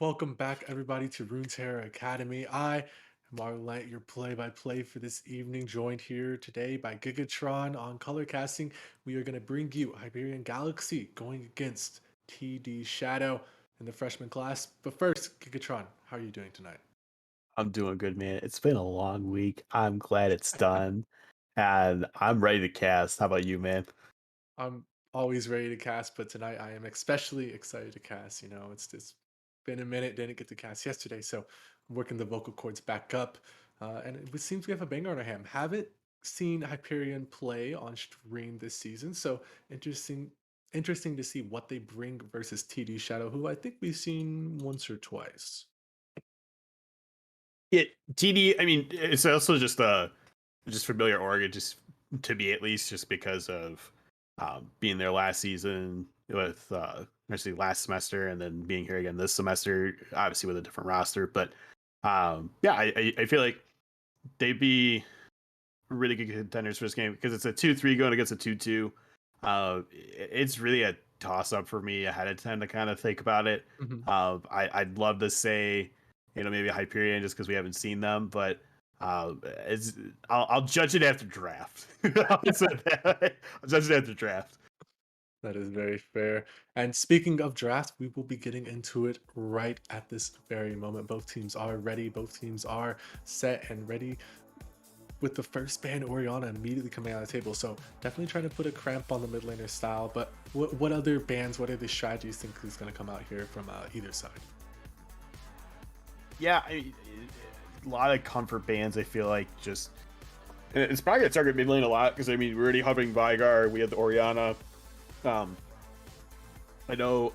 Welcome back, everybody, to Runeterra Academy. I am Marlite, your play-by-play for this evening, joined here today by Gigatron on color casting. We are going to bring you Hyperion Galaxy going against TD Shadow in the freshman class. But first, Gigatron, how are you doing tonight? I'm doing good, man. It's been a long week. I'm glad it's done, and I'm ready to cast. How about you, man? I'm always ready to cast, but tonight I am especially excited to cast. It's been a minute, didn't get to cast yesterday, so I'm working the vocal cords back up. And it seems we have a banger on our hand. Haven't seen Hyperion play on stream this season, so interesting interesting to see what they bring versus TD Shadow, who I think we've seen once or twice. It TD. I mean, it's also just familiar Oregon, just to me at least, just because of being there last season with actually last semester, and then being here again this semester, obviously with a different roster. But yeah, I feel like they'd be really good contenders for this game because it's a 2-3 going against a 2-2. It's really a toss up for me ahead of time to kind of think about it. Mhm. I'd love to say, maybe Hyperion just because we haven't seen them, but it's I'll judge it after draft. I'll say that. I'll judge it after draft. That is very fair. And speaking of draft, we will be getting into it right at this very moment. Both teams are ready. Both teams are set and ready with the first ban Oriana immediately coming out of the table. So definitely trying to put a cramp on the mid laner style. But what other bans, what other strategies think is going to come out here from either side? Yeah, a lot of comfort bands. I feel like just it's probably gonna target mid lane a lot because I mean we're already hovering Vigar. We have the Oriana. Um, I know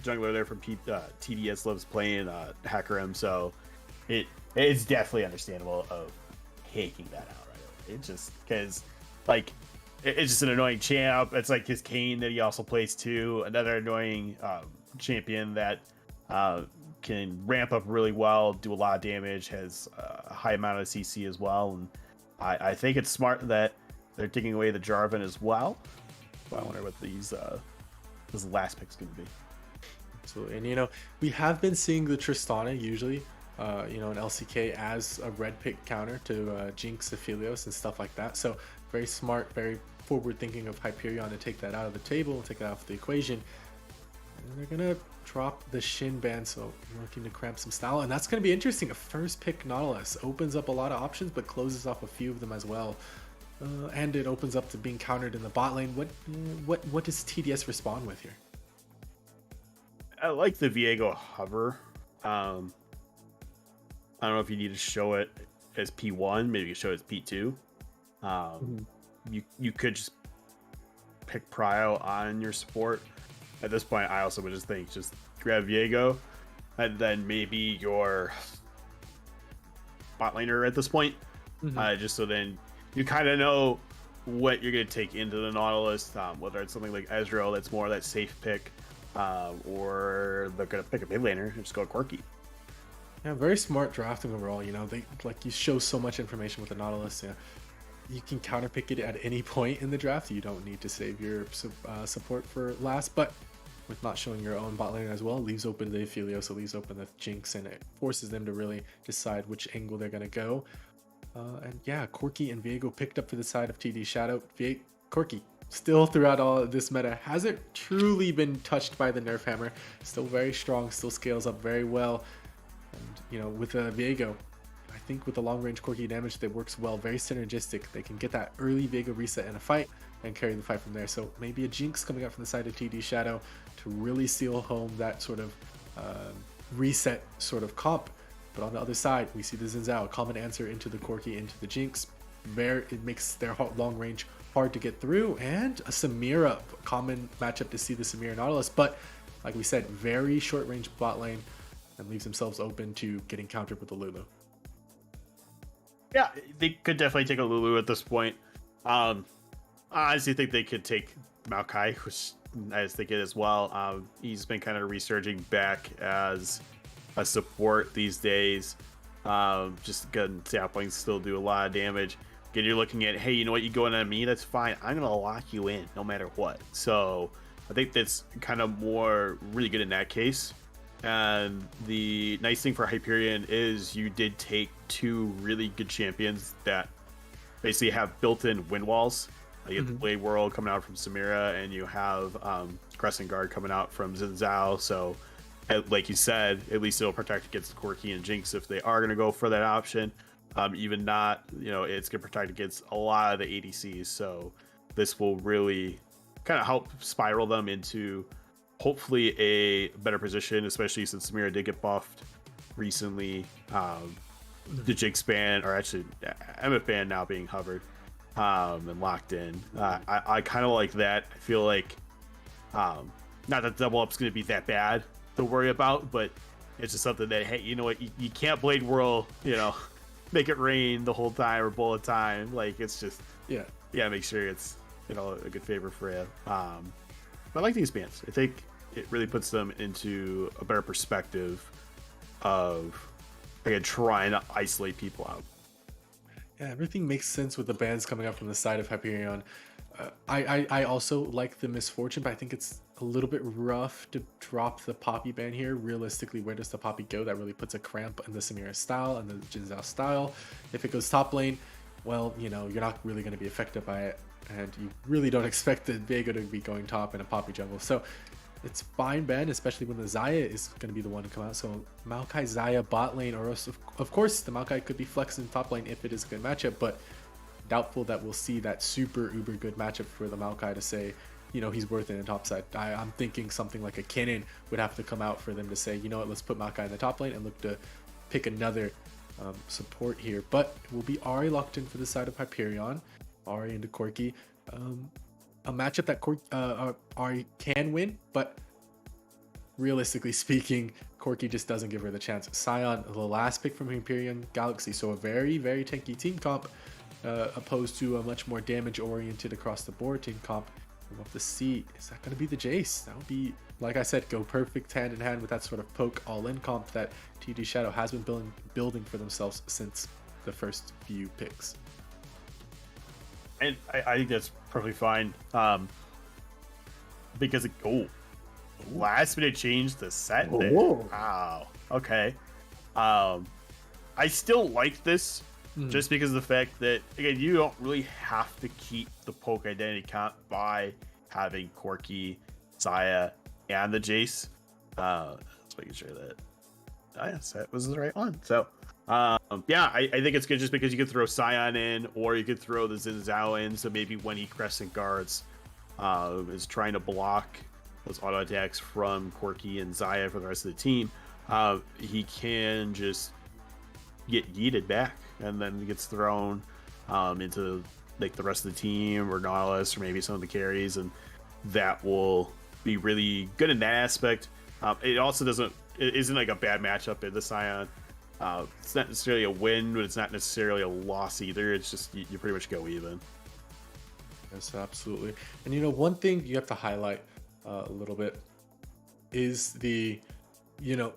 jungler there from TDS loves playing Hacker M, so it's definitely understandable of taking that out right away. It just because like it's just an annoying champ. It's like his Kane that he also plays too. Another annoying champion that uh, can ramp up really well, do a lot of damage, has a high amount of CC as well, and I think it's smart that they're taking away the Jarvan as well. But I wonder what this last pick's going to be. Absolutely. And we have been seeing the Tristana usually, in LCK as a red pick counter to Jinx, Aphelios, and stuff like that. So very smart, very forward thinking of Hyperion to take that out of the table, take that off the equation. And they're gonna drop the Shin ban, so looking to cramp some style, and that's gonna be interesting. A first pick Nautilus opens up a lot of options, but closes off a few of them as well. And it opens up to being countered in the bot lane. What does TDS respond with here? I like the Viego hover. Um, I don't know if you need to show it as P1, maybe you show it as P2. Um, Mhm. you could just pick Prio on your support. At this point, I also would just think just grab Viego, and then maybe your bot laner at this point, Mhm. just so then you kind of know what you're going to take into the Nautilus, whether it's something like Ezreal that's more that safe pick, or they're going to pick a mid laner and just go quirky. Yeah, very smart drafting overall. They like you show so much information with the Nautilus. Yeah, you can counterpick it at any point in the draft. You don't need to save your support for last. But with not showing your own bot lane as well, leaves open the Aphelios, so leaves open the Jinx, and it forces them to really decide which angle they're gonna go. And yeah, Corki and Viego picked up for the side of TD Shadow. Corki still throughout all of this meta hasn't truly been touched by the nerf hammer. Still very strong, still scales up very well. And with Viego, I think with the long range Corki damage that works well, very synergistic. They can get that early Viego reset in a fight and carry the fight from there. So maybe a Jinx coming up from the side of TD Shadow to really seal home that sort of reset sort of comp. But on the other side, we see the Zinzao, common answer into the Corki, into the Jinx. It makes their long range hard to get through, and a Samira, common matchup to see the Samira Nautilus. But like we said, very short range bot lane, and leaves themselves open to getting countered with the Lulu. Yeah, they could definitely take a Lulu at this point. I honestly think they could take Maokai, which I was thinking as well. He's been kind of resurging back as a support these days. Just good saplings still do a lot of damage. Again, you're looking at, hey, you know what, you go in on me, that's fine. I'm gonna lock you in no matter what. So I think that's kind of more really good in that case. And the nice thing for Hyperion is you did take two really good champions that basically have built-in wind walls. You have the Mhm. Blade World coming out from Samira, and you have Crescent Guard coming out from Xin Zhao. So, like you said, at least it'll protect against Corki and Jinx if they are going to go for that option. Even not, it's going to protect against a lot of the ADCs. So, this will really kind of help spiral them into hopefully a better position, especially since Samira did get buffed recently. The Jinx ban, or actually MF ban now being hovered and locked in. I kind of like that. I feel like not that double up's going to be that bad to worry about, but it's just something that, hey, you know what, you can't Blade Whirl, make it rain the whole time or bullet time. Like, it's just, Yeah. make sure it's a good favor for you. But I like these bans. I think it really puts them into a better perspective of, again, trying to isolate people out. Yeah, everything makes sense with the bans coming up from the side of Hyperion. I also like the Misfortune, but I think it's a little bit rough to drop the Poppy ban here. Realistically, where does the Poppy go? That really puts a cramp in the Samira style and the Jin Zhao style. If it goes top lane, well, you're not really going to be affected by it, and you really don't expect the Vega to be going top in a Poppy jungle. So it's fine ban, especially when the Xayah is going to be the one to come out. So Maokai Xayah bot lane, or else of course the Maokai could be flexing top lane if it is a good matchup, but doubtful that we'll see that super uber good matchup for the Maokai to say, he's worth it in top side. I'm thinking something like a Kennen would have to come out for them to say, you know what, let's put Maokai in the top lane and look to pick another support here. But it will be Ahri locked in for the side of Hyperion. Ahri into Corki. A matchup that Ahri can win, but realistically speaking, Corki just doesn't give her the chance. Sion, the last pick from Hyperion Galaxy, so a very, very tanky team comp, opposed to a much more damage-oriented across the board team comp. We'll have to see, is that going to be the Jace? That would be, like I said, go perfect hand-in-hand with that sort of poke all-in comp that TD Shadow has been building for themselves since the first few picks. And I think that's perfectly fine. Because last minute change the set there. Wow. Okay. I still like this just because of the fact that, again, you don't really have to keep the poke identity count by having Corki, Xayah, and the Jace. Just making sure that set was the right one. So I think it's good just because you could throw Sion in, or you could throw the Xin Zhao in. So maybe when he Crescent Guards is trying to block those auto attacks from Corki and Xayah for the rest of the team, he can just get yeeted back, and then he gets thrown into like the rest of the team or Nautilus or maybe some of the carries, and that will be really good in that aspect. It also isn't like a bad matchup in the Sion. It's not necessarily a win, but it's not necessarily a loss either. It's just you pretty much go even. Yes, absolutely. And one thing you have to highlight a little bit is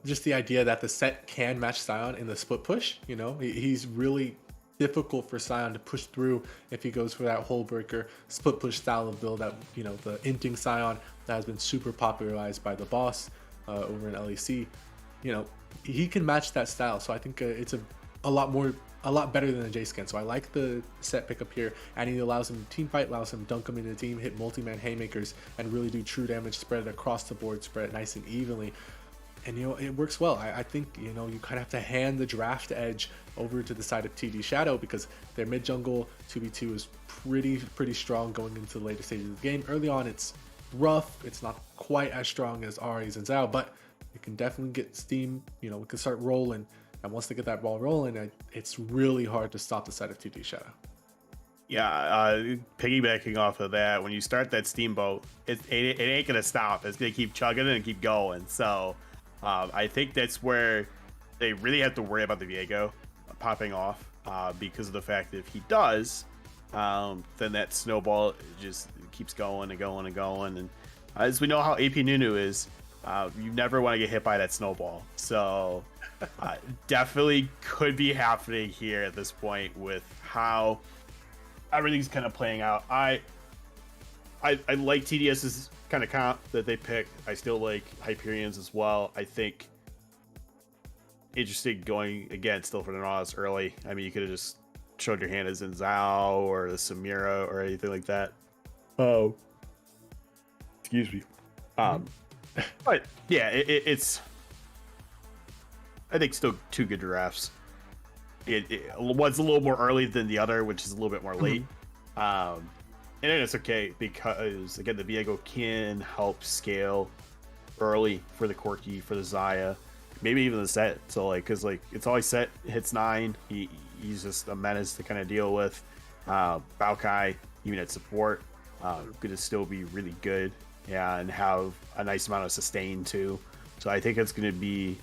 just the idea that the set can match Sion in the split push. He's really difficult for Sion to push through if he goes for that hole breaker split push style of build that, the inting Sion that has been super popularized by the boss over in LEC. He can match that style. So I think it's a lot better than the Jace can. So I like the set pickup here, and he allows him to team fight, allows him to dunk him into the team, hit multi-man haymakers, and really do true damage, spread it across the board, spread it nice and evenly. And it works well. I think you kind of have to hand the draft edge over to the side of TD Shadow, because their mid jungle 2v2 is pretty strong going into the later stages of the game. Early on it's rough, it's not quite as strong as Ahri's and Zhao, but you can definitely get steam. We can start rolling, and once they get that ball rolling, it's really hard to stop the side of TD Shadow. Yeah, piggybacking off of that, when you start that steamboat, it ain't gonna stop. It's gonna keep chugging and keep going. So I think that's where they really have to worry about the Viego popping off, because of the fact that if he does, then that snowball just keeps going and going and going. And as we know how AP Nunu is, you never want to get hit by that snowball. So definitely could be happening here at this point with how everything's kind of playing out. I like TDS's kind of comp that they pick. I still like Hyperions as well. I think interesting going again still for the Nautilus early. I mean, you could have just showed your hand as Zhao or the Samira or anything like that. Oh, excuse me. But yeah, it's I think still two good drafts. One's a little more early than the other, which is a little bit more late. And then it's okay because again the Viego can help scale early for the Corki, for the Zaya, maybe even the set. So like, cause like it's always set hits 9. He's just a menace to kind of deal with. Baokai even at support, gonna still be really good and have a nice amount of sustain too. So I think it's gonna be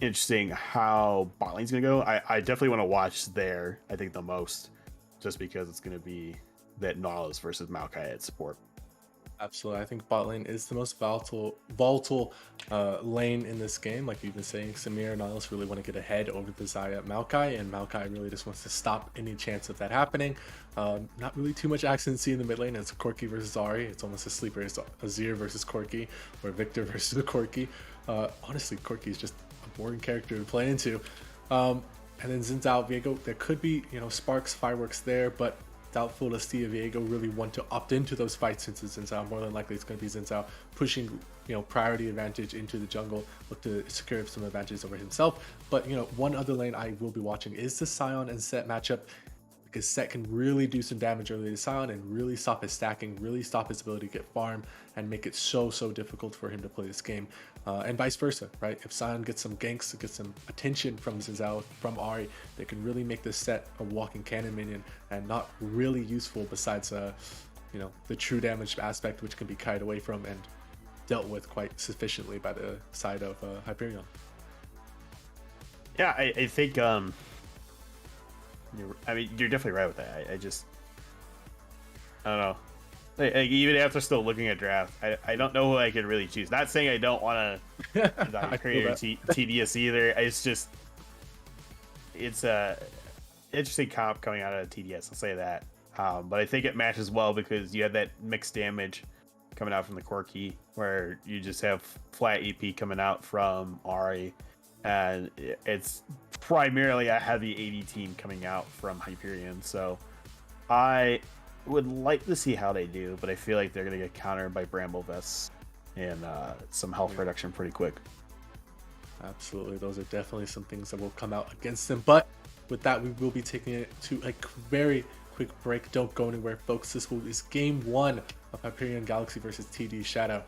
interesting how bot lane's gonna go. I definitely want to watch there. I think the most, just because it's gonna be that Nautilus versus Maokai at support. Absolutely. I think bot lane is the most volatile lane in this game. Like you've been saying, Samir and Nautilus really want to get ahead over the Zaya Maokai, and Maokai really just wants to stop any chance of that happening. Not really too much action to see in the mid lane. It's Corki versus Ahri. It's almost a sleeper. It's Azir versus Corki, or Victor versus Corki. Honestly, Corki is just a boring character to play into. And then Xin Zhao, Viego, there could be, sparks, fireworks there, but doubtful to see if Viego really want to opt into those fights since it's Xin Zhao. More than likely it's going to be Xin Zhao pushing, priority advantage into the jungle, look to secure some advantage over himself. But, one other lane I will be watching is the Sion and Set matchup, because Set can really do some damage early to Sion and really stop his stacking, really stop his ability to get farm, and make it so difficult for him to play this game. And vice versa, right? If Sion gets some ganks, gets some attention from Xin Zhao, from Ahri, they can really make this Set a walking cannon minion and not really useful besides, the true damage aspect, which can be kited away from and dealt with quite sufficiently by the side of Hyperion. Yeah, I think you're definitely right with that. I don't know. Like, even after still looking at draft, I don't know who I could really choose. Not saying I don't want to create TDS either. It's a interesting comp coming out of TDS. I'll say that. But I think it matches well because you have that mixed damage coming out from the Corki, where you just have flat EP coming out from Ahri, and it's primarily a heavy AD team coming out from Hyperion. So I would like to see how they do, but I feel like they're going to get countered by Bramble Vests and some health reduction pretty quick. Absolutely. Those are definitely some things that will come out against them. But with that, we will be taking it to a very quick break. Don't go anywhere, folks. This is game 1 of Hyperion Galaxy versus TD Shadow.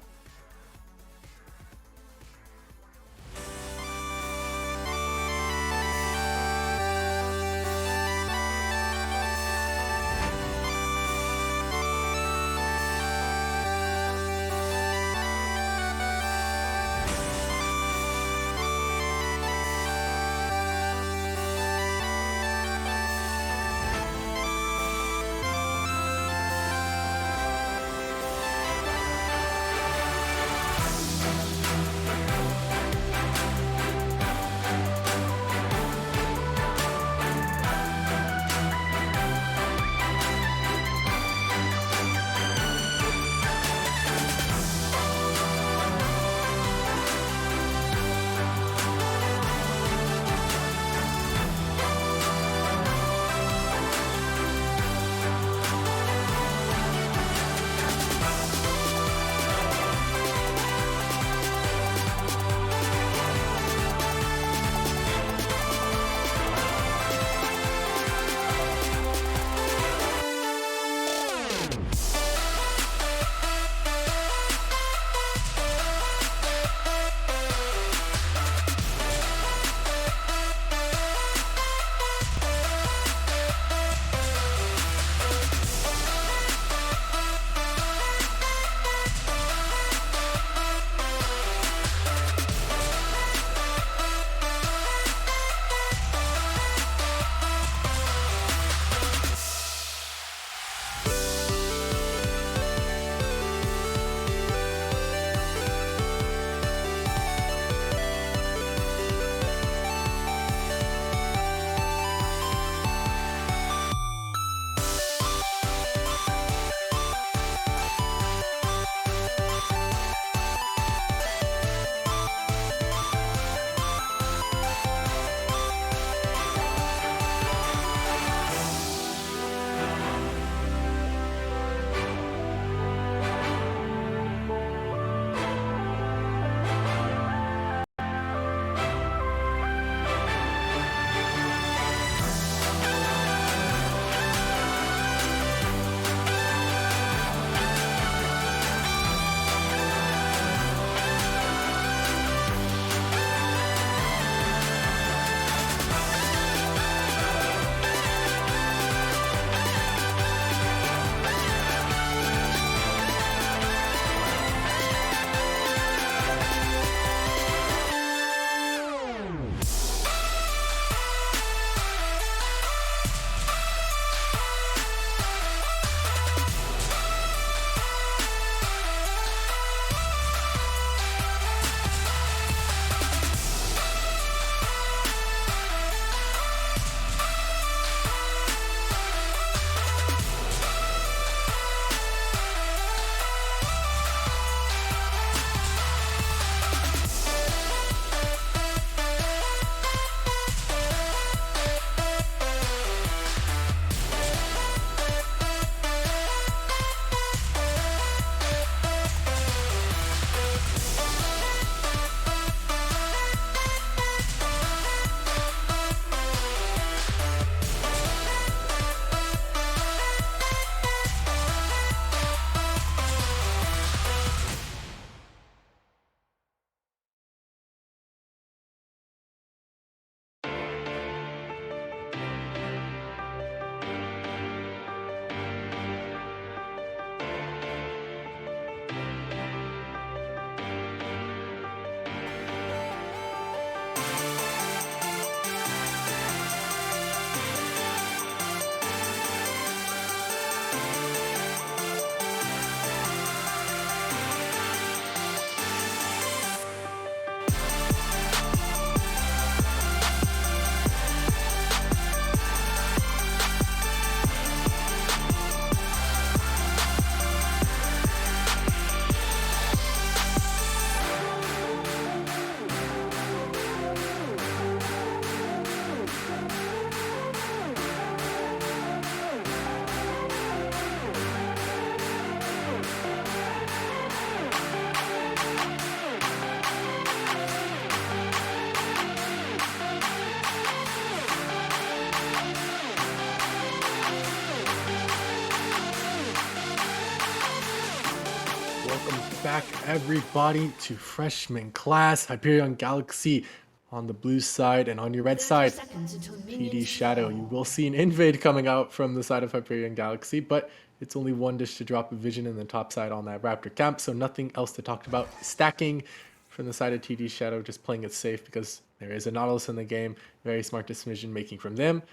back everybody to freshman class Hyperion Galaxy on the blue side, and on your red 30 side seconds until TD minions Shadow. spawn. You will see an invade coming out from the side of Hyperion Galaxy, but it's only one dish to drop a vision in the top side on that Raptor camp, so nothing else to talk about. Stacking from the side of TD Shadow, just playing it safe because there is a Nautilus in the game. Very smart decision making from them.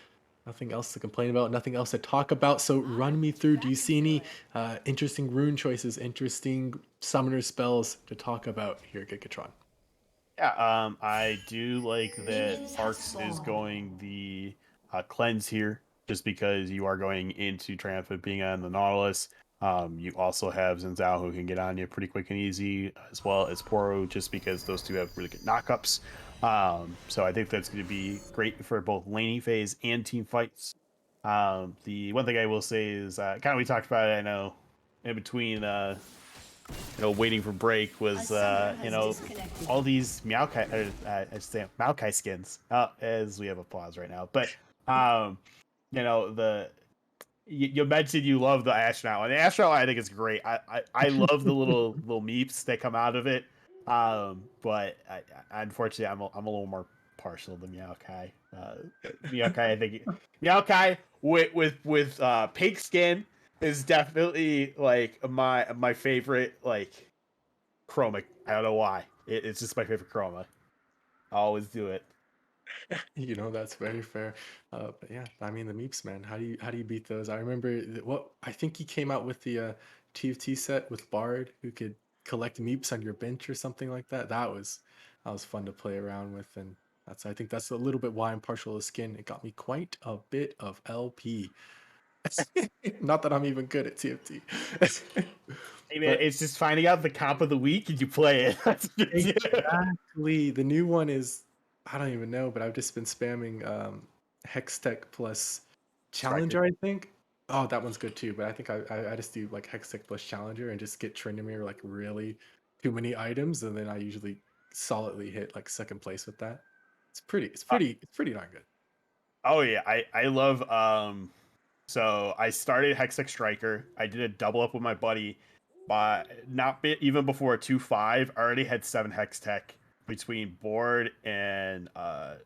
Nothing else to complain about, nothing else to talk about. So run me through. Do you see any interesting rune choices, interesting summoner spells to talk about here, Gigatron? Yeah, I do like that Minions have Arcs is spawned. going the cleanse here, just because you are going into Triumphant being on the Nautilus. You also have Zinzao who can get on you pretty quick and easy, as well as Poro, just because those two have really good knockups. So I think that's going to be great for both laning phase and team fights. The one thing I will say is kind of we talked about it, I know, in between waiting for break was all these Maokai I say Maokai skins, as we have applause right now, but um the you mentioned you love the astronaut, and the astronaut I think is great. I love the little meeps that come out of it, but unfortunately I'm a little more partial to Maokai. Maokai, I think Maokai with pink skin is definitely like my favorite, like chroma. I don't know why. It's just my favorite chroma. I always do it. That's very fair. But yeah, I mean the Meeps, man. How do you beat those? I remember what I think he came out with the TFT set with Bard, who could collect Meeps on your bench or something like that. That was fun to play around with, and I think that's a little bit why I'm partial to skin. It got me quite a bit of LP. Not that I'm even good at TFT. I mean, But it's just finding out the comp of the week and you play it. exactly. The new one is, I don't even know, but I've just been spamming Hextech plus Striker. Challenger, I think. Oh, that one's good too, but I think I just do like Hextech plus Challenger and just get Tryndamere like really too many items, and then I usually solidly hit like second place with that. It's pretty darn good. Oh yeah, I love so I started Hextech Striker. I did a double up with my buddy, but even before 2.5, I already had 7 Hextech between board and on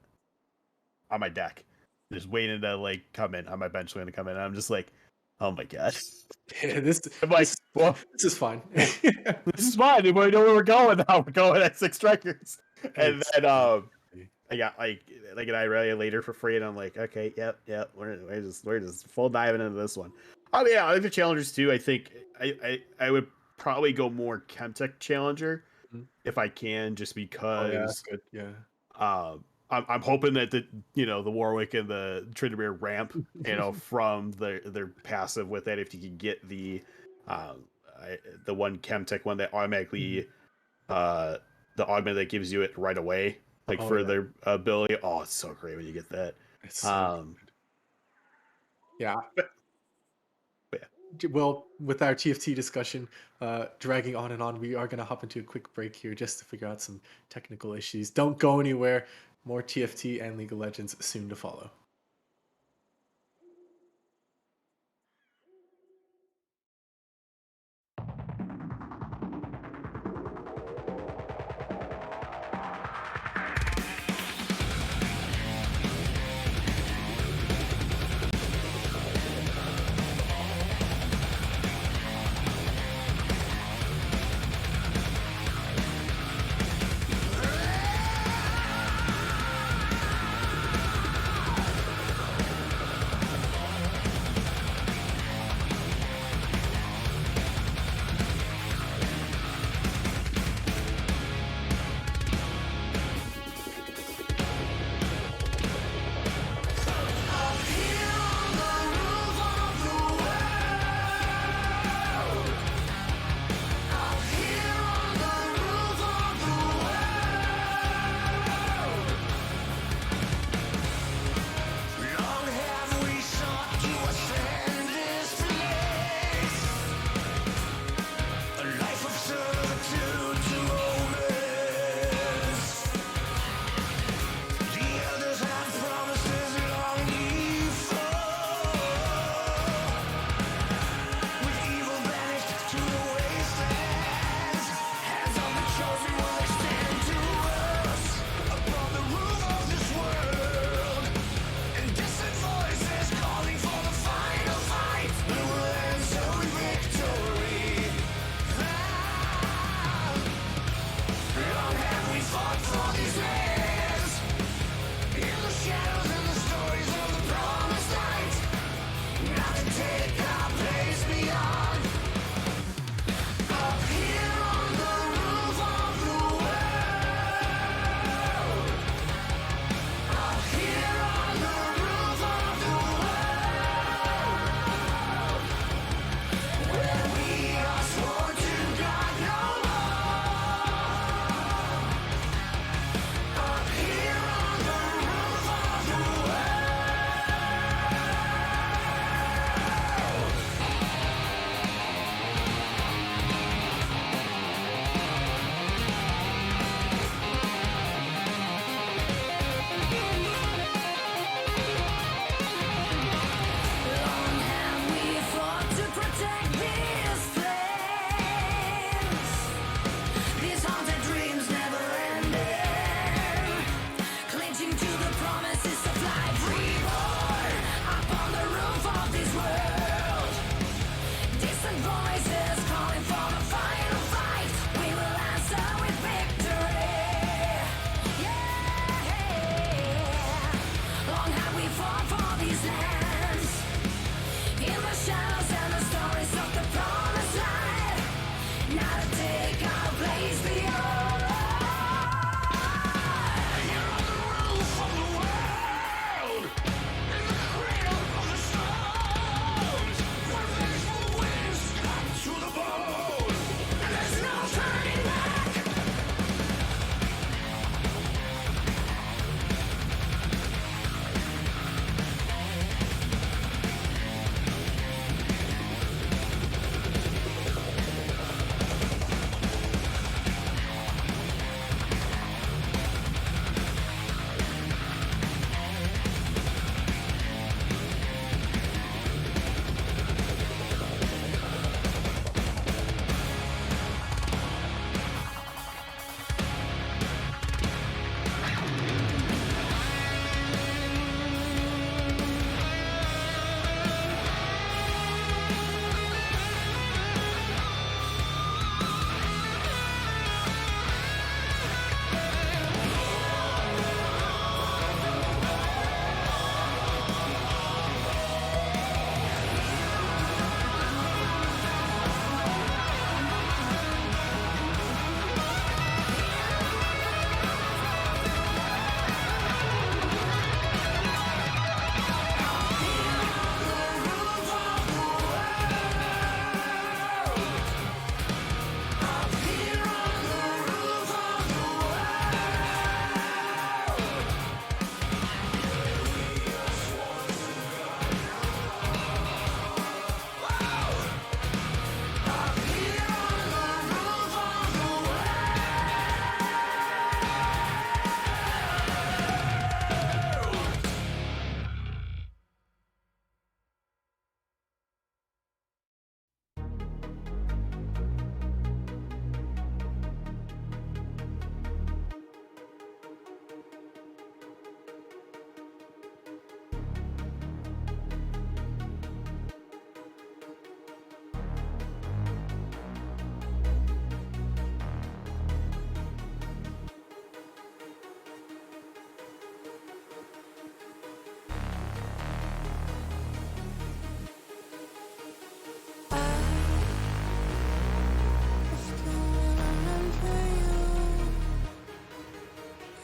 my deck. Just waiting to like come in on my bench, waiting to come in. And I'm just like, oh my god. Yeah, this I'm like, this well, this is fine. this is fine. We know where we're going now. We're going at 6 strikers. And then Exactly. I got like an Irelia later for free, and I'm like, okay, yep, we're just full diving into this one. Oh yeah, I like the challengers too. I think I would probably go more Chemtech Challenger Mhm. if I can, just Oh yeah, that's because good. Yeah. I'm hoping that the Warwick and the Tryndamere ramp, from their passive with that, if you can get um the one Chemtech one that Mhm. automatically uh the augment that gives you it right away, like Oh for yeah, their ability. Oh, it's so great when you get that. it's so Um good. Yeah. but, but yeah. Well, with our TFT discussion dragging on and on, we are going to hop into a quick break here just to figure out some technical issues. Don't go anywhere. More TFT and League of Legends soon to follow.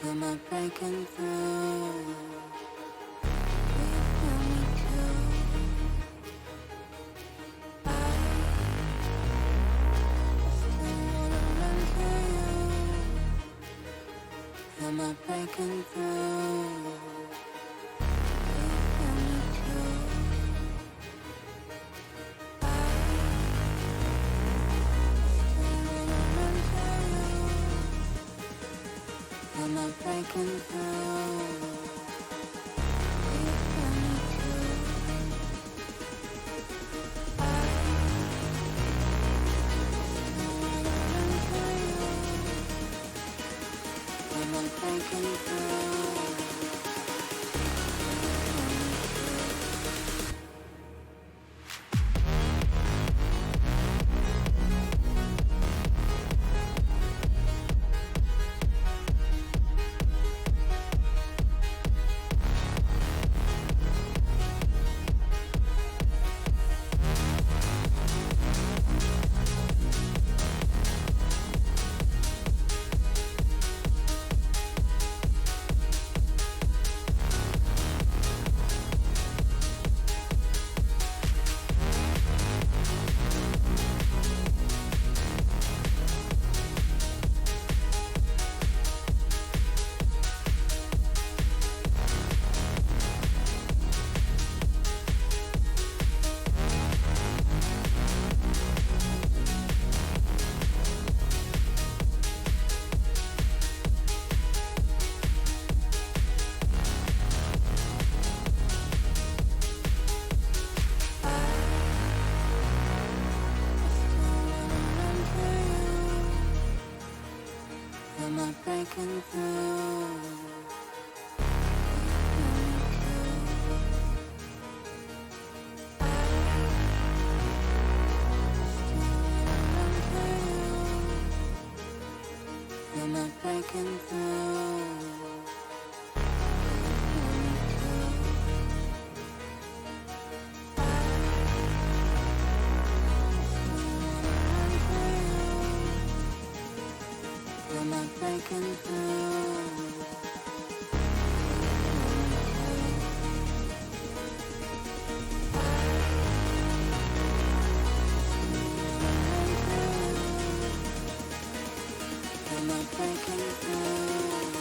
Am I breaking through? You feel me too. I still wanna run to you. Am I breaking through? You feel me too. I still wanna run to you. Am I breaking through? You feel me too. I still wanna run to you. Am I breaking through? Am I breaking through? Am I breaking through? Am I breaking through? Am I breaking through?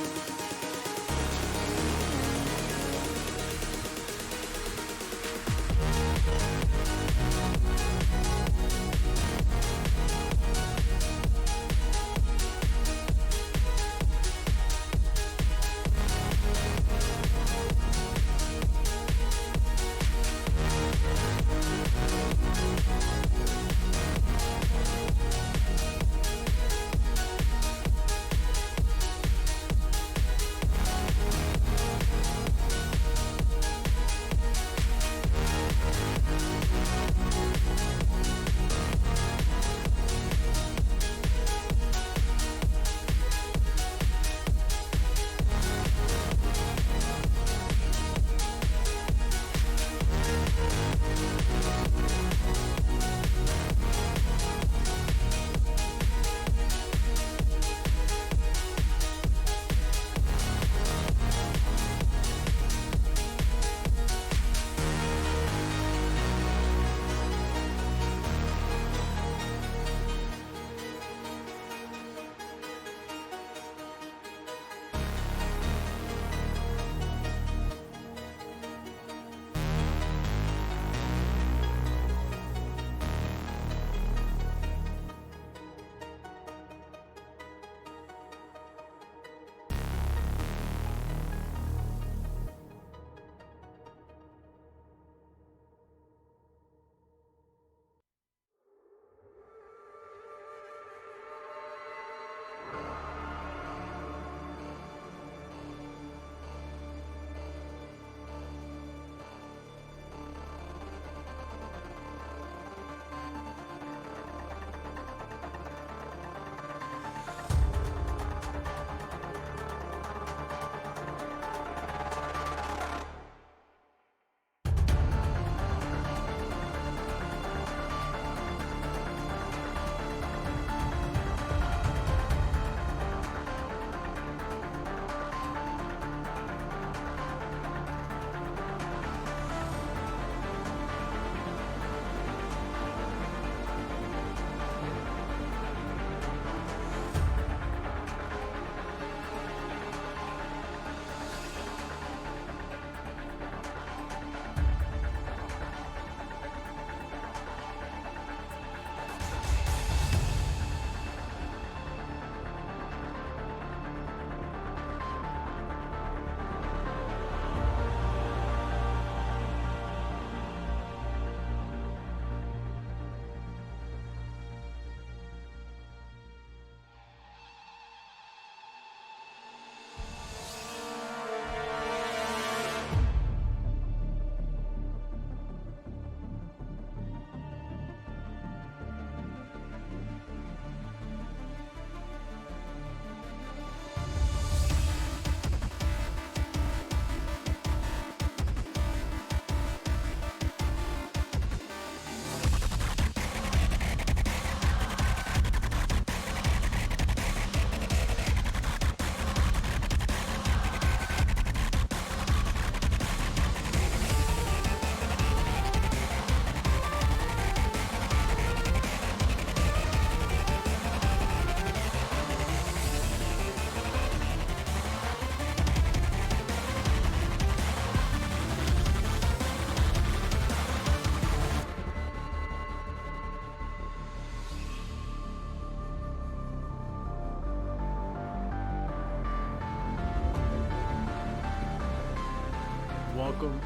Welcome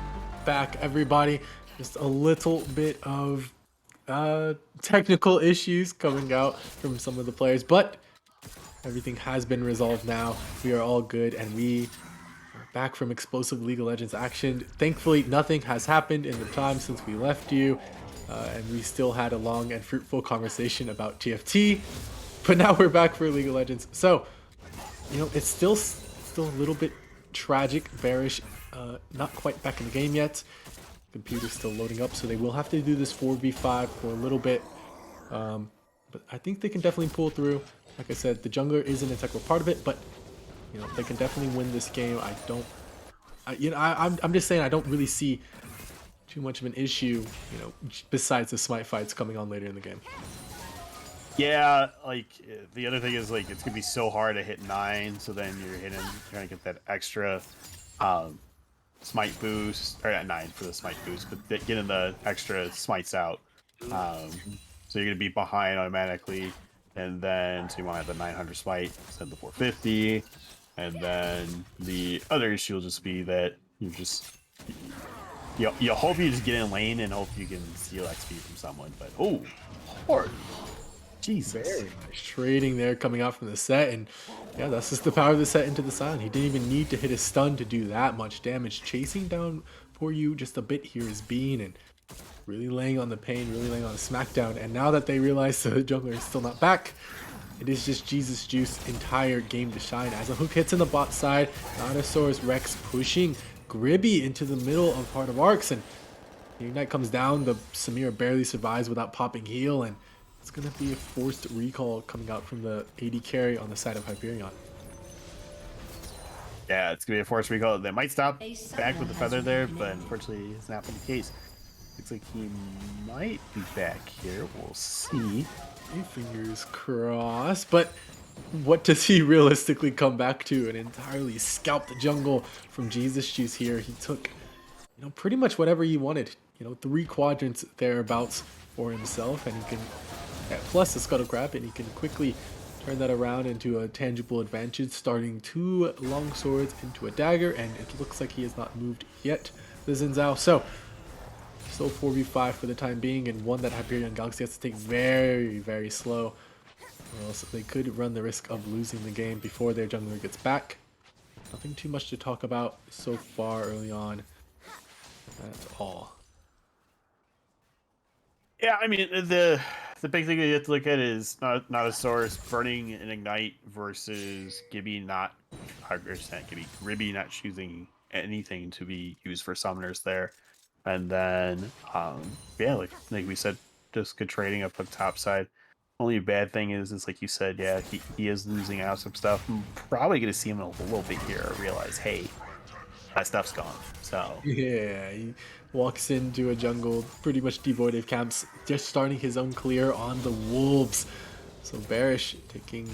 back, everybody. Just a little bit of technical issues coming out from some of the players, but everything has been resolved now. We are all good, and we are back from explosive League of Legends action. Thankfully, nothing has happened in the time since we left you, and we still had a long and fruitful conversation about TFT, but now we're back for League of Legends. So, you know, it's still a little bit tragic, bearish, not quite back in the game yet. Computer's still loading up, so they will have to do this 4v5 for a little bit. But I think they can definitely pull through. Like I said, the jungler is an integral part of it, but you know, they can definitely win this game. I'm just saying I don't really see too much of an issue, you know, besides the smite fights coming on later in the game. Yeah, like the other thing is like it's gonna be so hard to hit 9, so then you're trying to get that extra smite boost, or not 9 for the smite boost, but getting the extra smites out. So you're gonna be behind automatically, and then so you want to have the 900 smite instead of the 450, and then the other issue will just be that you hope you just get in lane and hope you can steal XP from someone. But oh, hard. Jesus. Very nice trading there coming out from the set, and yeah, that's just the power of the set into the silent. He didn't even need to hit his stun to do that much damage. Chasing down for you just a bit here is Bean, and really laying on the pain, really laying on the smackdown. And now that they realize the jungler is still not back, it is just Jesus Juice entire game to shine. As a hook hits in the bot side, Nodosaurus Rex pushing Gribby into the middle of Heart of Arcs, and the Ignite comes down. The Samira barely survives without popping heal, and it's going to be a forced recall coming out from the AD carry on the side of Hyperion. Yeah, it's going to be a forced recall. They might stop back with the feather there, but unfortunately it's not been the case. Looks like he might be back here. We'll see. Fingers crossed. But what does he realistically come back to? An entirely scalped jungle from Jesus Juice here. He took, you know, pretty much whatever he wanted. You know, 3 quadrants thereabouts for himself, and he can, plus the scuttle grab, and he can quickly turn that around into a tangible advantage, starting 2 long swords into a dagger, and it looks like he has not moved yet, the Xin Zhao. So still 4v5 for the time being, and one that Hyperion Galaxy has to take very, very slow, or else they could run the risk of losing the game before their jungler gets back. Nothing too much to talk about so far early on at all. Yeah, I mean the big thing that you have to look at is Nodosaurus burning an Ignite versus Gibby not Gribby not choosing anything to be used for summoners there. And then yeah, like we said, just good trading up on top side. Only bad thing is like you said, yeah, he is losing out some stuff. I'm probably gonna see him a little bit here, realize, hey, that stuff's gone. So yeah, he walks into a jungle pretty much devoid of camps, just starting his own clear on the wolves. So Bearish taking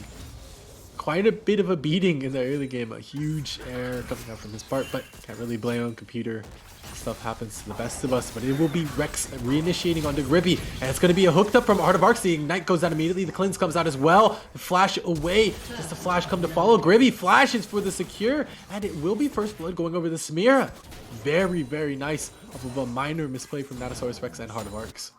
quite a bit of a beating in the early game, a huge error coming out from his part, but can't really blame him. Computer stuff happens to the best of us. But it will be Rex reinitiating onto Gribby, and it's going to be a hooked up from Heart of Arcs. The Ignite goes out immediately, the cleanse comes out as well. The flash away, just the flash come to follow. Gribby flashes for the secure, and it will be first blood going over the Samira. Very, very nice off of a minor misplay from Nodosaurus Rex and Heart of Arcs.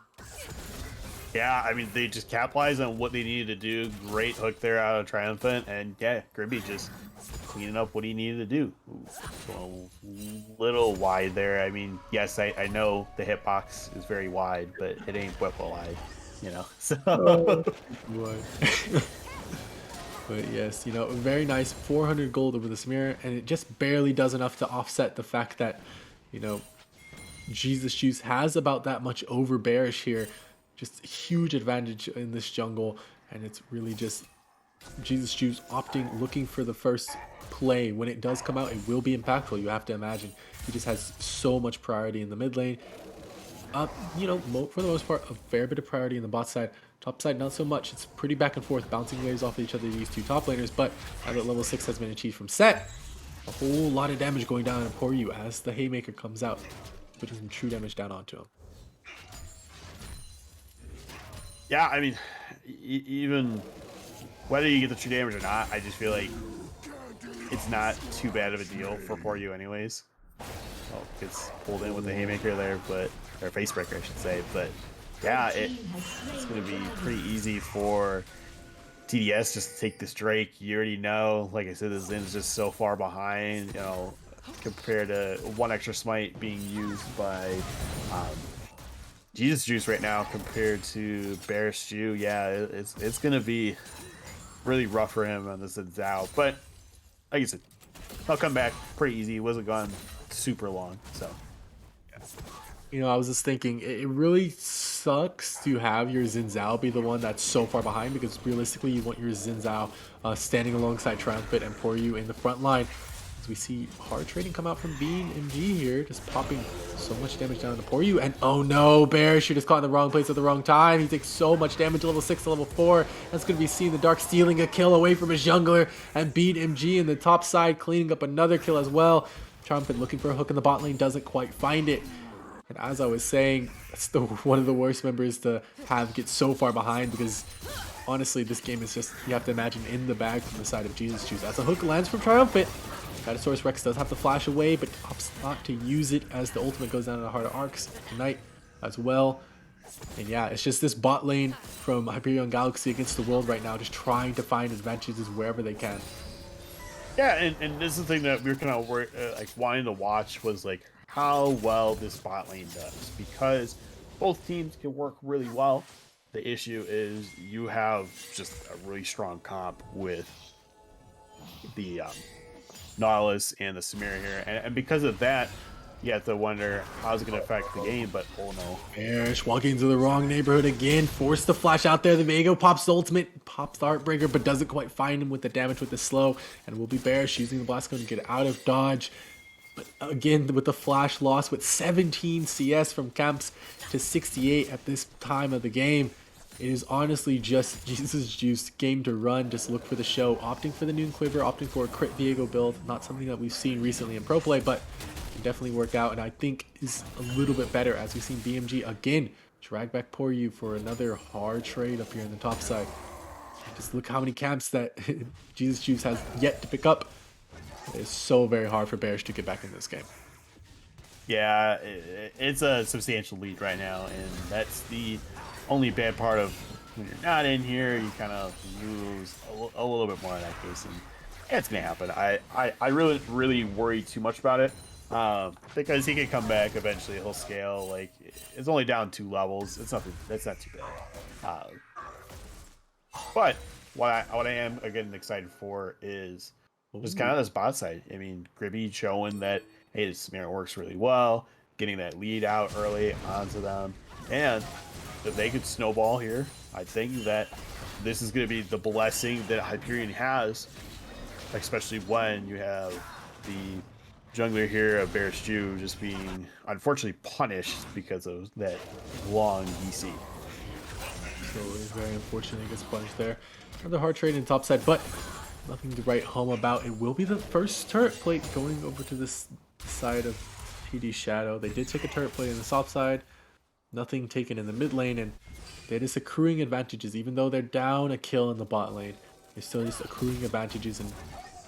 yeah, I mean, they just capitalized on what they needed to do. Great hook there out of Triumphant, and yeah, Gribby just cleaning up what he needed to do. Ooh, a little wide there. I mean, yes, I know the hitbox is very wide, but it ain't Whipple wide, you know. So. But yes, you know, very nice 400 gold over the Samira, and it just barely does enough to offset the fact that, you know, Jesus Juice has about that much over Bearish here. Just a huge advantage in this jungle, and it's really just Jesus Juice opting, looking for the first play. When it does come out, it will be impactful, you have to imagine. He just has so much priority in the mid lane. You know, for the most part, a fair bit of priority in the bot side. Top side, not so much. It's pretty back and forth, bouncing waves off of each other, these 2 top laners, but now that level 6 has been achieved from Set, a whole lot of damage going down on Poryu as the Haymaker comes out, putting some true damage down onto him. Yeah, I mean, even whether you get the true damage or not, I just feel like it's not too bad of a deal for you anyways. Oh, gets pulled in with the haymaker there, but or face breaker, I should say. But yeah, it's going to be pretty easy for TDS just to take this Drake. You already know, like I said, the Zin's just so far behind, you know, compared to one extra smite being used by um, Jesus Juice right now compared to Bearish Jew. Yeah, it's going to be really rough for him on this Zao. But like I said, he'll come back pretty easy. He wasn't gone super long, so. You know, I was just thinking, it really sucks to have your Xin Zhao be the one that's so far behind, because realistically, you want your Xin Zhao standing alongside Triumphant and pour you in the front line. As we see hard trading come out from Bean MG here, just popping so much damage down to pour you. And oh no, Bearshoot is caught in the wrong place at the wrong time. He takes so much damage, level 6 to level 4. That's going to be seen the Dark stealing a kill away from his jungler, and Bean MG in the top side cleaning up another kill as well. Triumphant looking for a hook in the bot lane, doesn't quite find it. And as I was saying, it's one of the worst members to have get so far behind, because honestly, this game is just, you have to imagine, in the bag from the side of Jesus Juice. As a hook lands from Triumphant, Dinosaurus Rex does have to flash away, but opts not to use it as the ultimate goes down in the Heart of Arcs tonight as well. And yeah, it's just this bot lane from Hyperion Galaxy against the world right now, just trying to find advantages wherever they can. Yeah, and this is the thing that we were kind of like wanting to watch was like how well this bot lane does, because both teams can work really well. The issue is you have just a really strong comp with the Nautilus and the Samira here, and because of that, you have to wonder how's it going to affect the game. But oh no, Bearish walking into the wrong neighborhood again, forced to flash out there. The Viego pops the ultimate, pops the Heartbreaker, but doesn't quite find him with the damage with the slow, and will be Bearish using the Blast Cone to get out of dodge. But again, with the flash loss, with 17 CS from Camps to 68 at this time of the game, it is honestly just Jesus Juice game to run. Just look for the show, opting for the Noon Quiver, opting for a crit Viego build. Not something that we've seen recently in pro play, but can definitely work out, and I think is a little bit better, as we've seen BMG again drag back Pour You for another hard trade up here on the top side. Just look how many camps that Jesus Juice has yet to pick up. It's so very hard for Bearish to get back in this game. yeah, it's a substantial lead right now, and that's the only bad part of when you're not in here. You kind of lose a little bit more in that case, and yeah, it's gonna happen. I really worry too much about it, because he can come back eventually. He'll scale. Like, it's only down 2 levels. It's nothing. That's not too bad. But what I am again excited for is just kind of this bot side. I mean, Gribby showing that, hey, this Samira works really well, getting that lead out early onto them, and if they could snowball here, I think that this is going to be the blessing that Hyperion has, especially when you have the jungler here of Bearish Jew just being unfortunately punished because of that long DC. So it's very unfortunate he gets punished there. Another hard trade in top side, but nothing to write home about. It will be the first turret plate going over to this side of PD Shadow. They did take a turret plate in the soft side. Nothing taken in the mid lane, and they're just accruing advantages. Even though they're down a kill in the bot lane, they're still just accruing advantages and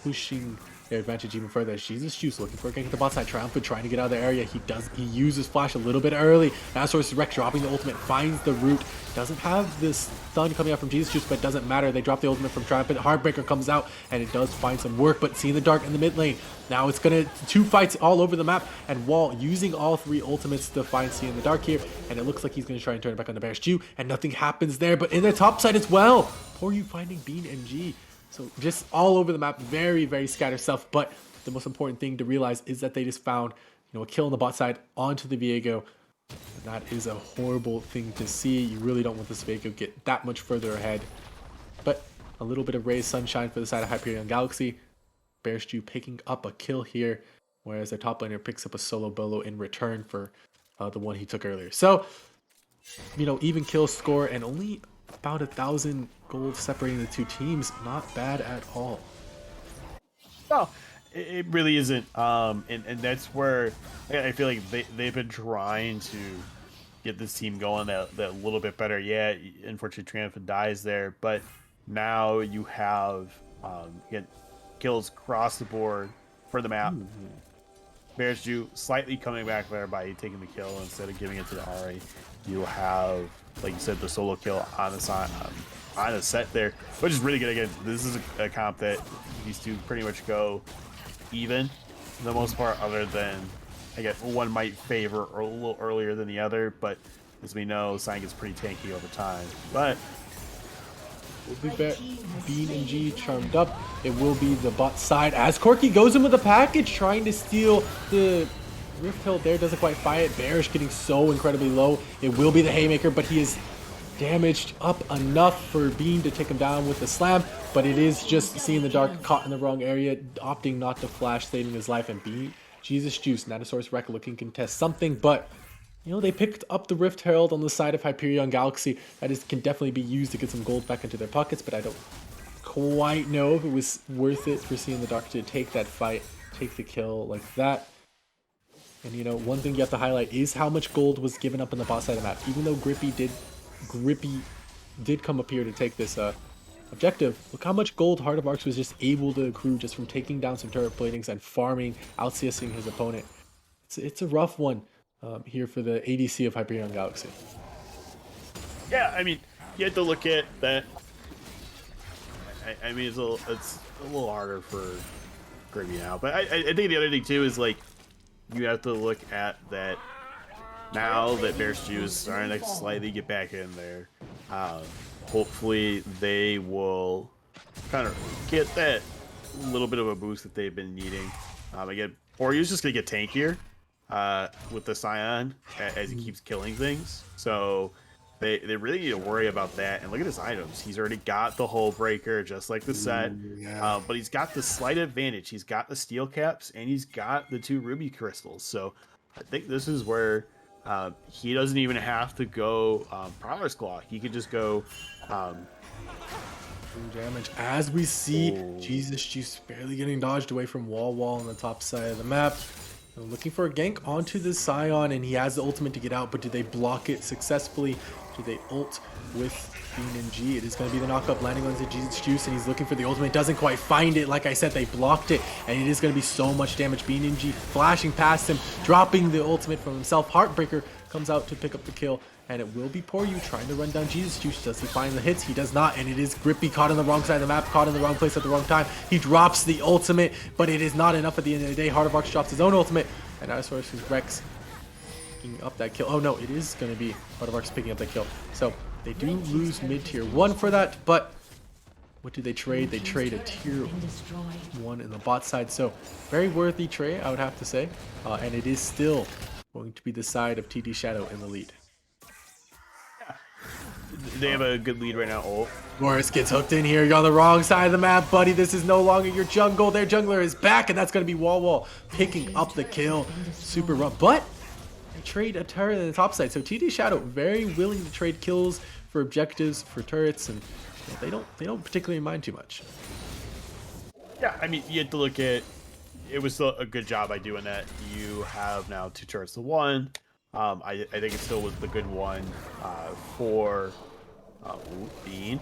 pushing their advantage even further. Jesus Juice looking for a gank at the bot side. Triumphant trying to get out of the area. He uses flash a little bit early. Dinosaurus Rex dropping the ultimate, finds the root. Doesn't have this stun coming out from Jesus Juice, but it doesn't matter. They drop the ultimate from Triumphant. Heartbreaker comes out, and it does find some work, but seeing the dark in the mid lane. Now it's gonna 2 fights all over the map, and Wall using all 3 ultimates to find See in the dark here, and it looks like he's gonna try and turn it back on the Bearish Jew, and nothing happens there. But in the top side as well, Pour You finding Bean MG. So just all over the map, very, very scattered stuff. But the most important thing to realize is that they just found, a kill on the bot side onto the Viego. And that is a horrible thing to see. You really don't want this Viego get that much further ahead. But a little bit of Ray's sunshine for the side of Hyperion Galaxy. Bearish Jew picking up a kill here, whereas their top laner picks up a solo bolo in return for the one he took earlier. So, even kill score and only about 1,000 gold separating the 2 teams. Not bad at all. No, it really isn't. And that's where I feel like they've been trying to get this team going that little bit better. Yeah, unfortunately, Triumphant dies there, but now you have get kills across the board for the map. Bears Jew slightly coming back there by taking the kill instead of giving it to the Ari. You have, like you said, the solo kill on the side, on a set there, which is really good. Again, this is a comp that these two pretty much go even for the most part, other than, I guess, one might favor a little earlier than the other, but as we know, Sign gets pretty tanky over time. But Will be Bean and G charmed up. It will be the bot side as Corki goes in with a package, trying to steal the Rift Hill there. Doesn't quite find it. Bearish getting so incredibly low. It will be the Haymaker, but he is damaged up enough for Bean to take him down with the slam. But it is just seeing the dark, caught in the wrong area, opting not to flash, saving his life. And Bean, Jesus Juice, Nanosaurus Rex looking to contest something, but you know, they picked up the Rift Herald on the side of Hyperion Galaxy. That can definitely be used to get some gold back into their pockets, but I don't quite know if it was worth it for Seeing the Dark to take that fight, take the kill like that. And you know, one thing you have to highlight is how much gold was given up on the boss side of the map. Even though Grippy did come up here to take this objective, look how much gold Heart of Arcs was just able to accrue just from taking down some turret platings and farming, out-CSing his opponent. It's a rough one. Here for the ADC of Hyperion Galaxy. yeah, I mean, you have to look at that. I mean, it's a little harder for Grimmy now, but I think the other thing too is, like, you have to look at that now that Bears Jew is starting to slightly get back in there. Hopefully they will kind of get that little bit of a boost that they've been needing. Again, Oryu's just gonna get tankier with the Scion as he keeps killing things. So they really need to worry about that. And look at his items. He's already got the Hull Breaker, just like the set. Yeah. But he's got the slight advantage. He's got the steel caps, and he's got the 2 ruby crystals. So I think this is where he doesn't even have to go Prowler's Claw. He could just go damage as we see. Jesus Juice barely getting dodged away from Wall on the top side of the map. Looking for a gank onto the Scion, and he has the ultimate to get out, but do they block it successfully? Do they ult with Bean and G? It is going to be the knockup landing onto Jesus Juice, and he's looking for the ultimate. Doesn't quite find it. Like I said, they blocked it, and it is going to be so much damage. Bean and G flashing past him, dropping the ultimate from himself. Heartbreaker comes out to pick up the kill, and it will be Poryu trying to run down Jesus Juice. Does he find the hits? He does not, and it is Grippy caught on the wrong side of the map, caught in the wrong place at the wrong time. He drops the ultimate, but it is not enough at the end of the day. Heart of Arcs drops his own ultimate, and Dinosaurus Rex picking up that kill. Oh no, it is going to be Heart of Arcs picking up that kill. So they do lose mid-tier 1 for that, but what do they trade? They trade a tier 1 in the bot side, so very worthy trade, I would have to say. And it is still going to be the side of TD Shadow in the lead. they have a good lead right now. Morris gets hooked in here. You're on the wrong side of the map, buddy. This is no longer your jungle. Their jungler is back, and that's going to be Wall picking up the kill. Super rough, but they trade a turret in the top side. So TD Shadow very willing to trade kills for objectives, for turrets, and they don't particularly mind too much. Yeah, I mean, you have to look at. It was still a good job by doing that. You have now 2 turrets to 1. I think it still was the good one for Bean.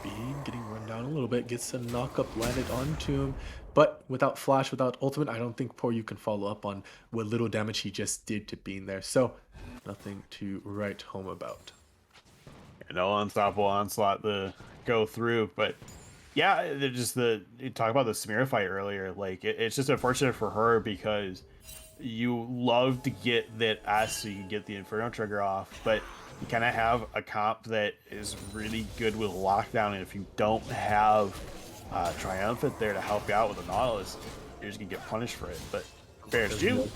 Bean getting run down a little bit, gets a knock up landed onto him, but without flash, without ultimate, I don't think Poryu can follow up on what little damage he just did to Bean there. So nothing to write home about. No unstoppable onslaught to go through, but yeah, they're just you talk about the Samira fight earlier. Like it's just unfortunate for her because you love to get that S so you can get the Inferno trigger off, but you kind of have a comp that is really good with lockdown, and if you don't have Triumphant there to help you out with the Nautilus, you're just gonna get punished for it. But Bears Jew.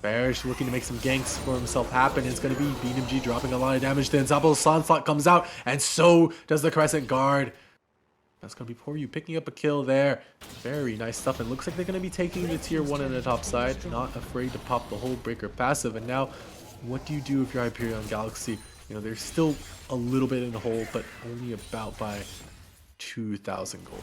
Bearish looking to make some ganks for himself happen. It's going to be BMG dropping a lot of damage. The Unstoppable Onslaught comes out, and so does the Crescent Guard. That's going to be Poryu picking up a kill there. Very nice stuff. It looks like they're going to be taking the tier 1 in the top side. Not afraid to pop the Hull Breaker passive. And now, what do you do if you're Hyperion Galaxy? You know, they're still a little bit in the hole, but only about by 2,000 gold.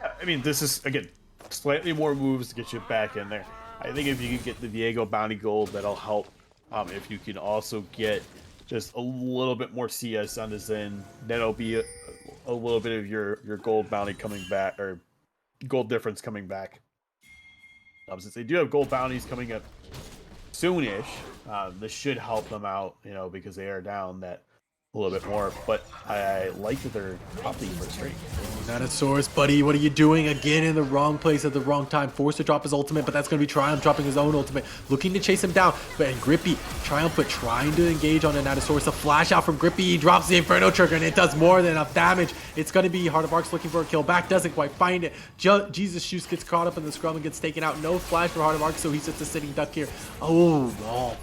Yeah, I mean, this is, again, slightly more moves to get you back in there. I think if you can get the Viego bounty gold, that'll help. If you can also get just a little bit more CS on the Zen, that'll be a little bit of your gold bounty coming back, or gold difference coming back. Since they do have gold bounties coming up soonish, this should help them out, because they are down that a little bit more. But I like that they're top lead for straight. Nanosaurus, buddy, what are you doing again in the wrong place at the wrong time? Forced to drop his ultimate, but that's going to be Triumph dropping his own ultimate, looking to chase him down. But and Grippy, Triumph, but trying to engage on a Nanosaurus. A flash out from Grippy, he drops the Inferno trigger, and it does more than enough damage. It's going to be Heart of Arcs looking for a kill back, doesn't quite find it. Jesus Shoes gets caught up in the scrum and gets taken out. No flash for Heart of Arcs, so he's just a sitting duck here. Oh, Wall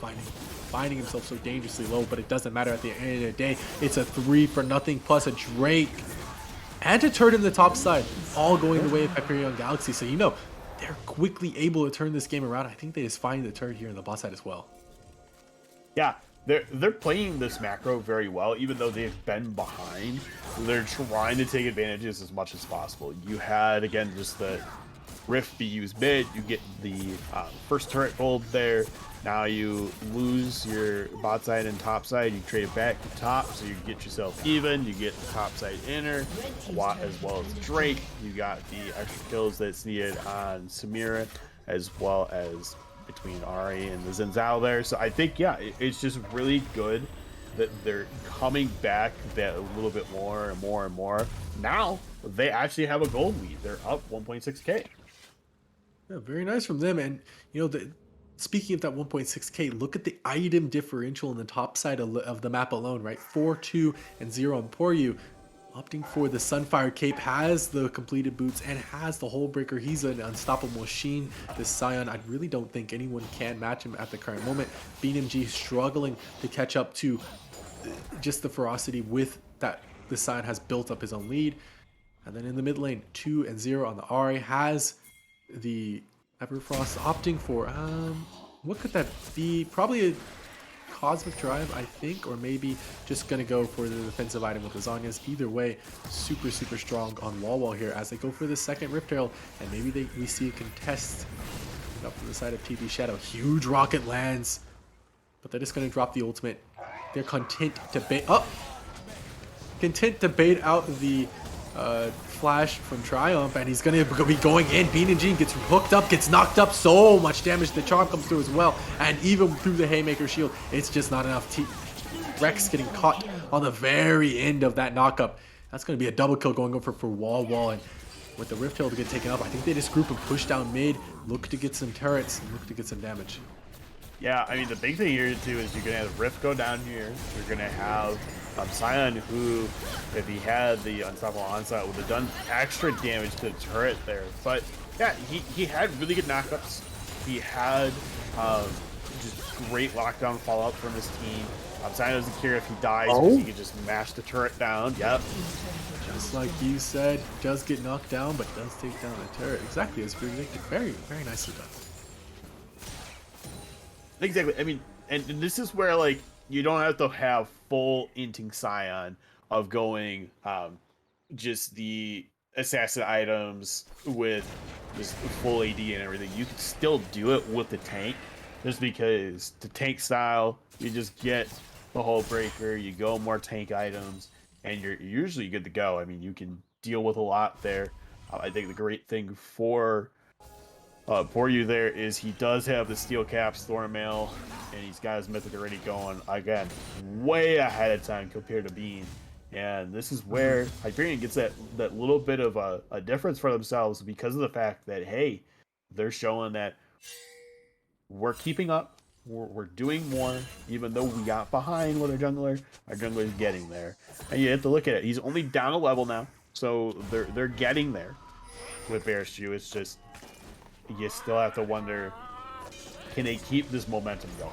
finding himself so dangerously low, but it doesn't matter at the end of the day. It's a 3-for-0 plus a Drake and a turret in the top side, all going the way of Hyperion Galaxy. So, they're quickly able to turn this game around. I think they just find the turret here in the bot side as well. Yeah, they're playing this macro very well, even though they've been behind. They're trying to take advantages as much as possible. You had, again, just the Rift be used mid. You get the first turret gold there. Now you lose your bot side and top side. You trade it back to top, so you get yourself even. You get the top side inner, as well as Drake. You got the extra kills that's needed on Samira, as well as between Ari and the Zenzel there. So I think, yeah, it's just really good that they're coming back that a little bit more and more and more. Now they actually have a gold lead. They're up 1.6k. Yeah, very nice from them. And speaking of that 1.6k, look at the item differential on the top side of the map alone, right? 4, 2, and 0 on Poryu. Opting for the Sunfire Cape, has the completed boots and has the Hole Breaker. He's an unstoppable machine. This Scion, I really don't think anyone can match him at the current moment. BMG struggling to catch up to just the ferocity with that. The Scion has built up his own lead. And then in the mid lane, 2 and 0 on the Ari, has the Everfrost opting for, what could that be? Probably a Cosmic Drive, I think, or maybe just going to go for the defensive item with Lasagnas. Either way, super strong on Wall here as they go for the second Rift Herald, and maybe we see a contest up from the side of TB Shadow. Huge rocket lands, but they're just going to drop the ultimate. They're content to bait out the flash from Triumph, and he's going to be going in. Bean and Jean gets hooked up, gets knocked up, so much damage. The charm comes through as well, and even through the Haymaker shield, it's just not enough. Rex getting caught on the very end of that knockup. That's going to be a double kill going over for Wall, and with the Rift Hill to get taken up, I think they just group and push down mid, look to get some turrets, and look to get some damage. Yeah, I mean, the big thing here, too, is you're going to have Rift go down here. You're going to have Scion, who, if he had the Unstoppable Onslaught, would have done extra damage to the turret there. But, yeah, he had really good knockups. He had just great lockdown follow-up from his team. Scion doesn't care if he dies, because he can just mash the turret down. Yep. Just like you said, does get knocked down, but does take down the turret. Exactly as predicted. Very nicely done. Exactly. I mean, and this is where, like, you don't have to have full inting Scion of going just the assassin items with just full AD and everything. You can still do it with the tank, just because the tank style, you just get the Hull Breaker, you go more tank items, and you're usually good to go. I mean, you can deal with a lot there. I think the great thing for you there is he does have the Steel Caps, Thornmail, and he's got his Mythic already going, again, way ahead of time compared to Bean. And this is where Hyperion gets that little bit of a difference for themselves, because of the fact that, hey, they're showing that we're keeping up, we're doing more, even though we got behind with our jungler is getting there. And you have to look at it. He's only down a level now, so they're getting there with Bearshu. It's just, you still have to wonder, can they keep this momentum going?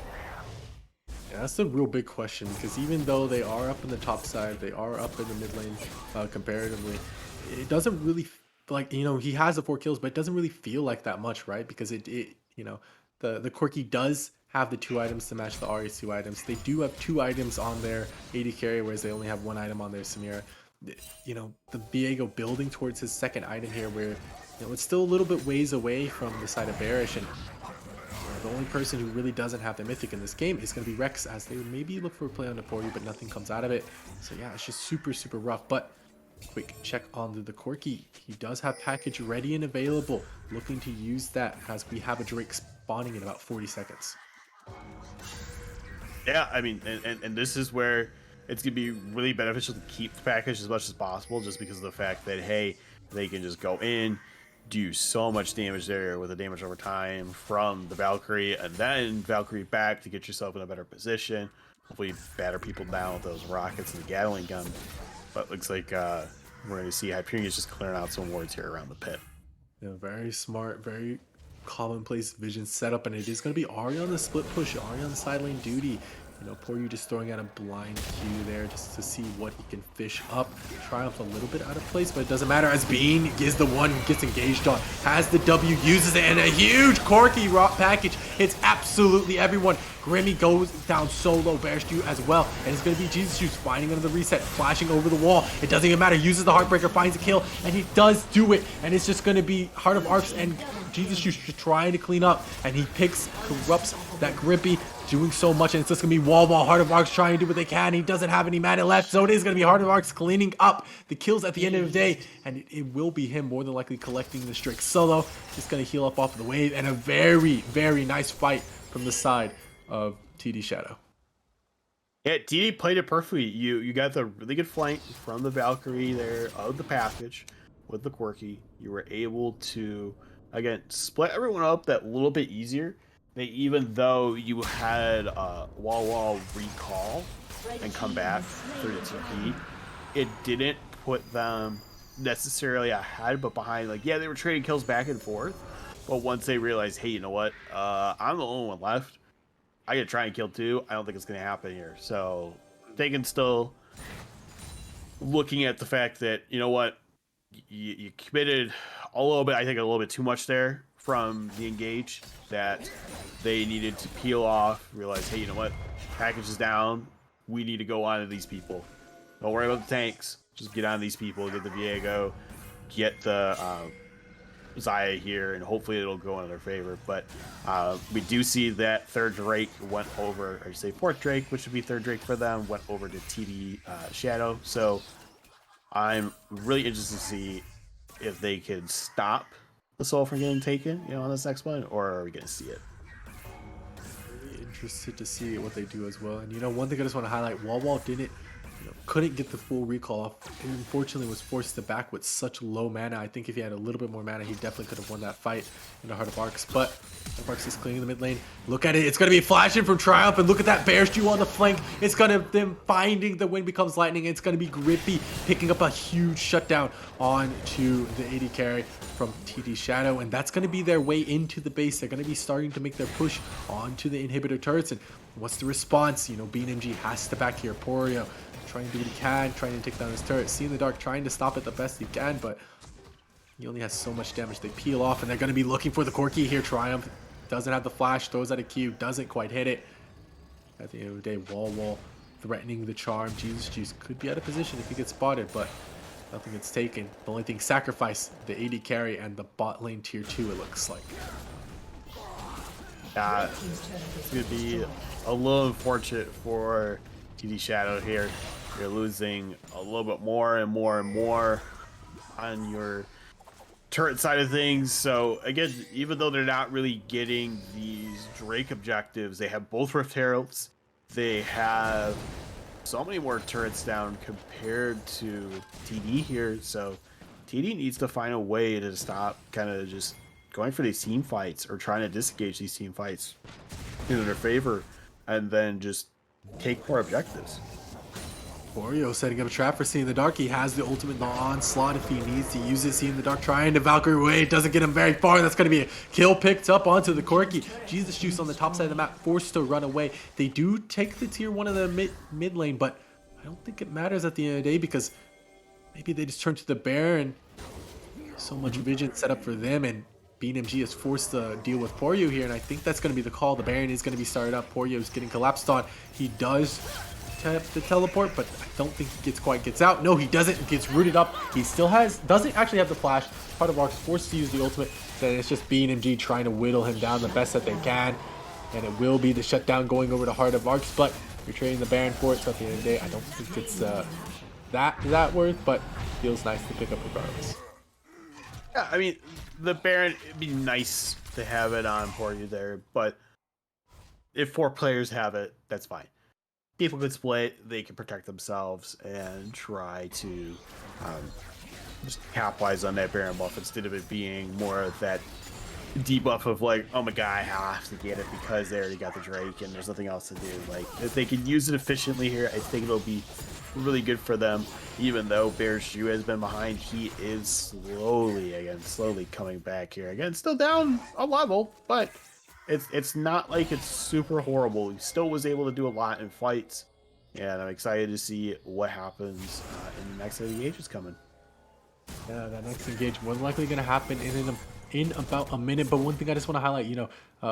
Yeah, that's the real big question, because even though they are up in the top side, they are up in the mid lane comparatively, it doesn't really, like, he has the 4 kills, but it doesn't really feel like that much, right? Because the Corki does have the 2 items to match the Ari's 2 items. They do have 2 items on their AD carry, whereas they only have 1 item on their Samira. The Viego building towards his second item here, where it's still a little bit ways away from the side of Bearish, and the only person who really doesn't have the Mythic in this game is going to be Rex, as they maybe look for a play on the Poryu, but nothing comes out of it. So yeah, it's just super rough. But Quick check on the Corki. He does have package ready and available. Looking to use that as we have a Drake spawning in about 40 seconds. Yeah, I mean, and this is where it's gonna be really beneficial to keep the package as much as possible, just because of the fact that, hey, they can just go in, do so much damage there with the damage over time from the Valkyrie, and then Valkyrie back to get yourself in a better position. Hopefully batter people down with those rockets and the Gatling gun. But looks like we're going to see Hyperion is just clearing out some wards here around the pit. Yeah, very smart, very commonplace vision setup, and it is going to be Ari on the split push, Ari on the side lane duty. You know, Poryu just throwing out a blind Q there just to see what he can fish up. Triumph a little bit out of place, but it doesn't matter as Bean is the one who gets engaged on. Has the W, uses it, and a huge Corki rock package hits absolutely everyone. Grimmy goes down solo, Bear Stew as well, and it's going to be Jesus Juice finding under the reset, flashing over the wall. It doesn't even matter, uses the Heartbreaker, finds a kill, and he does do it, and it's just going to be Heart of Arcs and Jesus Juice just trying to clean up, and he corrupts that Grippy, doing so much, and it's just going to be wall Heart of Arcs trying to do what they can. He doesn't have any mana left, so it is going to be Heart of Arcs cleaning up the kills at the end of the day, and it will be him more than likely collecting the Strix solo. Just going to heal up off of the wave, and a very, very nice fight from the side of TD Shadow. Yeah, TD played it perfectly. You got the really good flank from the Valkyrie there of the package with the Quirky. You were able to, again, split everyone up that little bit easier. Even though you had wall recall and come back through the TP, it didn't put them necessarily ahead, but behind. Like, yeah, they were trading kills back and forth, but once they realized, hey, you know what, I'm the only one left, I gotta try and kill too. I don't think it's gonna happen here. So they can still, looking at the fact that, you know what, you committed a little bit, I think a little bit too much there from the engage, that they needed to peel off, realize, hey, you know what, package is down, we need to go on to these people. Don't worry about the tanks, just get on these people, get the Viego, get the Xayah here, and hopefully it'll go in their favor. But we do see that third Drake went over, or say fourth Drake, which would be third Drake for them, went over to TD Shadow. So I'm really interested to see if they can stop the soul from getting taken, you know, on this next one, or are we gonna see it? Really interested to see what they do as well. And you know, one thing I just want to highlight: Wall didn't, couldn't get the full recall off, and unfortunately was forced to back with such low mana. I think if he had a little bit more mana, he definitely could have won that fight in the Heart of Arcs. But Heart of Arcs is cleaning the mid lane. Look at it, it's going to be flashing from Triumph, and look at that Bear Stew on the flank. It's going to, them finding the wind becomes lightning. It's going to be Grippy picking up a huge shutdown onto the AD carry from TD Shadow, and that's going to be their way into the base. They're going to be starting to make their push onto the inhibitor turrets, and what's the response? You know, BNMG has to back here. Porio trying to do what he can, trying to take down his turret. See in the dark, trying to stop it the best he can, but he only has so much damage. They peel off, and they're going to be looking for the Corki here. Triumph doesn't have the flash, throws out a Q, doesn't quite hit it. At the end of the day, Wall threatening the charm. Jesus Juice could be out of position if he gets spotted, but nothing gets taken. The only thing sacrificed, the AD carry and the bot lane tier 2, it looks like. It's going to be a little unfortunate for TD Shadow here. You're losing a little bit more and more and more on your turret side of things. So again, even though they're not really getting these Drake objectives, they have both Rift Heralds. They have so many more turrets down compared to TD here. So TD needs to find a way to stop kind of just going for these team fights, or trying to disengage these team fights in their favor, and then just take more objectives. Porio setting up a trap for Seeing the Dark. He has the ultimate, the onslaught if he needs to use it. Seeing the Dark trying to Valkyrie away. It doesn't get him very far. That's going to be a kill picked up onto the Corki. Jesus Juice on the top side of the map, forced to run away. They do take the tier 1 of the mid lane, but I don't think it matters at the end of the day, because maybe they just turn to the bear, and so much vision set up for them, and BNMG is forced to deal with Porio here, and I think that's going to be the call. The Baron is going to be started up. Porio is getting collapsed on. He does tap the teleport, but I don't think he gets out. No, he doesn't. He gets rooted up. He still doesn't actually have the flash. Part of Arc's forced to use the ultimate. Then it's just BNMG trying to whittle him down the best that they can, and it will be the shutdown going over to Heart of Arcs, but you're trading the Baron for it. So at the end of the day, I don't think it's that worth, but feels nice to pick up regardless. Yeah, I mean, the Baron, it'd be nice to have it on for you there, but if 4 players have it, that's fine. People could split, they can protect themselves and try to just capitalize on that Baron buff instead of it being more of that debuff of like, oh my god, I have to get it because they already got the Drake and there's nothing else to do. Like, if they can use it efficiently here, I think it'll be really good for them. Even though Bear's Shoe has been behind, he is slowly coming back here. Again, still down a level, but it's not like it's super horrible. He still was able to do a lot in fights, and I'm excited to see what happens in the next engage is coming. Yeah, that next engage more than likely going to happen in about a minute. But one thing I just want to highlight,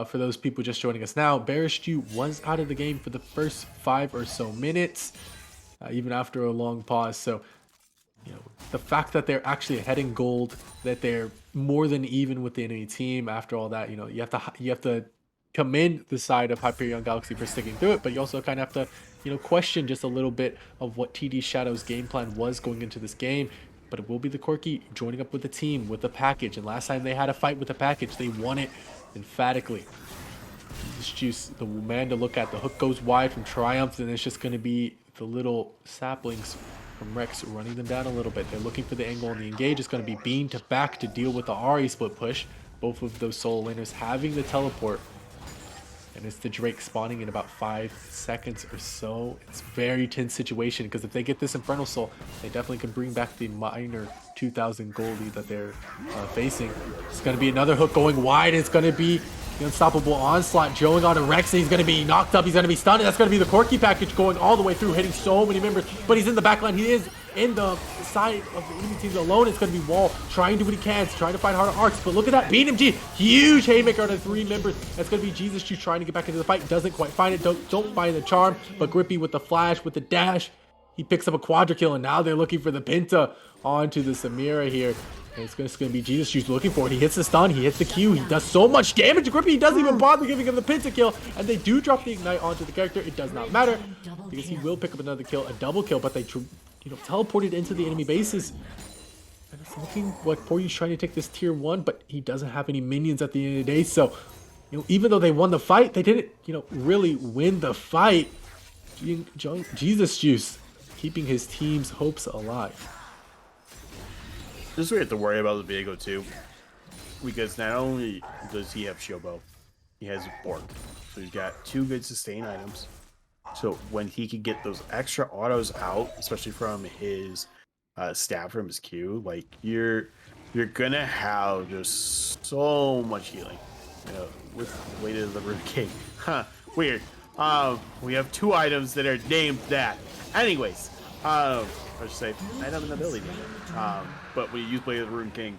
for those people just joining us now, Bearish Stew was out of the game for the first 5 or so minutes, even after a long pause. So, the fact that they're actually ahead in gold, that they're more than even with the enemy team after all that, you have to commend the side of Hyperion Galaxy for sticking through it, but you also kind of have to, question just a little bit of what TD Shadow's game plan was going into this game. But it will be the Corki joining up with the team, with the package. And last time they had a fight with the package, they won it emphatically. This Juice, the man to look at. The hook goes wide from Triumph, and it's just going to be the little saplings from Rex running them down a little bit. They're looking for the angle on the engage. It's going to be Bean to back to deal with the Ahri split push. Both of those solo laners having the teleport. And it's the Drake spawning in about 5 seconds or so. It's a very tense situation because if they get this Infernal Soul, they definitely can bring back the minor 2,000 gold lead that they're facing. It's going to be another hook going wide. It's going to be the unstoppable onslaught going on to Rex. He's going to be knocked up. He's going to be stunned. That's going to be the Corki package going all the way through, hitting so many members. But he's in the backline. He is in the side of the enemy team alone. It's going to be Wall trying to do what he can, trying to find harder arcs. But look at that BMG, huge haymaker on the 3 members. That's going to be Jesus Juice trying to get back into the fight. Doesn't quite find it. Don't find the charm. But Grippy with the flash, with the dash, he picks up a quadra kill. And now they're looking for the Penta onto the Samira here. And it's going to be Jesus Juice looking for it. He hits the stun. He hits the Q. He does so much damage to Grippy. He doesn't even bother giving him the Penta kill. And they do drop the Ignite onto the character. It does not matter because he will pick up another kill, a double kill. But they teleported into the enemy bases. And it's looking like Poryu's trying to take this tier 1, but he doesn't have any minions at the end of the day. So, even though they won the fight, they didn't, really win the fight. Jesus Juice keeping his team's hopes alive. This is what we have to worry about with Viego too, because not only does he have Shield Bow, he has Bork. So he's got 2 good sustain items. So when he can get those extra autos out, especially from his stab from his Q, like you're gonna have just so much healing. With the weight of the Rune King. Huh, weird. We have 2 items that are named that. Anyways, I should say item and ability. But when you use Blade of the Rune King,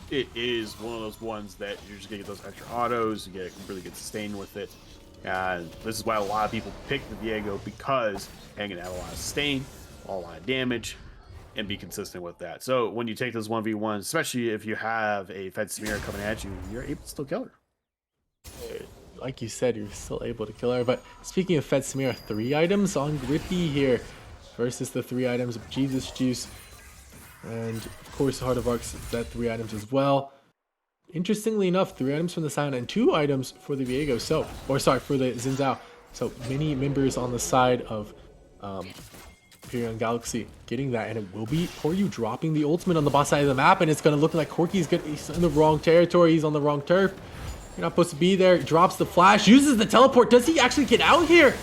it is one of those ones that you're just gonna get those extra autos, you get really good sustain with it. And this is why a lot of people pick the Viego, because it can add a lot of sustain, a lot of damage, and be consistent with that. So when you take those 1v1s, especially if you have a Fed Samira coming at you, you're able to still kill her. Like you said, you're still able to kill her. But speaking of Fed Samira, 3 items on Grippy here versus the 3 items of Jesus Juice. And of course, Heart of Arcs, that 3 items as well. Interestingly enough, 3 items from the Sion and 2 items for the Viego. For the Xin Zhao. So many members on the side of Hyperion Galaxy getting that, and it will be Koryu dropping the ultimate on the boss side of the map, and it's going to look like Corki's he's in the wrong territory. He's on the wrong turf. You're not supposed to be there. Drops the flash, uses the teleport. Does he actually get out here?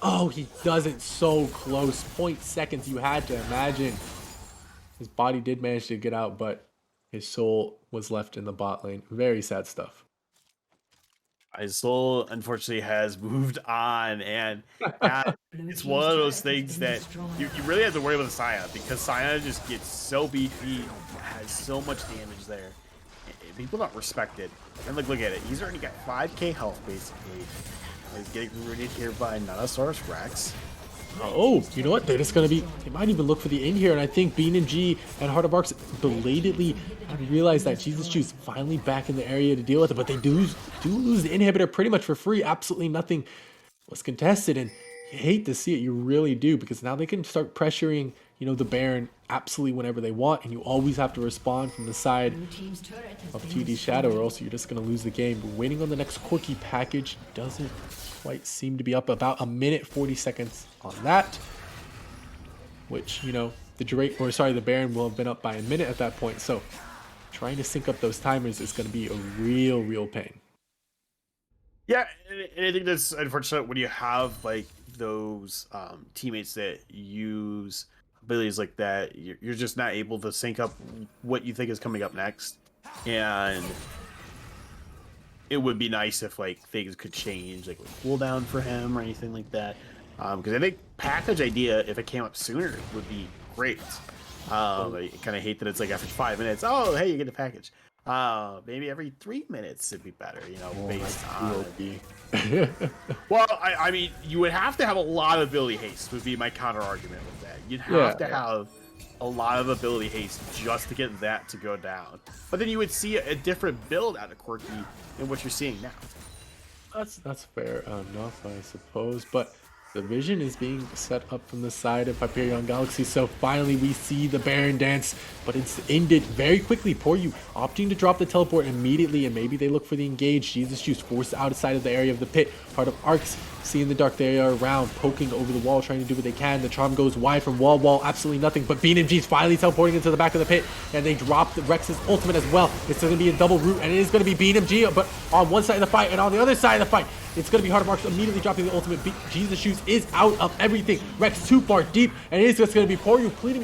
Oh, he doesn't. So close. 0.0 seconds. You had to imagine. His body did manage to get out, but his soul was left in the bot lane. Very sad stuff. His soul, unfortunately, has moved on, and it's one of those things that you really have to worry about the Scion, because Scion just gets so beefy, has so much damage there. People don't respect it. And look at it. He's already got 5k health, basically. He's getting ruined here by Nanosaurus Rex. Oh, you know what? They're just going to be... They might even look for the in here, and I think Bean and G and Heart of Arcs belatedly realize that Jesus Juice finally back in the area to deal with it, but they do lose the inhibitor pretty much for free. Absolutely nothing was contested, and hate to see it. You really do, because now they can start pressuring, the Baron absolutely whenever they want, and you always have to respond from the side of TD Shadow, or else you're just going to lose the game. But waiting on the next Corki package doesn't quite seem to be up. About a minute 40 seconds on that, which, the Baron will have been up by a minute at that point. So trying to sync up those timers is going to be a real pain. Yeah, and I think that's unfortunate when you have like those teammates that use abilities like that. You're just not able to sync up what you think is coming up next, and it would be nice if like things could change, like cooldown for him or anything like that. Because I think package idea, if it came up sooner, would be great. I kind of hate that it's like after 5 minutes. Oh, hey, you get a package. Maybe every 3 minutes it'd be better, based on. Well, I mean, you would have to have a lot of ability haste. Would be my counter argument with that. You'd have to have a lot of ability haste just to get that to go down. But then you would see a different build out of Quirky than what you're seeing now. That's fair enough, I suppose. But the vision is being set up from the side of Hyperion Galaxy, so finally we see the Baron dance, but it's ended very quickly. Poryu opting to drop the teleport immediately, and maybe they look for the engage. Jesus Juice forced outside of the area of the pit. Part of Arcs, seeing the dark they are around, poking over the wall, trying to do what they can. The charm goes wide from wall, absolutely nothing, but BeamNG is finally teleporting into the back of the pit, and they drop the Rex's ultimate as well. It's going to be a double root, and it is going to be BeamNG, but on one side of the fight, and on the other side of the fight, it's going to be Heart of Arcs immediately dropping the ultimate. Jesus Shoes is out of everything. Rex too far deep, and it is just going to be Poryu pretty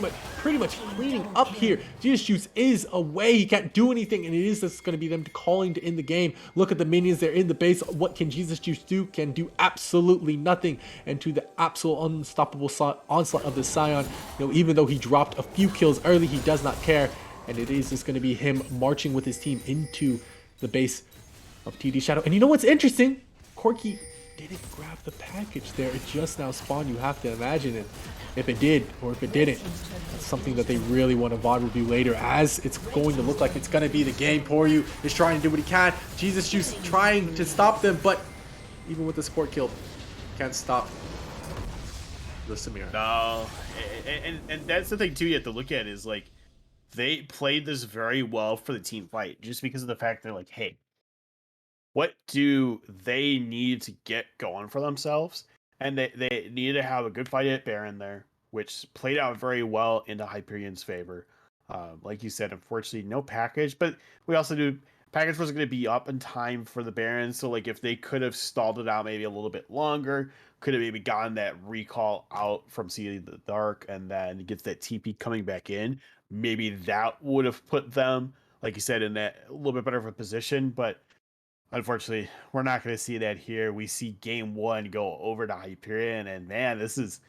much cleaning up here. Jesus Shoes is away. He can't do anything, and it is just going to be them calling to end the game. Look at the minions. They're in the base. What can Jesus Juice do? Can do absolutely nothing. And to the absolute unstoppable onslaught of the Scion, even though he dropped a few kills early, he does not care. And it is just going to be him marching with his team into the base of TD Shadow. And you know what's interesting? Corki didn't grab the package there. It just now spawned. You have to imagine it. If it did, or if it didn't, that's something that they really want to VOD review later, as it's going to look like it's going to be the game. Poryu is trying to do what he can. Jesus Juice trying to stop them, but even with the support kill, can't stop the Samira. No, and that's the thing too you have to look at is like, they played this very well for the team fight, just because of the fact they're like, hey, what do they need to get going for themselves? And they need to have a good fight at Baron there, which played out very well into Hyperion's favor. Like you said, unfortunately, no package, but we also knew package wasn't going to be up in time for the Baron. So, like, if they could have stalled it out maybe a little bit longer, could have maybe gotten that recall out from Sea of the Dark, and then gets that TP coming back in, maybe that would have put them, like you said, in that a little bit better of a position. But unfortunately, we're not going to see that here. We see game one go over to Hyperion, and man, this is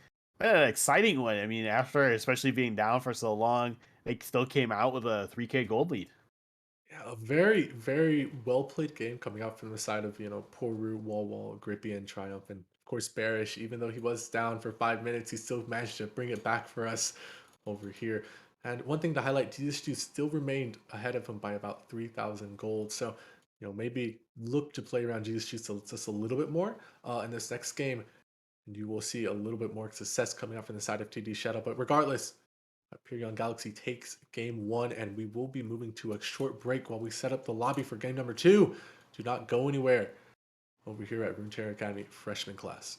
an exciting one. I mean, after especially being down for so long, they still came out with a 3K gold lead. Yeah, a very well played game coming out from the side of, Poru, Wall, Grippy, and Triumph, and of course Barish. Even though he was down for 5 minutes, he still managed to bring it back for us over here. And one thing to highlight, TSG still remained ahead of him by about 3,000 gold. So, maybe look to play around Jesus just a little bit more in this next game, and you will see a little bit more success coming out from the side of TD Shadow. But regardless, Hyperion Galaxy takes game one, and we will be moving to a short break while we set up the lobby for game number 2. Do not go anywhere over here at Runeterra Academy freshman class.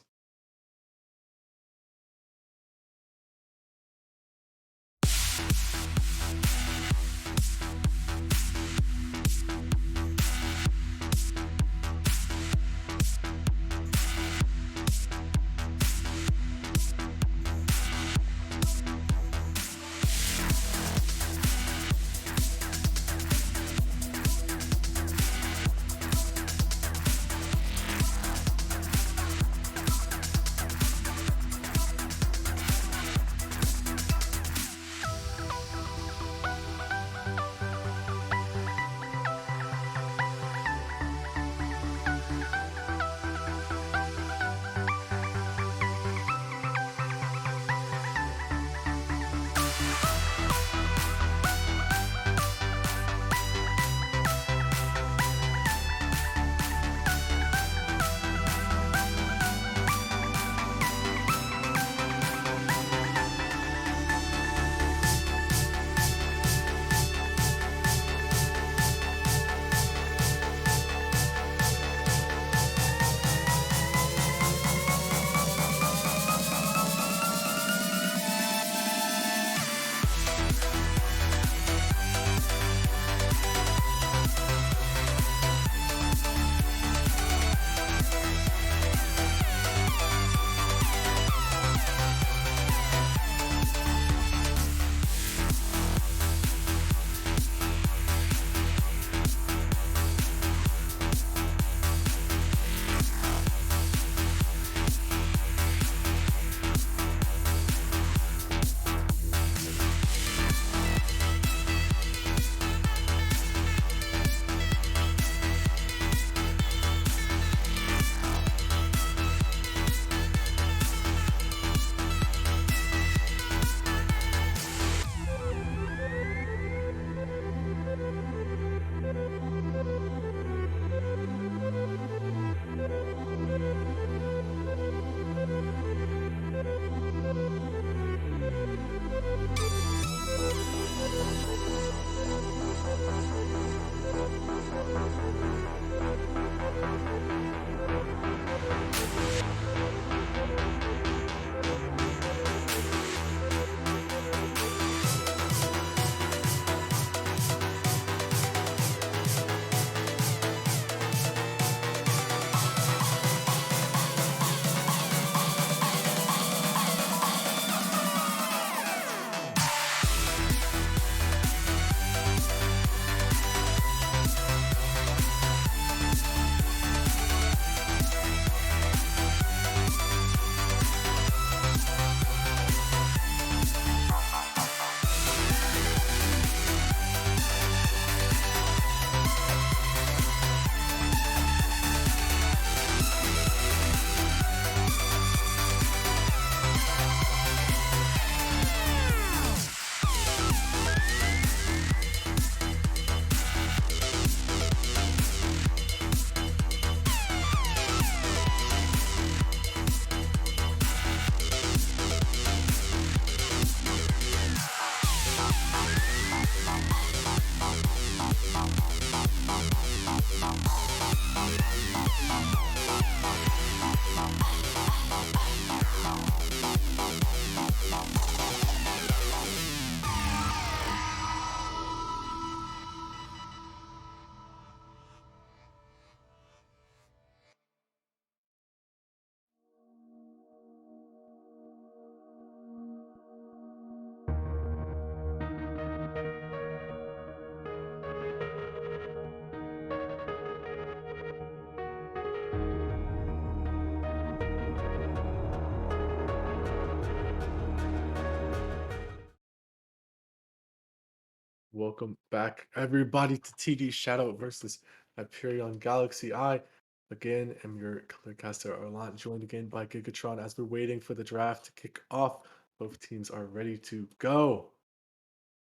Welcome back, everybody, to TD Shadow versus Hyperion Galaxy. I, again, am your Clearcaster Arlant, joined again by Gigatron as we're waiting for the draft to kick off. Both teams are ready to go.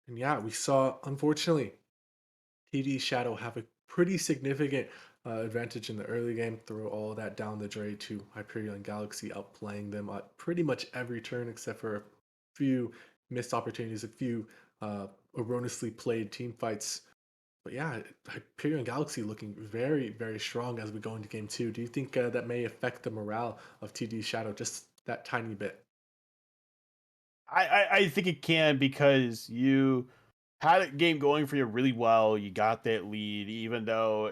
And yeah, we saw, unfortunately, TD Shadow have a pretty significant advantage in the early game, throw all that down the drain to Hyperion Galaxy, outplaying them at pretty much every turn except for a few missed opportunities, a few erroneously played team fights. But yeah, Hyperion Galaxy looking very, very strong as we go into game two. Do you think that may affect the morale of TD Shadow just that tiny bit? I think it can, because you had a game going for you really well. You got that lead, even though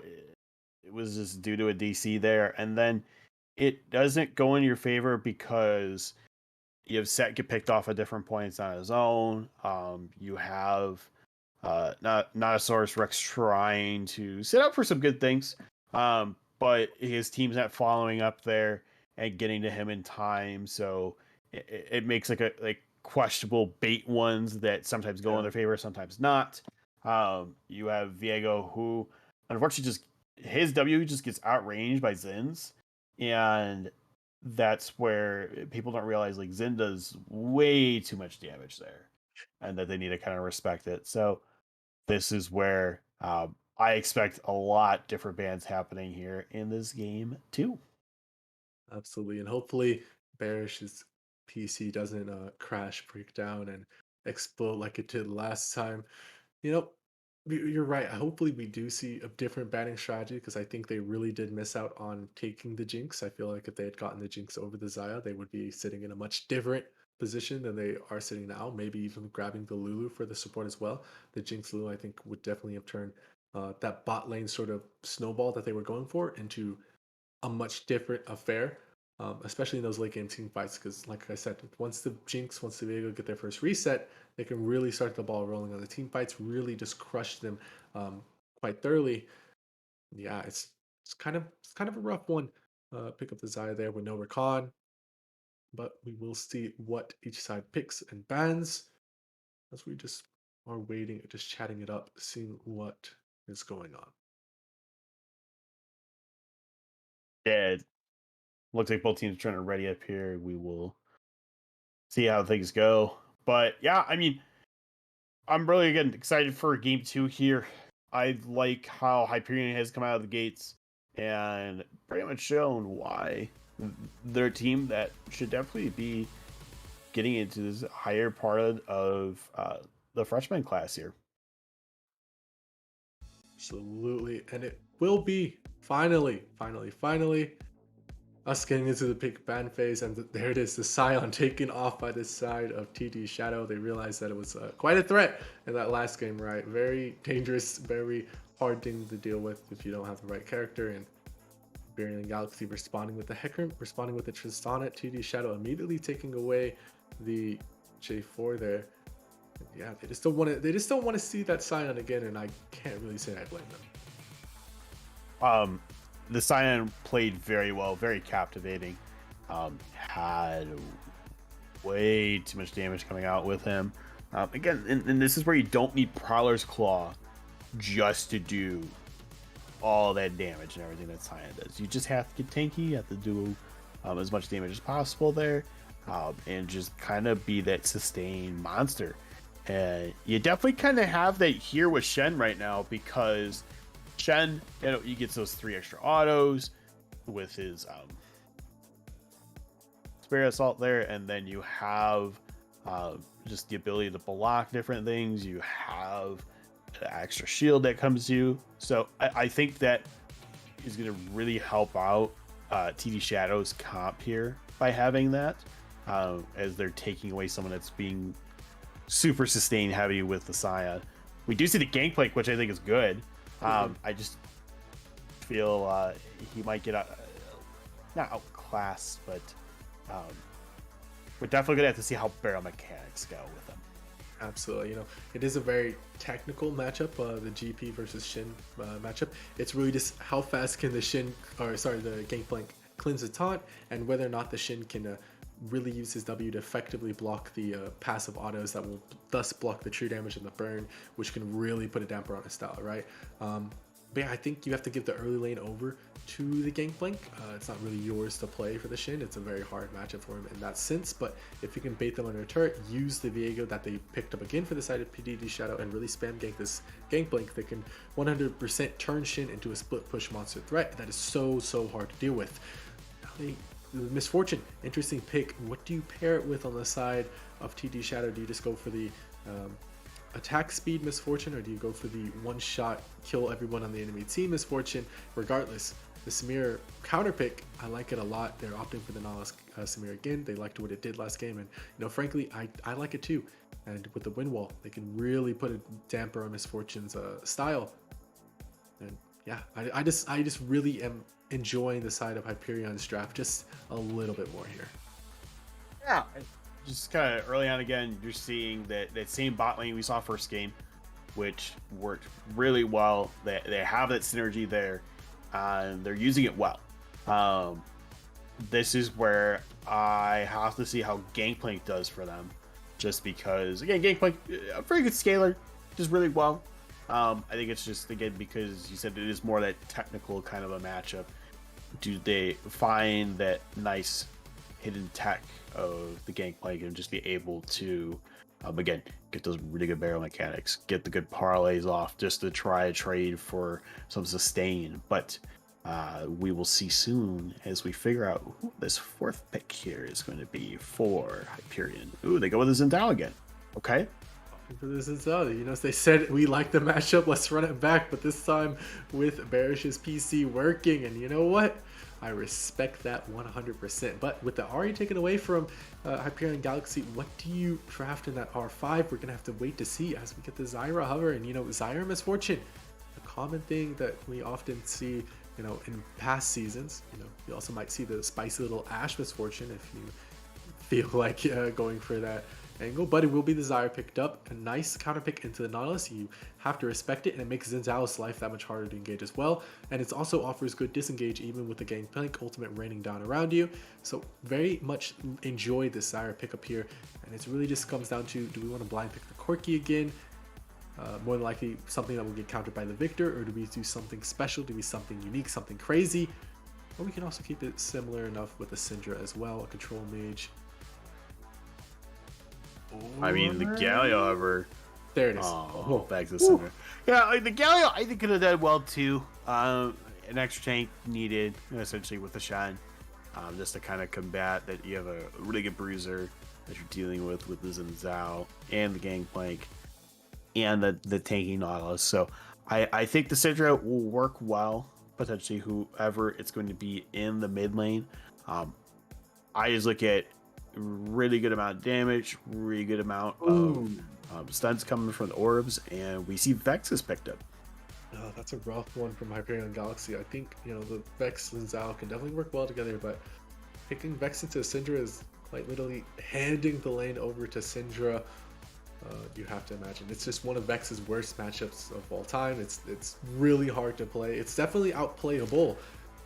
it was just due to a DC there, and then it doesn't go in your favor because you have Set get picked off at different points on his own. You have not a Source Rex trying to sit up for some good things, but his team's not following up there and getting to him in time, so it makes like questionable bait ones that sometimes go in their favor, sometimes not. You have Viego, who unfortunately just his W just gets outranged by Zin's, and that's where people don't realize like Zin does way too much damage there, and that they need to kind of respect it. So this is where I expect a lot different bans happening here in this game too. Absolutely. And hopefully Barish's PC doesn't crash, break down, and explode like it did last time. You know, you're right. Hopefully we do see a different batting strategy because I think they really did miss out on taking the Jinx. I feel like if they had gotten the Jinx over the Zaya, they would be sitting in a much different position than they are sitting now. Maybe even grabbing the Lulu for the support as well. The Jinx Lulu, I think, would definitely have turned that bot lane sort of snowball that they were going for into a much different affair, especially in those late game team fights. Because, like I said, once the Jinx, once the Viego get their first reset, they can really start the ball rolling on the team fights, really just crush them quite thoroughly. Yeah, it's kind of a rough one. Pick up the Zaya there with no recon, but we will see what each side picks and bans as we just are waiting, just chatting it up, seeing what is going on. Yeah, it looks like both teams are trying to ready up here. We will see how things go. But yeah, I mean, I'm really getting excited for game two here. I like how Hyperion has come out of the gates and pretty much shown why they're a team that should definitely be getting into this higher part of the freshman class here. Absolutely. And it will be finally us getting into the pick ban phase. And there it is, the Scion taken off by this side of TD Shadow. They realized that it was quite a threat in that last game, right? Very dangerous, very hard thing to deal with if you don't have the right character. And Hyperion Galaxy responding with the Hecarim, responding with the Tristana, TD Shadow immediately taking away the J4 there. Yeah, they just don't want to see that Scion again, and I can't really say I blame them. The Cyan played very well, very captivating. Had way too much damage coming out with him. Again, and this is where you don't need Prowler's Claw just to do all that damage and everything that Cyan does. You just have to get tanky, you have to do as much damage as possible there, and just kind of be that sustained monster. And you definitely kind of have that here with Shen right now, because Shen, he gets those 3 extra autos with his Spirit Assault there, and then you have just the ability to block different things. You have extra shield that comes to you. So I think that is going to really help out TD Shadow's comp here by having that, as they're taking away someone that's being super sustain heavy with the Scion. We do see the Gangplank, which I think is good. I just feel he might get not outclassed, but we're definitely gonna have to see how barrel mechanics go with him. Absolutely, it is a very technical matchup, the GP versus Shin matchup. It's really just how fast can the the Gangplank cleanse a taunt, and whether or not the Shin can really use his W to effectively block the passive autos that will thus block the true damage and the burn, which can really put a damper on his style, right? But yeah, I think you have to give the early lane over to the Gangplank. It's not really yours to play for the Shin. It's a very hard matchup for him in that sense, but if you can bait them under a turret, use the Viego that they picked up again for the side of PDD Shadow, and really spam gank this Gangplank, they can 100% turn Shin into a split push monster threat that is so hard to deal with. Misfortune, interesting pick. What do you pair it with on the side of TD Shadow? Do you just go for the attack speed Misfortune, or do you go for the one-shot kill everyone on the enemy team Misfortune? Regardless, the Samir counter pick, I like it a lot. They're opting for the Nautilus Samir again. They liked what it did last game, and frankly, I like it too. And with the wind wall, they can really put a damper on Misfortune's style. And yeah, I just really am enjoying the side of Hyperion's draft just a little bit more here. Yeah, just kind of early on again, you're seeing that same bot lane we saw first game, which worked really well. They have that synergy there, and they're using it well. This is where I have to see how Gangplank does for them, just because, again, Gangplank, a very good scaler, does really well. I think it's just, again, because you said it is more that technical kind of a matchup. Do they find that nice hidden tech of the Gangplank and just be able to, again, get those really good barrel mechanics, get the good parlays off just to try a trade for some sustain? But we will see soon as we figure out who this fourth pick here is going to be for Hyperion. Ooh, they go with the Zendao again. Okay. For this is they said we like the matchup, let's run it back, but this time with Barish's PC working, and you know what? I respect that 100%. But with the Ahri taken away from Hyperion Galaxy, what do you draft in that R5? We're gonna have to wait to see as we get the Zyra hover, and Zyra Misfortune, a common thing that we often see in past seasons. You also might see the spicy little Ashe Misfortune if you feel like going for that angle, but it will be the Zyra picked up. A nice counter pick into the Nautilus. You have to respect it, and it makes Zenzao's life that much harder to engage as well. And it also offers good disengage even with the Gangplank ultimate raining down around you. So very much enjoy this Zyra pickup here, and it really just comes down to, do we want to blind pick the Corki again? More than likely something that will get countered by the Victor, or do we do something special? Do we something unique, something crazy? Or we can also keep it similar enough with the Syndra as well, a control mage. I mean, the Galio, however. There it is. Oh, back to the center. Yeah, like the Galio, I think could have done well too. An extra tank needed, essentially, with the Shine, just to kind of combat that. You have a really good bruiser that you're dealing with the Zenzao and the Gangplank and the tanking Nautilus. So I think the Syndra will work well, potentially, whoever it's going to be in the mid lane. I just look at really good amount of damage, really good amount of stuns coming from the orbs, and we see Vex is picked up. Oh, that's a rough one from Hyperion Galaxy. I think the Vex and Zao can definitely work well together, but picking Vex into Syndra is quite literally handing the lane over to Syndra. You have to imagine it's just one of Vex's worst matchups of all time. It's really hard to play. It's definitely outplayable,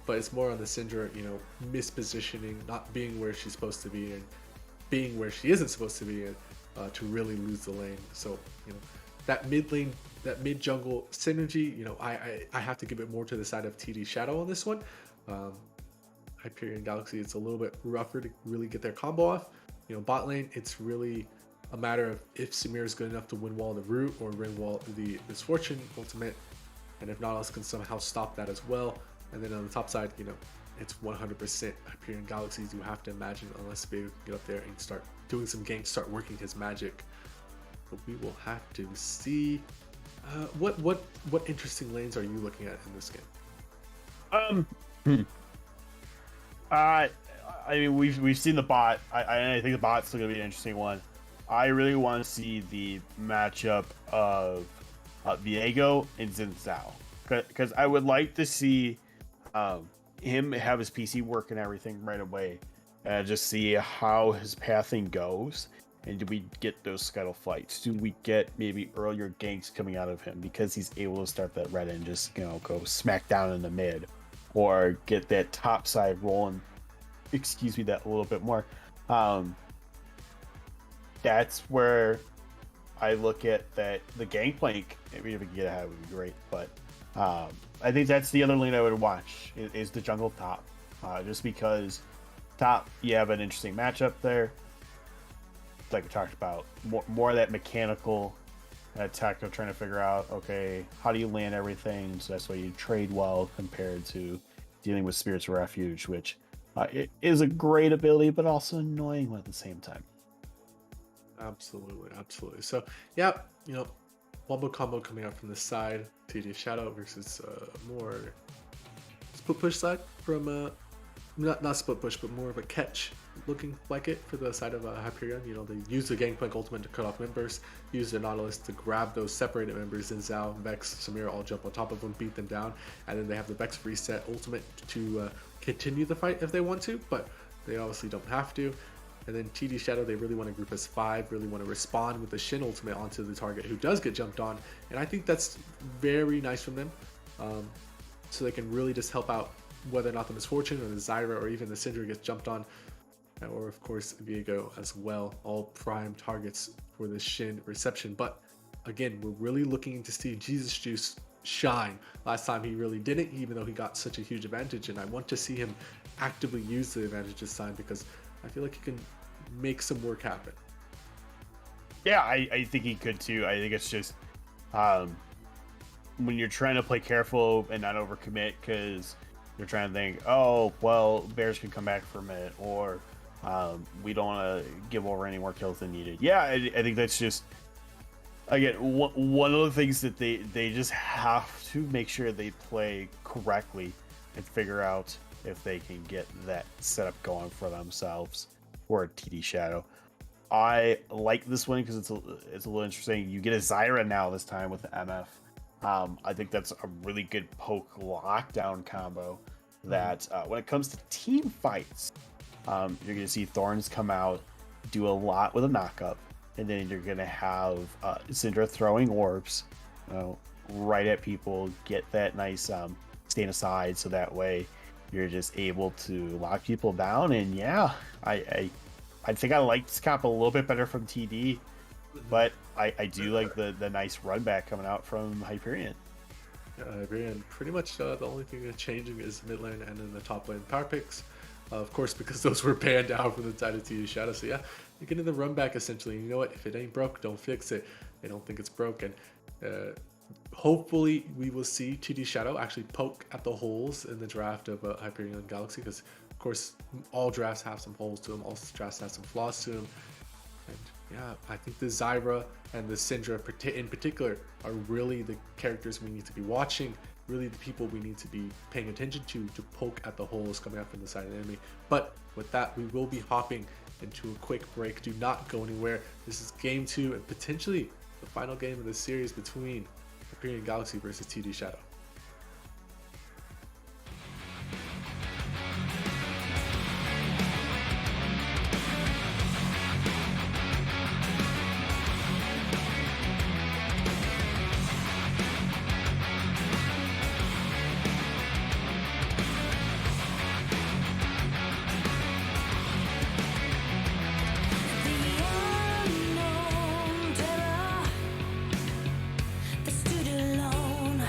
but it's more on the Syndra, mispositioning, not being where she's supposed to be, and being where she isn't supposed to be, to really lose the lane. So, that mid lane, that mid jungle synergy, I have to give it more to the side of TD Shadow on this one. Hyperion Galaxy, it's a little bit rougher to really get their combo off. Bot lane, it's really a matter of if Samir is good enough to win wall the root or win wall the Misfortune ultimate, and if Nautilus can somehow stop that as well. And then on the top side, it's 100% Hyperion Galaxies. You have to imagine, unless Vega can get up there and start doing some ganks, start working his magic. But we will have to see. What interesting lanes are you looking at in this game? Um, hmm. I mean, we've seen the bot. I think the bot's still gonna be an interesting one. I really want to see the matchup of Viego and Xin Zhao, because I would like to see him have his PC work and everything right away, and just see how his pathing goes. And do we get those scuttle fights? Do we get maybe earlier ganks coming out of him because he's able to start that red and just go smack down in the mid, or get that top side rolling? Excuse me, that a little bit more. That's where I look at that the gangplank. Maybe if we can get ahead, would be great. But I think that's the other lane I would watch is the jungle top, just because top you have an interesting matchup there. Like we talked about, more of that mechanical tech of trying to figure out, okay, how do you land everything, so that's why you trade well compared to dealing with Spirits of Refuge, which it is a great ability but also annoying at the same time. Absolutely. So yeah, wombo combo coming out from the side. TD Shadow versus more split push side from not split push, but more of a catch looking like it for the side of Hyperion. They use the Gangplank ultimate to cut off members, use the Nautilus to grab those separated members, and Zhao, Vex, Samira all jump on top of them, beat them down, and then they have the Vex reset ultimate to continue the fight if they want to, but they obviously don't have to. And then TD Shadow, they really want to group as 5, really want to respond with the Shin ultimate onto the target who does get jumped on, and I think that's very nice from them, so they can really just help out whether or not the Misfortune or the Zyra or even the Syndra gets jumped on, or of course Viego as well, all prime targets for the Shin reception. But again, we're really looking to see Jesus Juice shine. Last time he really didn't, even though he got such a huge advantage, and I want to see him actively use the advantage this time because I feel like he can make some work happen. Yeah, I think he could too. I think it's just when you're trying to play careful and not overcommit, because you're trying to think, oh, well, Bears can come back from it, or we don't want to give over any more kills than needed. Yeah, I think that's just, again, one of the things that they just have to make sure they play correctly and figure out if they can get that setup going for themselves for a TD Shadow. I like this one because it's a little interesting. You get a Zyra now this time with the MF. I think that's a really good poke lockdown combo that when it comes to team fights, you're going to see Thorns come out, do a lot with a knockup, and then you're going to have Syndra throwing orbs right at people, get that nice stand aside, so that way you're just able to lock people down. And yeah, I think I like this comp a little bit better from TD, but I do like the nice run back coming out from Hyperion. Hyperion, pretty much the only thing that's changing is mid lane and in the top lane power picks. Of course, because those were banned out from the side of TD Shadow. So yeah, you're getting the run back essentially. You know what? If it ain't broke, don't fix it. They don't think it's broken. Hopefully, we will see TD Shadow actually poke at the holes in the draft of Hyperion Galaxy, because of course all drafts have some holes to them. All drafts have some flaws to them. And yeah, I think the Zyra and the Syndra in particular are really the characters we need to be watching, really the people we need to be paying attention to poke at the holes coming out from the side of the enemy. But with that, we will be hopping into a quick break. Do not go anywhere. This is game 2 and potentially the final game of the series between Hyperion Galaxy versus TD Shadow. The unknown terror that stood alone.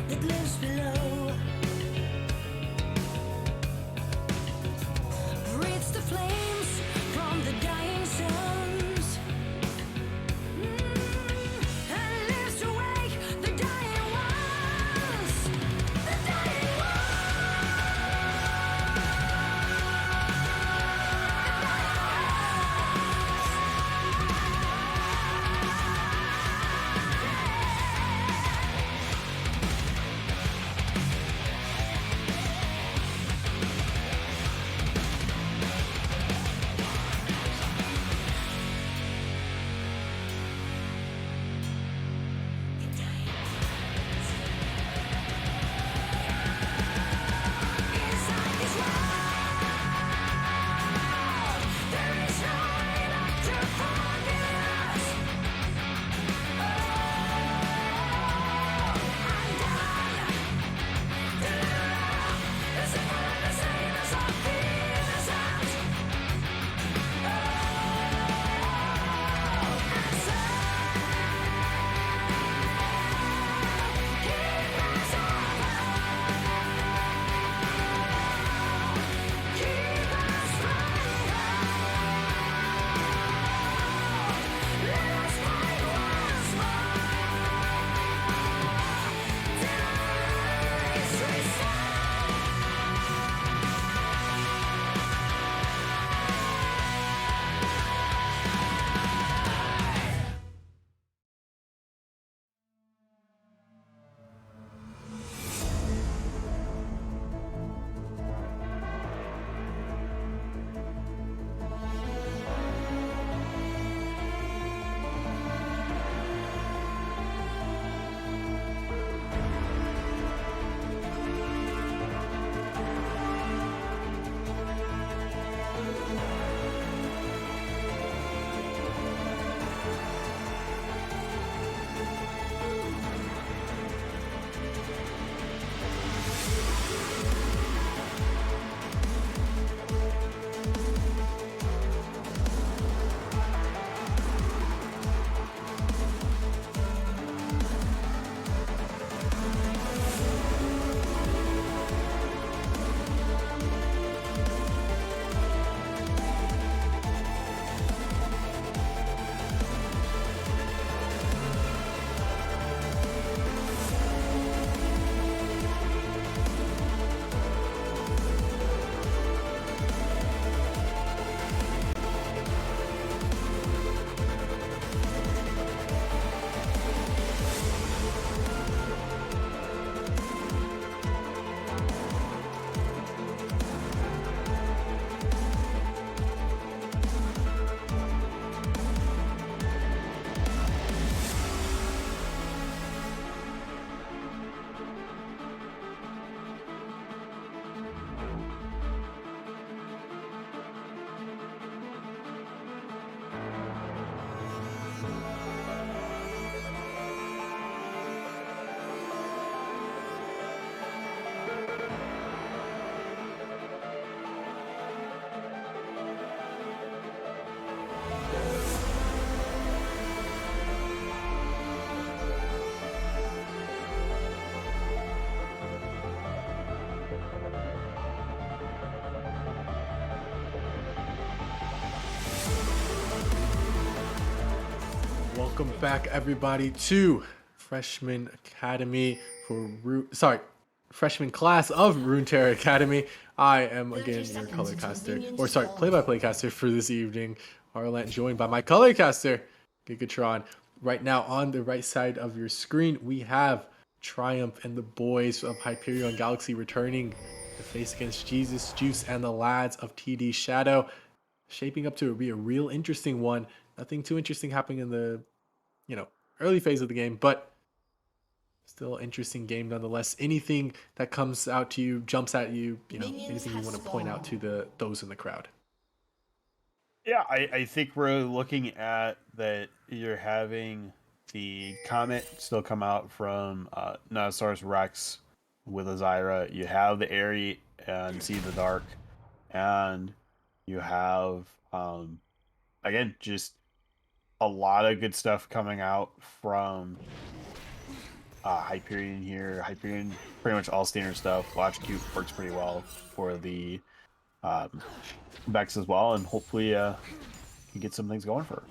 that lives below. Breathes the flames from the dying suns, and lives to wake the dying ones. The dying inside this world, there is no way back to forget us. Is it one and the same as our innocence? Keep us running let us fight once more. Terrorists reset. Welcome back, everybody, to Freshman Academy Freshman class of Runeterra Academy. I am again your color caster, or sorry, play-by-play caster for this evening. Arlant, joined by my color caster, Gigatron. Right now, on the right side of your screen, we have Triumph and the boys of Hyperion Galaxy returning to face against Jesus Juice and the lads of TD Shadow. Shaping up to be a real interesting one. Nothing too interesting happening in the early phase of the game, but still interesting game nonetheless. Anything that comes out to you, jumps at you, anything you want to point out to those in the crowd? Yeah, I think we're looking at that you're having the Comet still come out from Nodosaurus Rex with Azira. You have the Airy and See the Dark. And you have, again, just a lot of good stuff coming out from Hyperion here. Hyperion, pretty much all standard stuff. Watch Cube works pretty well for the Vex as well, and hopefully can get some things going for her.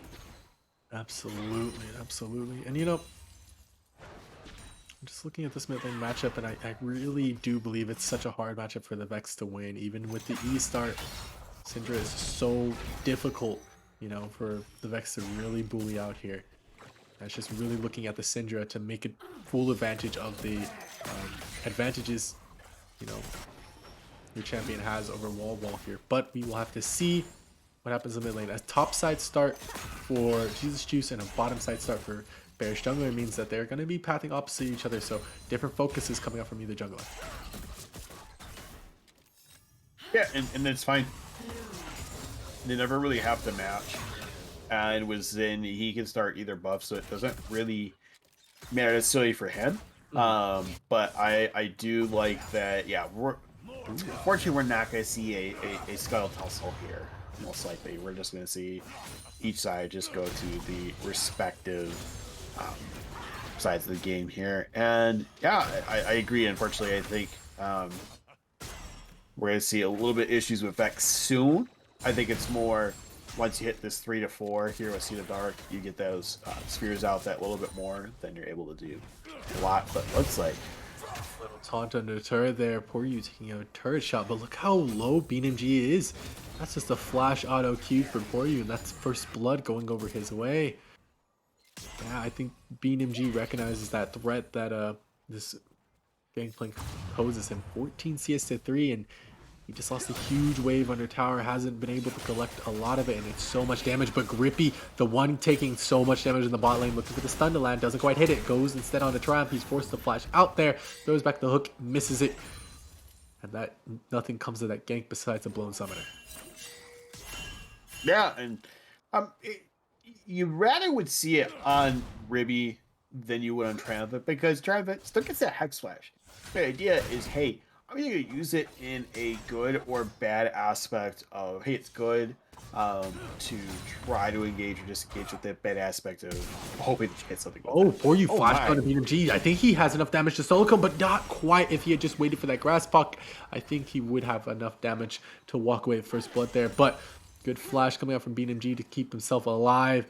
Absolutely, absolutely. And you know, I'm just looking at this mid lane matchup, and I really do believe it's such a hard matchup for the Vex to win. Even with the E start, Syndra is so difficult, you know, for the Vex to really bully out here. That's just really looking at the Syndra to make it full advantage of the advantages, you know, your champion has over wall here. But we will have to see what happens in mid lane. A top side start for Jesus Juice and a bottom side start for Bearish Jungler means that they're going to be pathing opposite each other, so different focuses coming out from either jungler. Yeah, and it's fine. They never really have to match. And was then he can start either buff, so it doesn't really matter necessarily for him. But I do like that. Yeah, unfortunately we're not going to see a scuttle tussle here. Most likely, we're just going to see each side just go to the respective sides of the game here. And yeah, I agree. Unfortunately, I think we're going to see a little bit issues with Vex soon. I think it's more once you hit this 3 to 4 here with Seed of Dark, you get those spheres out that little bit more, then you're able to do a lot. But looks like Little taunt under the turret there. Poor you taking a turret shot, but look how low BeamNG is. That's just a flash auto Q for Poryu, and that's first blood going over his way. Yeah, I think BeamNG recognizes that threat that this Gangplank poses him. 14 CS to 3, and he just lost a huge wave under tower, hasn't been able to collect a lot of it, and it's so much damage. But Grippy, the one taking so much damage in the bot lane, looking for the stun to land, doesn't quite hit it, goes instead on the Triumph. He's forced to flash out there, throws back the hook, misses it, and that nothing comes of that gank besides a blown summoner. yeah, and you rather would see it on Ribby than you would on Triumph, because Triumph still gets that Hex Flash. The idea is, hey, I'm either gonna use it in a good or bad aspect of, hey, it's good to try to engage or disengage with the bad aspect of hoping that you get something. Oh, Poryu flashed on BeamNG. I think he has enough damage to solo him, but not quite. If he had just waited for that grass puck, I think he would have enough damage to walk away with first blood there. But good flash coming out from BeamNG to keep himself alive.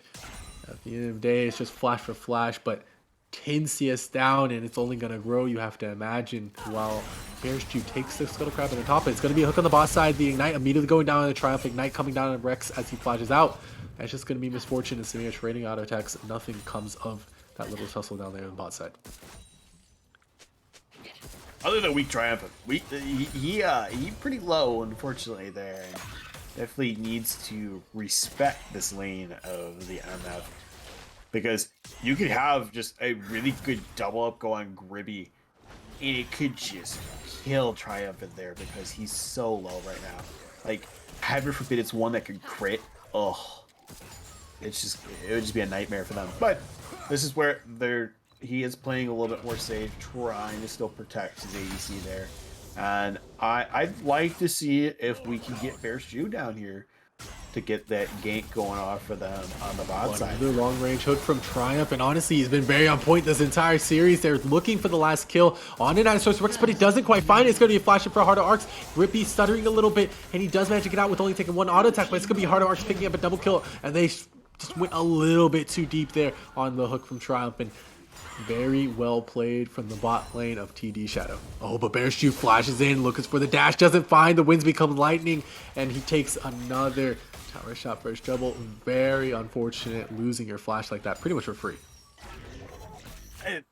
At the end of the day, it's just flash for flash, but 10 CS down, and it's only going to grow, you have to imagine, while Bearstew takes the Scuttle Crab on the top. It's going to be a hook on the boss side. The Ignite immediately going down on the Triumph. Ignite coming down on Rex as he flashes out. That's just going to be misfortune and Samir trading auto attacks. Nothing comes of that little tussle down there on the bot side. Other than weak Triumph, he pretty low, unfortunately, there. And definitely needs to respect this lane of the MF. Because you could have just a really good double up go on Gribby, and it could just kill Triumph in there because he's so low right now. Like, heaven forbid it's one that could crit. Oh, it would just be a nightmare for them. But this is where he is playing a little bit more safe, trying to still protect his ADC there. And I'd like to see if we can get Bearstew down here to get that gank going off for them on the bot side. Another long range hook from Triumph, and honestly, he's been very on point this entire series. They're looking for the last kill on Dinosaurus Rex, but he doesn't quite find it. It's going to be a flash for Heart of Arcs. Grippy stuttering a little bit, and he does manage to get out with only taking one auto attack, but it's going to be Heart of Arcs picking up a double kill, and they just went a little bit too deep there on the hook from Triumph, and very well played from the bot lane of TD Shadow. Oh, but Bearstew flashes in, looking for the dash, doesn't find, the winds become lightning, and he takes another tower shot first double. Very unfortunate losing your flash like that pretty much for free. And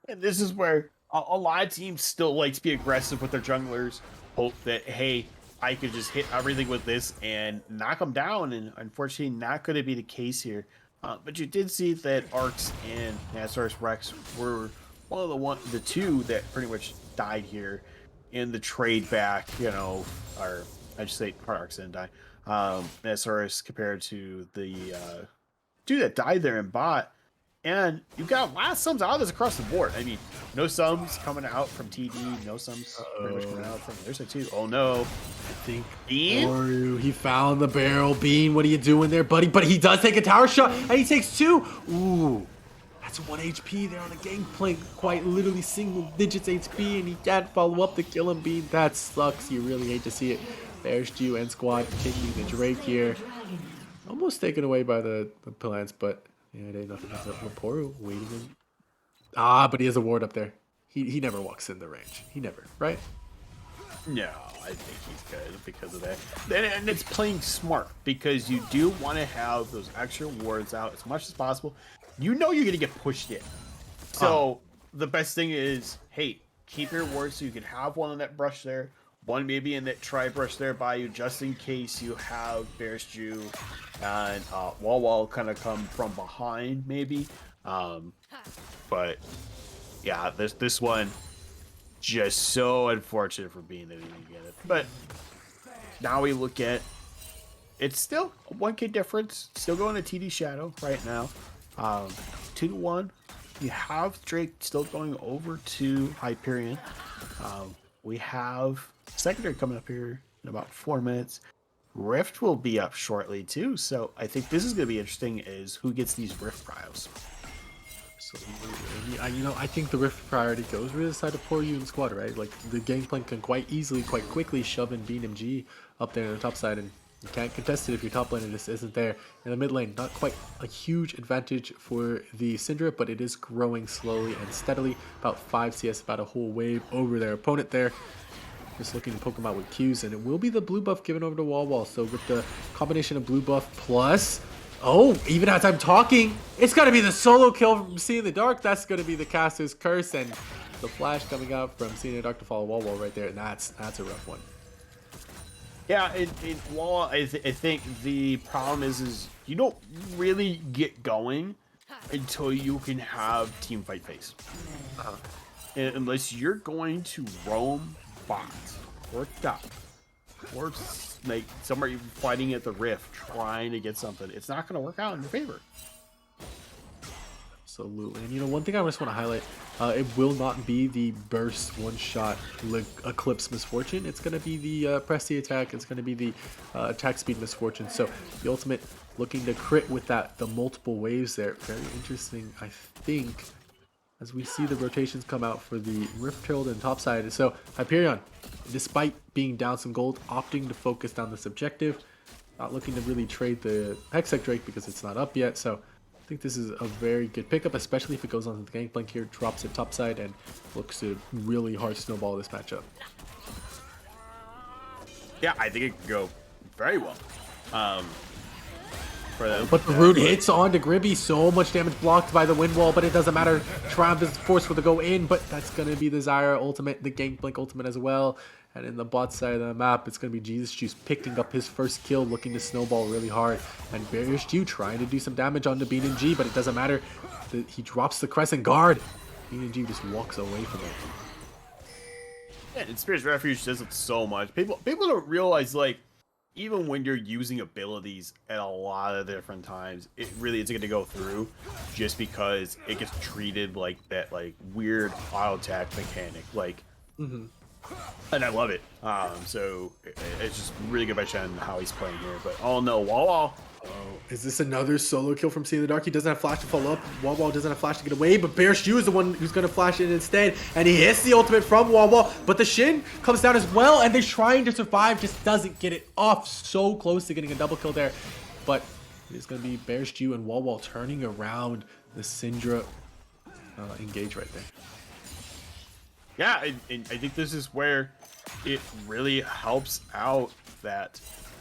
this is where a lot of teams still like to be aggressive with their junglers, hope that, hey, I could just hit everything with this and knock them down, and unfortunately not going to be the case here. But you did see that Arcs and Dinosaurus Rex were one of the two that pretty much died here in the trade back, you know, or I should say part Arcs didn't die. Dinosaurus compared to the two that died there in bot. And you've got a lot of sums out of this across the board. I mean, no sums coming out from TD, no sums pretty much coming out from their side too. Oh no. I think Bean? he found the barrel. Bean, what are you doing there, buddy? But he does take a tower shot, and he takes two. Ooh. That's 1 HP there on the gangplank, quite literally single digits HP, and he can't follow up the kill him beam. That sucks. You really hate to see it. There's Jew and squad taking the Drake here. Almost taken away by the plants, but yeah, they nothing comes up. Laporu waiting in. Ah, but he has a ward up there. He never walks in the range. He never, right? No, I think he's good because of that. And it's playing smart because you do want to have those extra wards out as much as possible. You know you're going to get pushed in. So the best thing is, hey, keep your wards so you can have one on that brush there. One maybe in that tri-brush there by you just in case you have Bear's Jew and Wall kind of come from behind maybe. But yeah, this one just so unfortunate for being that he didn't get it. But now we look at it's still a 1k difference. Still going to TD Shadow right now. 2-1. You have Drake still going over to Hyperion. We have secondary coming up here in about 4 minutes. Rift will be up shortly too. So I think this is going to be interesting is who gets these Rift trials. Absolutely. I think the Rift priority goes with the side of poor you and squad, right? Like the gangplank can quite easily, quite quickly shove in Bean MG up there on the top side, and you can't contest it if your top lane just isn't there. In the mid lane, not quite a huge advantage for the Syndra, but it is growing slowly and steadily. About 5 CS, about a whole wave over their opponent there. Just looking to poke him out with Qs, and it will be the blue buff given over to Wall. So with the combination of blue buff plus... Oh, even as I'm talking, it's going to be the solo kill from Seeing the Dark. That's going to be the caster's curse, and the flash coming out from Seeing the Dark to follow Wall right there, and that's a rough one. Yeah, in Wall, I think the problem is you don't really get going until you can have team fight phase. Unless you're going to roam bot or top or like somebody fighting at the Rift trying to get something, it's not going to work out in your favor. Absolutely. And one thing I just want to highlight, it will not be the burst one-shot Eclipse Misfortune. It's going to be the press the attack. It's going to be the attack speed Misfortune. So the ultimate looking to crit with the multiple waves there. Very interesting, I think, as we see the rotations come out for the Rift Herald and top side. So Hyperion, despite being down some gold, opting to focus down this objective. Not looking to really trade the Hextech Drake because it's not up yet. So I think this is a very good pickup, especially if it goes on the gangplank here, drops it topside, and looks to really hard snowball this matchup. Yeah, I think it could go very well. But the root hits on to Gribby, so much damage blocked by the wind wall, but it doesn't matter. Triumph is forceful to go in, but that's going to be the Zyra ultimate, the Gangplank ultimate as well. And in the bot side of the map, it's going to be Jesus Juice picking up his first kill, looking to snowball really hard. And Bearish Jew trying to do some damage on the Bean and G, but it doesn't matter. He drops the Crescent Guard. Bean and G just walks away from it. Yeah, and Spirit's Refuge does it so much. People don't realize, like, even when you're using abilities at a lot of different times, it really isn't going to go through just because it gets treated like that, like, weird auto attack mechanic. Like, and I love it. So it's just really good by Shen how he's playing here. But oh no, Wall. Oh, is this another solo kill from Seeing the Dark? He doesn't have flash to follow up. Wall doesn't have flash to get away, but Bearish Jew is the one who's going to flash in instead. And he hits the ultimate from Wall, but the Shin comes down as well, and they're trying to survive, just doesn't get it off. So close to getting a double kill there. But it's going to be Bearish Jew and Wall turning around the Syndra engage right there. Yeah, and I think this is where it really helps out that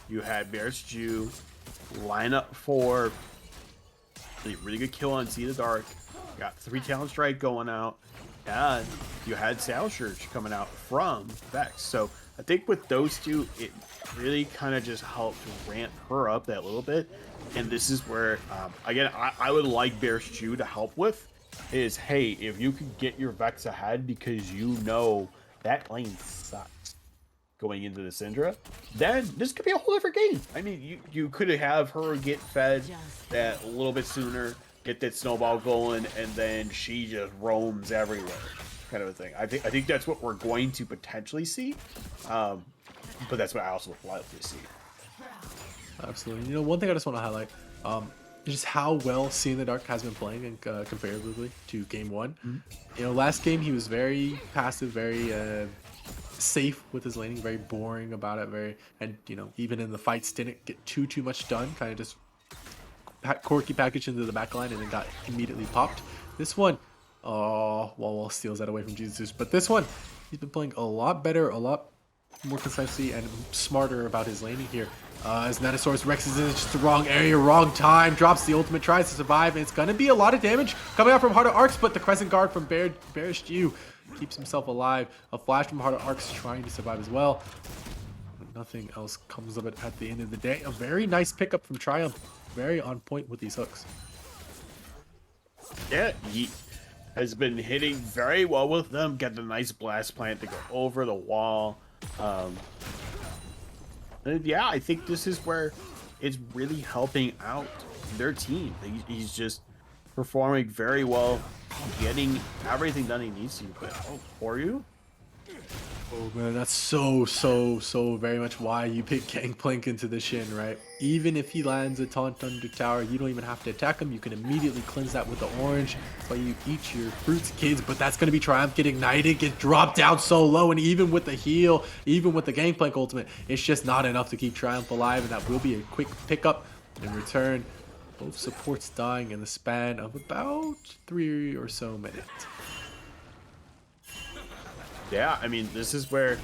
you had Bearish Jew line up for a really good kill on See the Dark. Got 3 Talent Strike going out, and you had Sail Church coming out from Vex. So I think with those two, it really kind of just helped ramp her up that little bit. And this is where, again, I would like Bearish Jew to help with is, hey, if you can get your Vex ahead because you know that lane sucks going into the Syndra, then this could be a whole different game. I mean, you could have her get fed that a little bit sooner, get that snowball going, and then she just roams everywhere, kind of a thing. I think that's what we're going to potentially see, but that's what I also would like to see. Absolutely. One thing I just want to highlight, just how well See in the Dark has been playing and comparatively to game one. Mm-hmm. You know, last game he was very passive, very safe with his laning, very boring about it, and you know, even in the fights didn't get too much done, kind of just quirky package into the back line and then got immediately popped. This one, oh, Wall steals that away from Jesus. But this one, he's been playing a lot better, a lot more concisely and smarter about his laning here. As Nanosaurus Rex is in just the wrong area, wrong time, drops the ultimate, tries to survive, and it's gonna be a lot of damage coming out from Heart of Arcs, but the Crescent Guard from Bearish Dew keeps himself alive. A flash from Heart of Arcs trying to survive as well. Nothing else comes of it at the end of the day. A very nice pickup from Triumph. Very on point with these hooks. Yeah, he has been hitting very well with them. Get the nice blast plant to go over the wall. And yeah, I think this is where it's really helping out their team. He's just performing very well, getting everything done he needs to. But for you, oh man, that's so very much why you pick Gangplank into the Shin, right? Even if he lands a taunt under tower, you don't even have to attack him. You can immediately cleanse that with the orange. That's why you eat your fruits, kids. But that's going to be Triumph, get ignited, get dropped down so low. And even with the heal, even with the Gangplank ultimate, it's just not enough to keep Triumph alive. And that will be a quick pickup in return. Both supports dying in the span of about 3 or so minutes. yeah, I mean, this is where,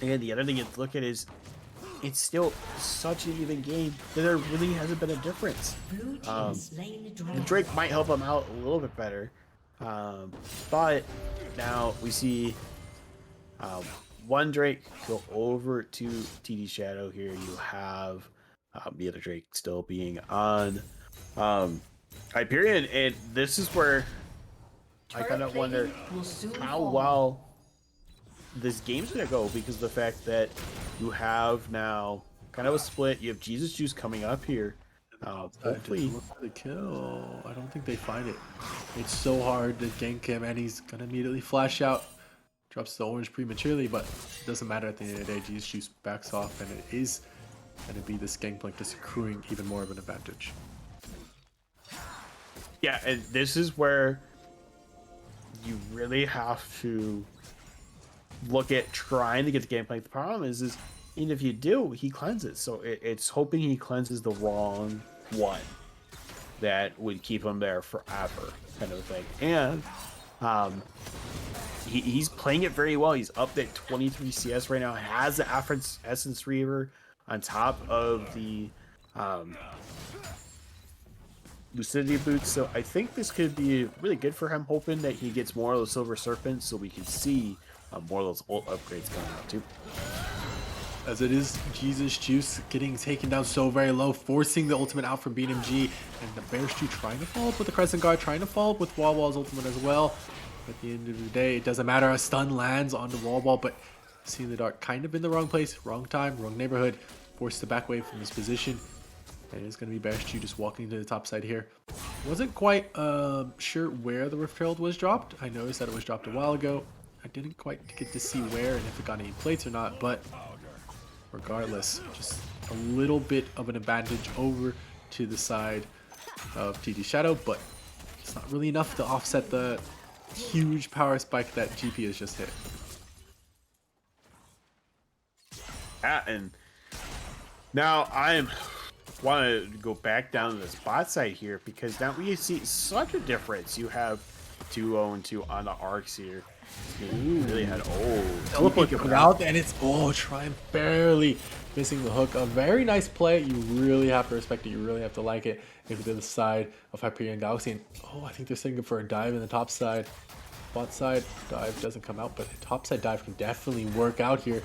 and the other thing you look at is, it's still such an even game that there really hasn't been a difference. The Drake might help him out a little bit better, but now we see one Drake go over to TD Shadow here. You have the other Drake still being on Hyperion, and this is where I kind of wonder how well this game's gonna go, because of the fact that you have now kind of a split. You have Jesus Juice coming up here. Hopefully, the kill. I don't think they find it. It's so hard to gank him, and he's gonna immediately flash out. Drops the orange prematurely, but it doesn't matter at the end of the day. Jesus Juice backs off, and it is gonna be this Gangplank just accruing even more of an advantage. yeah, and this is where you really have to look at trying to get the Gangplank. The problem is even if you do, he cleanses. So it's hoping he cleanses the wrong one that would keep him there forever, kind of thing. And he's playing it very well. He's up at 23 CS right now. Has the Essence Reaver on top of the Lucidity Boots. So I think this could be really good for him, hoping that he gets more of those Silver Serpents so we can see more of those ult upgrades coming out too. As it is Jesus Juice getting taken down so very low, forcing the ultimate out from BMG, and the Bearish Dew trying to follow up with the Crescent Guard, trying to follow up with Wall's ultimate as well. At the end of the day, it doesn't matter. A stun lands onto Wall, but See in the Dark kind of in the wrong place, wrong time, wrong neighborhood, forced to back away from his position. And it's going to be Bearish Dew just walking to the top side here. Wasn't quite sure where the Rift Herald was dropped. I noticed that it was dropped a while ago. I didn't quite get to see where and if it got any plates or not, but regardless, just a little bit of an advantage over to the side of TD Shadow, but it's not really enough to offset the huge power spike that GP has just hit. Yeah, and now I want to go back down to the spot side here, because now we see such a difference. You have 2-0 and 2 on the arcs here. You really had teleport coming out, and it's Triumph barely missing the hook. A very nice play. You really have to respect it. You really have to like it. If it's to the side of Hyperion Galaxy, and I think they're thinking for a dive in the top side. Bot side dive doesn't come out, but the top side dive can definitely work out here.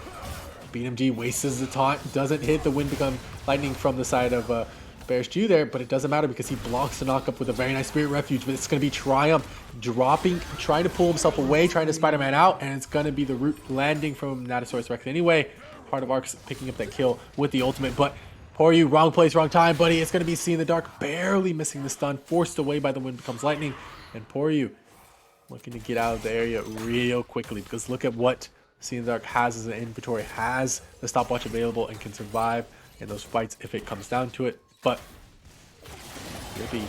BMG wastes the taunt, doesn't hit. The wind become lightning from the side of Bearish Dew there, but it doesn't matter because he blocks the knockup with a very nice Spirit Refuge. But it's going to be Triumph dropping, trying to pull himself away, trying to Spider-Man out, and it's going to be the root landing from Nanosaurus Rex anyway. Heart of Arcs picking up that kill with the ultimate, but Poryu, wrong place, wrong time, buddy. It's going to be See in the Dark, barely missing the stun, forced away by the wind becomes lightning, and Poryu looking to get out of the area real quickly, because look at what See in the Dark has as an inventory, has the stopwatch available, and can survive in those fights if it comes down to it. But Rippy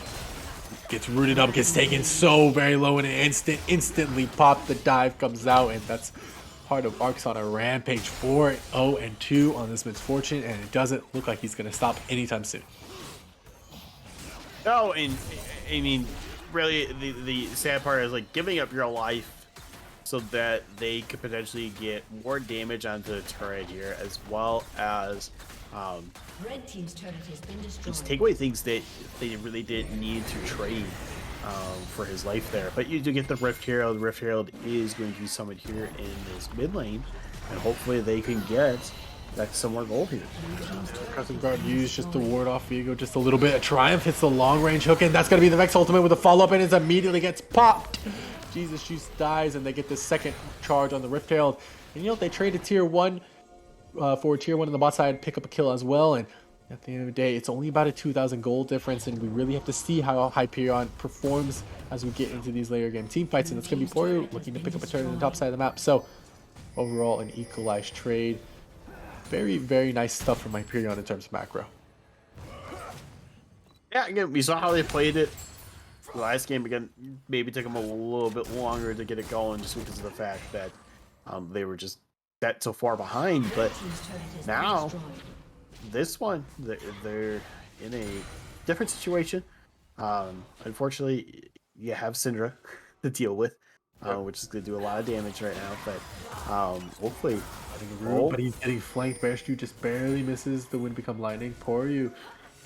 gets rooted up, gets taken so very low in an instant, instantly popped. The dive comes out, and that's Heart of Arcs on a rampage, 4-0-2 on this Misfortune, and it doesn't look like he's going to stop anytime soon. No, and I mean, really, the sad part is like giving up your life so that they could potentially get more damage onto the turret here, as well as Red team's turret has been destroyed. just take away things that they really didn't need to trade for his life there. But you do get the Rift Herald. The Rift Herald is going to be summoned here in this mid lane, and hopefully they can get back some more gold here. Custom Guard used just to ward off Viego just a little bit. A Triumph hits the long range hook, and that's going to be the Vex ultimate with a follow up, and it immediately gets popped. Jesus Juice dies, and they get the second charge on the Rift Herald. And you know, they trade a tier 1 for tier 1 on the bot side, pick up a kill as well. And at the end of the day, it's only about a 2,000 gold difference, and we really have to see how Hyperion performs as we get into these later game team fights. And it's going to be Poru looking to pick up a turret on the top side of the map. So overall, an equalized trade. Very, very nice stuff from Hyperion in terms of macro. Yeah, again, we saw how they played it the last game. Again, maybe took them a little bit longer to get it going just because of the fact that they were just that so far behind. But now, this one, they're in a different situation. Unfortunately, you have Syndra to deal with, which is going to do a lot of damage right now. But hopefully... But he's getting flanked. Bearstrew just barely misses the Wind Become Lightning. Poru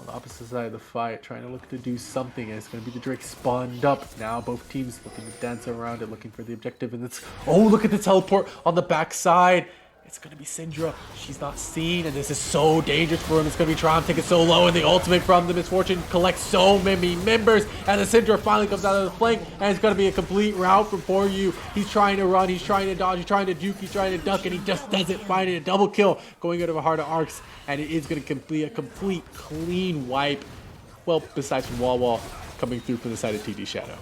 on the opposite side of the fight, trying to look to do something, and it's going to be the Drake spawned up. Now both teams looking to dance around it, looking for the objective, and it's... Oh, look at the teleport on the backside. It's going to be Syndra. She's not seen, and this is so dangerous for him. It's going to be Triumph taking so low, and the ultimate from the Misfortune collects so many members, and the Syndra finally comes out of the flank, and it's going to be a complete rout for Poru. He's trying to run, he's trying to dodge, he's trying to duke, he's trying to duck, and he just doesn't find it. A double kill going into the Heart of Arcs, and it is going to complete a complete clean wipe. Well, besides from Wall coming through from the side of TD Shadow.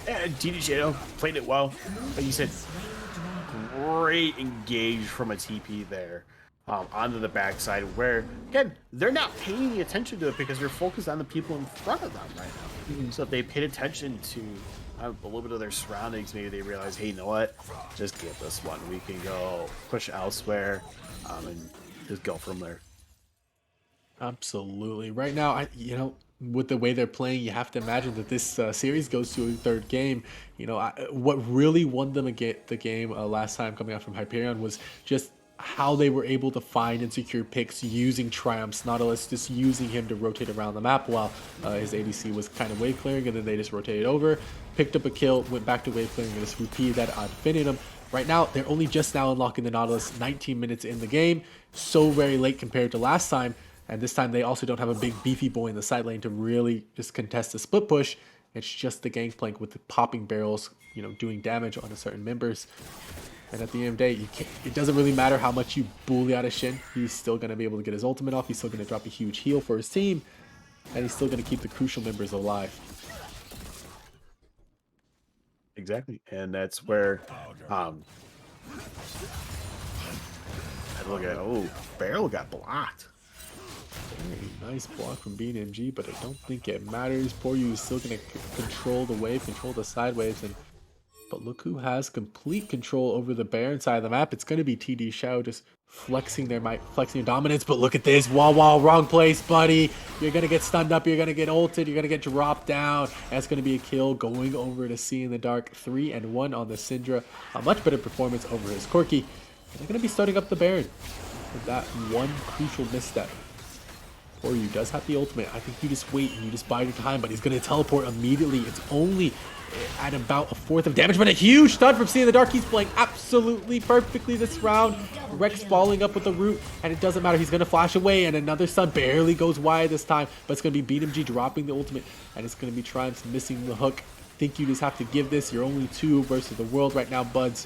Yeah, TD Shadow played it well, like you said. Great engage from a TP there onto the backside, where again they're not paying any attention to it because they're focused on the people in front of them right now. So if they paid attention to a little bit of their surroundings, maybe they realize, hey, you know what, just get this one, we can go push elsewhere and just go from there. Absolutely. Right now, you know, with the way they're playing, you have to imagine that this series goes to a third game. You know, what really won them the game last time coming out from Hyperion was just how they were able to find and secure picks using Triumph's Nautilus, just using him to rotate around the map while his ADC was kind of wave clearing, and then they just rotated over, picked up a kill, went back to wave clearing, and just repeated that ad infinitum. Right now, they're only just now unlocking the Nautilus 19 minutes in the game, so very late compared to last time. And this time they also don't have a big beefy boy in the side lane to really just contest the split push. It's just the gangplank with the popping barrels, you know, doing damage on a certain members. And at the end of the day, it doesn't really matter how much you bully out of Shin. He's still going to be able to get his ultimate off. He's still going to drop a huge heal for his team. And he's still going to keep the crucial members alive. Exactly. And that's where I look at, oh, Barrel got blocked. Very nice block from BNMG, but I don't think it matters. Poru is still going to control the wave, control the side waves, but look who has complete control over the Baron side of the map. It's going to be TD Shadow just flexing their might, flexing their dominance, but look at this. Wall, wrong place, buddy. You're going to get stunned up, you're going to get ulted, you're going to get dropped down. That's going to be a kill going over to See in the Dark. 3-1 on the Syndra. A much better performance over his Corki. And they're going to be starting up the Baron with that one crucial misstep. Poru does have the ultimate. I think you just wait and you just bide your time, but he's going to teleport immediately. It's only at about a fourth of damage, but a huge stun from See in the Dark. He's playing absolutely perfectly this round. Rex following up with the root, and it doesn't matter. He's going to flash away, and another stun barely goes wide this time, but it's going to be BNMG dropping the ultimate, and it's going to be Triumphs missing the hook. I think you just have to give this. You're only 2 versus the world right now, buds.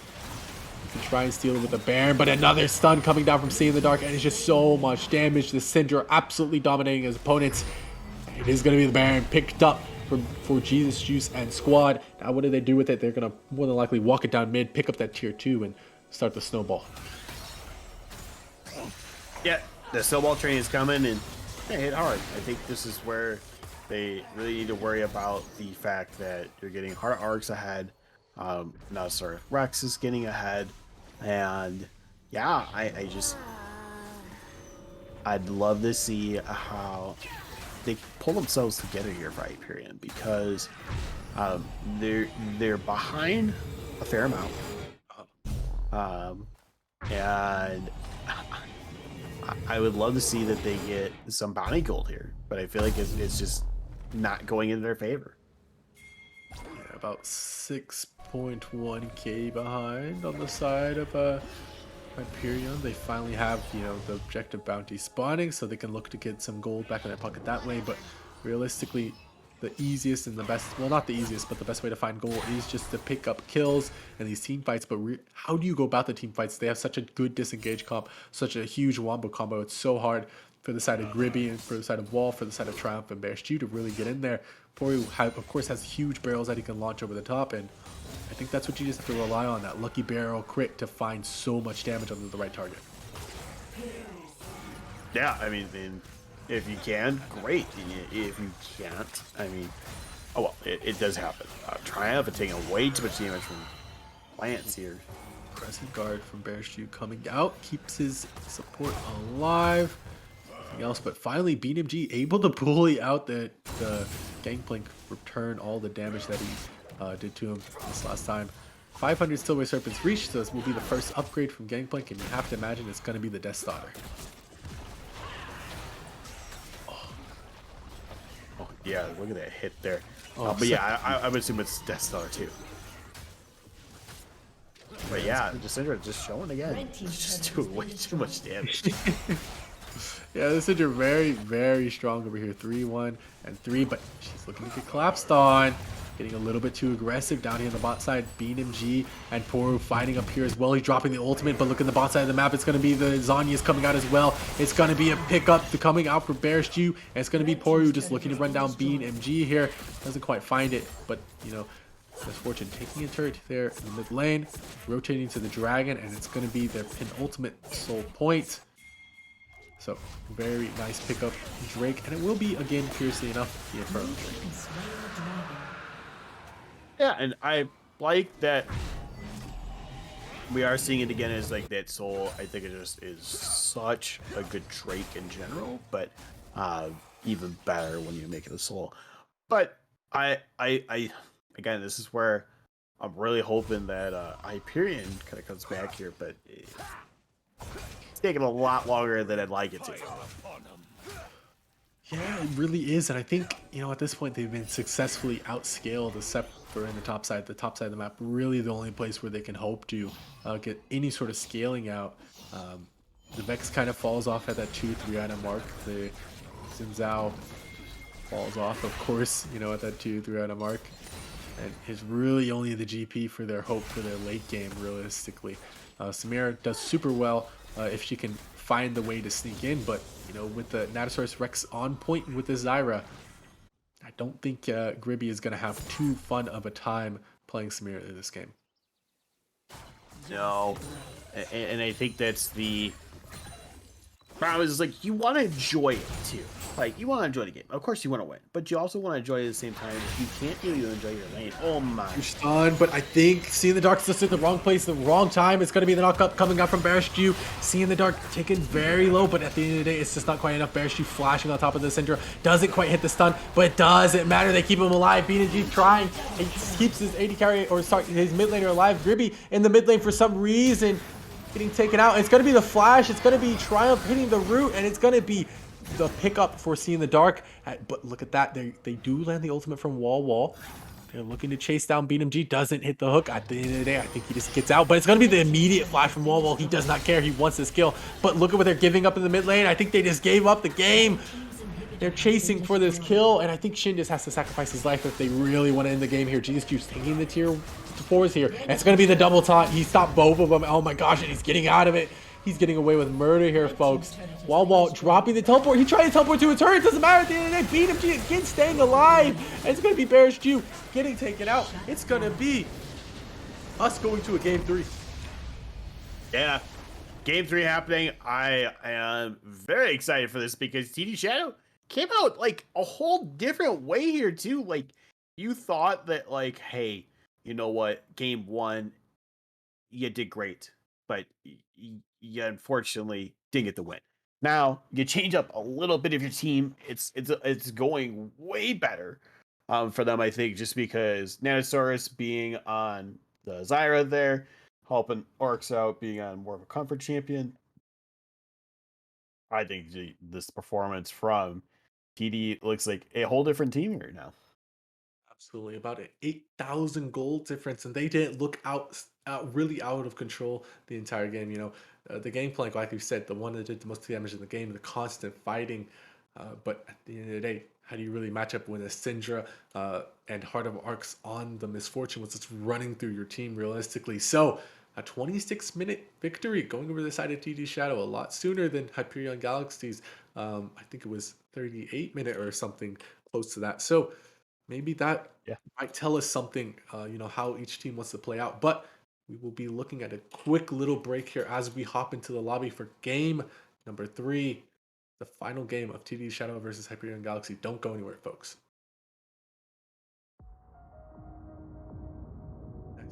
You can try and steal it with the Baron, but another stun coming down from See in the Dark, and it's just so much damage. The Syndra absolutely dominating his opponents. It is going to be the Baron picked up for Jesus Juice and squad. Now what do they do with it? They're going to more than likely walk it down mid, pick up that tier 2, and start the snowball. Yeah, the snowball train is coming, and gonna hit hard. I think this is where they really need to worry about the fact that you're getting hard arcs ahead. Now, sorry, Rex is getting ahead, and yeah, I'd love to see how they pull themselves together here for Hyperion, because they're behind a fair amount, and I would love to see that they get some bounty gold here, but I feel like it's just not going in their favor. Yeah, about 6.1k behind on the side of Hyperion. They finally have, you know, the objective bounty spawning, so they can look to get some gold back in their pocket that way. But realistically, the easiest and the best, well, not the easiest, but the best way to find gold is just to pick up kills in these team fights. But how do you go about the team fights? They have such a good disengage comp, such a huge wombo combo. It's so hard for the side of Gribby and for the side of Wall, for the side of Triumph and Bear Stew to really get in there. Poru, of course, has huge barrels that he can launch over the top, and I think that's what you just have to rely on, that lucky barrel crit to find so much damage on the right target. Yeah, I mean, if you can, great. If you can't, I mean, oh well, it does happen. Triumph is taking way too much damage from Lance here. Crescent Guard from Bear Stew coming out, keeps his support alive. Nothing else, but finally BMG able to bully out the Gangplank, return all the damage that he did to him this last time. 500 Stillway Serpents reached, so this will be the first upgrade from Gangplank, and you have to imagine it's going to be the Death Starter. Yeah, look at that hit there. But yeah, I would assume it's Death Star too. But yeah, Syndra just showing again. Just doing way too much damage. Yeah, this Syndra very, very strong over here. 3-1 and 3, but she's looking to get collapsed on. Getting a little bit too aggressive down here on the bot side. BMG and Poru fighting up here as well. He's dropping the ultimate, but look at the bot side of the map. It's going to be the Zanya's coming out as well. It's going to be a pickup coming out for Bear Stew, and it's going to be Poru just looking to run down BMG here. Doesn't quite find it, but you know, Misfortune taking a turret there in the mid lane, rotating to the dragon, and it's going to be their penultimate soul point. So very nice pickup, Drake, and it will be again, curiously enough, the Infernal Drake. Yeah, and I like that we are seeing it again as like that soul. I think it just is such a good Drake in general, but even better when you make it a soul. But I again, this is where I'm really hoping that Hyperion kind of comes back here, but it's taking a lot longer than I'd like it to. Yeah, it really is, and I think, you know, at this point they've been successfully outscaled, except for in the top side of the map. Really, the only place where they can hope to get any sort of scaling out. The Vex kind of falls off at that 2-3 item mark. The Xin Zhao falls off, of course, you know, at that 2-3 item mark, and is really only the GP for their hope for their late game. Realistically, Samira does super well if she can find the way to sneak in, but you know, with the Natosaurus Rex on point with the Zyra, I don't think Gribby is going to have too fun of a time playing Samira in this game. No, and I think that's the problem. Is like you want to enjoy it too. Like you want to enjoy the game. Of course, you want to win, but you also want to enjoy it at the same time. You can't really enjoy your lane. Oh my! You're stunned, but I think Seeing the Dark's just in the wrong place, the wrong time. It's going to be the knockup coming out from Bear Stew. Seeing the Dark taken very low, but at the end of the day, it's just not quite enough. Bear Stew flashing on top of the Syndra doesn't quite hit the stun, but it doesn't matter. They keep him alive. BNG trying. He keeps his AD carry, or sorry, his mid laner alive. Gribby in the mid lane for some reason getting taken out. It's going to be the flash. It's going to be Triumph hitting the root, and it's going to be the pickup for Seeing the Dark. But look at that. They do land the ultimate from Wall. They're looking to chase down BMG. Doesn't hit the hook. At the end of the day, I think he just gets out. But it's going to be the immediate flash from Wall. He does not care. He wants this kill. But look at what they're giving up in the mid lane. I think they just gave up the game. They're chasing for this kill. And I think Shin just has to sacrifice his life if they really want to end the game here. Jesus Juice taking the tier 4s here. And it's going to be the double taunt. He stopped both of them. Oh my gosh. And he's getting out of it. He's getting away with murder here, folks. Wall dropping the teleport. He tried to teleport to a turret. It doesn't matter at the end of the day. BMG again staying alive. And it's going to be Bear Stew getting taken out. It's going to be us going to a game 3. Yeah. Game 3 happening. I am very excited for this because TD Shadow came out like a whole different way here too. Like you thought that like, hey, you know what? Game 1, you did great, but you unfortunately didn't get the win. Now you change up a little bit of your team. It's going way better for them, I think, just because Nanosaurus being on the Zyra there, helping Orcs out, being on more of a comfort champion. I think this performance from TD looks like a whole different team here now. Absolutely, about an 8,000 gold difference, and they didn't look really out of control the entire game. The game plan, like you said, the one that did the most damage in the game, the constant fighting. But at the end of the day, how do you really match up when a Syndra and Heart of Arcs on the Misfortune was just running through your team realistically? So a 26-minute victory going over the side of TD Shadow a lot sooner than Hyperion Galaxies. I think it was 38-minute or something close to that. So maybe that Yeah. might tell us something, how each team wants to play out. But we will be looking at a quick little break here as we hop into the lobby for game number 3, the final game of TD Shadow versus Hyperion Galaxy. Don't go anywhere, folks. Nice.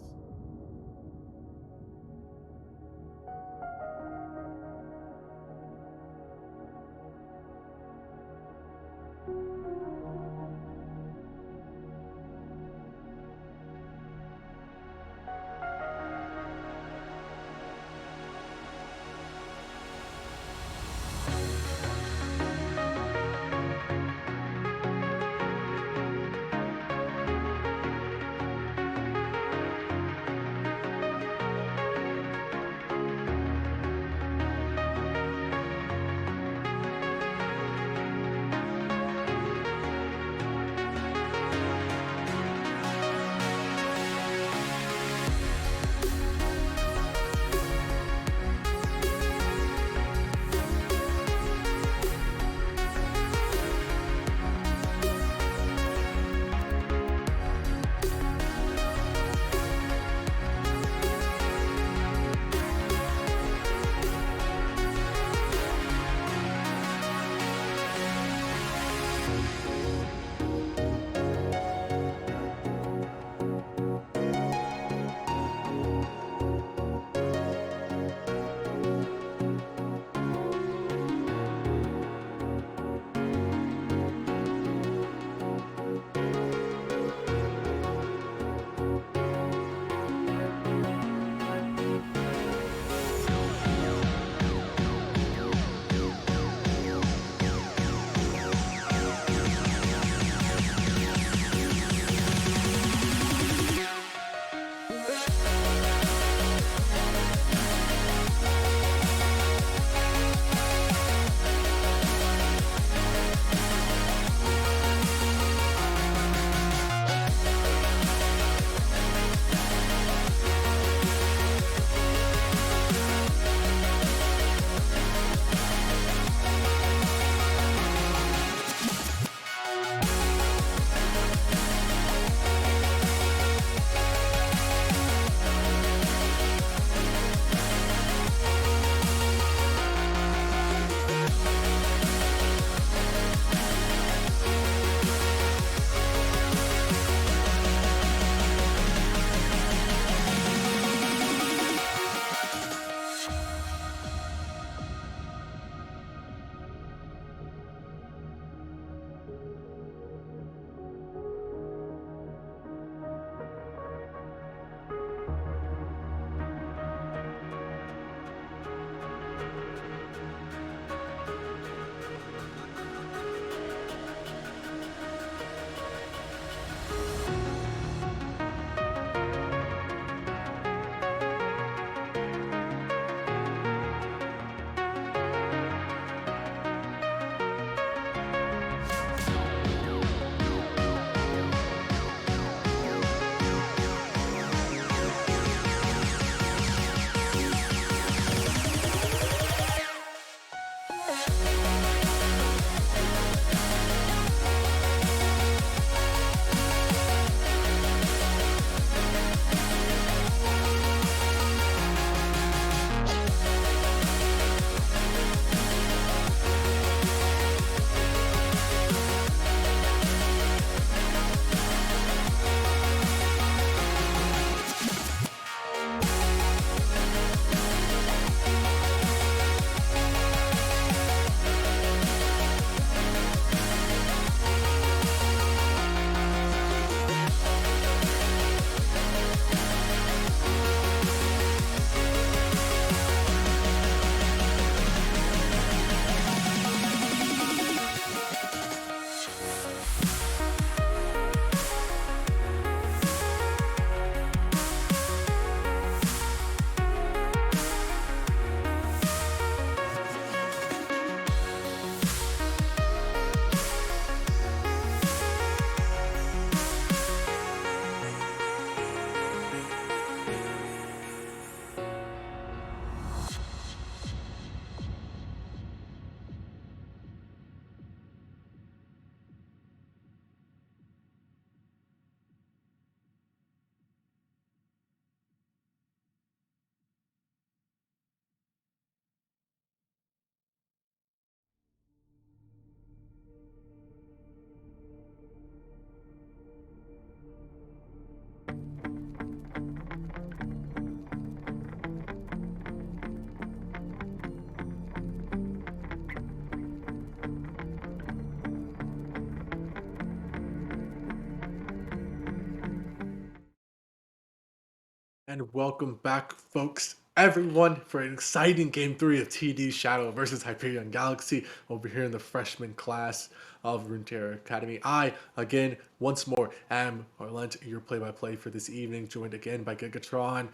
And welcome back, folks, everyone, for an exciting game 3 of TD Shadow versus Hyperion Galaxy over here in the freshman class of Runeterra Academy. I, again, once more, am Arlent, your play-by-play for this evening, joined again by Gigatron.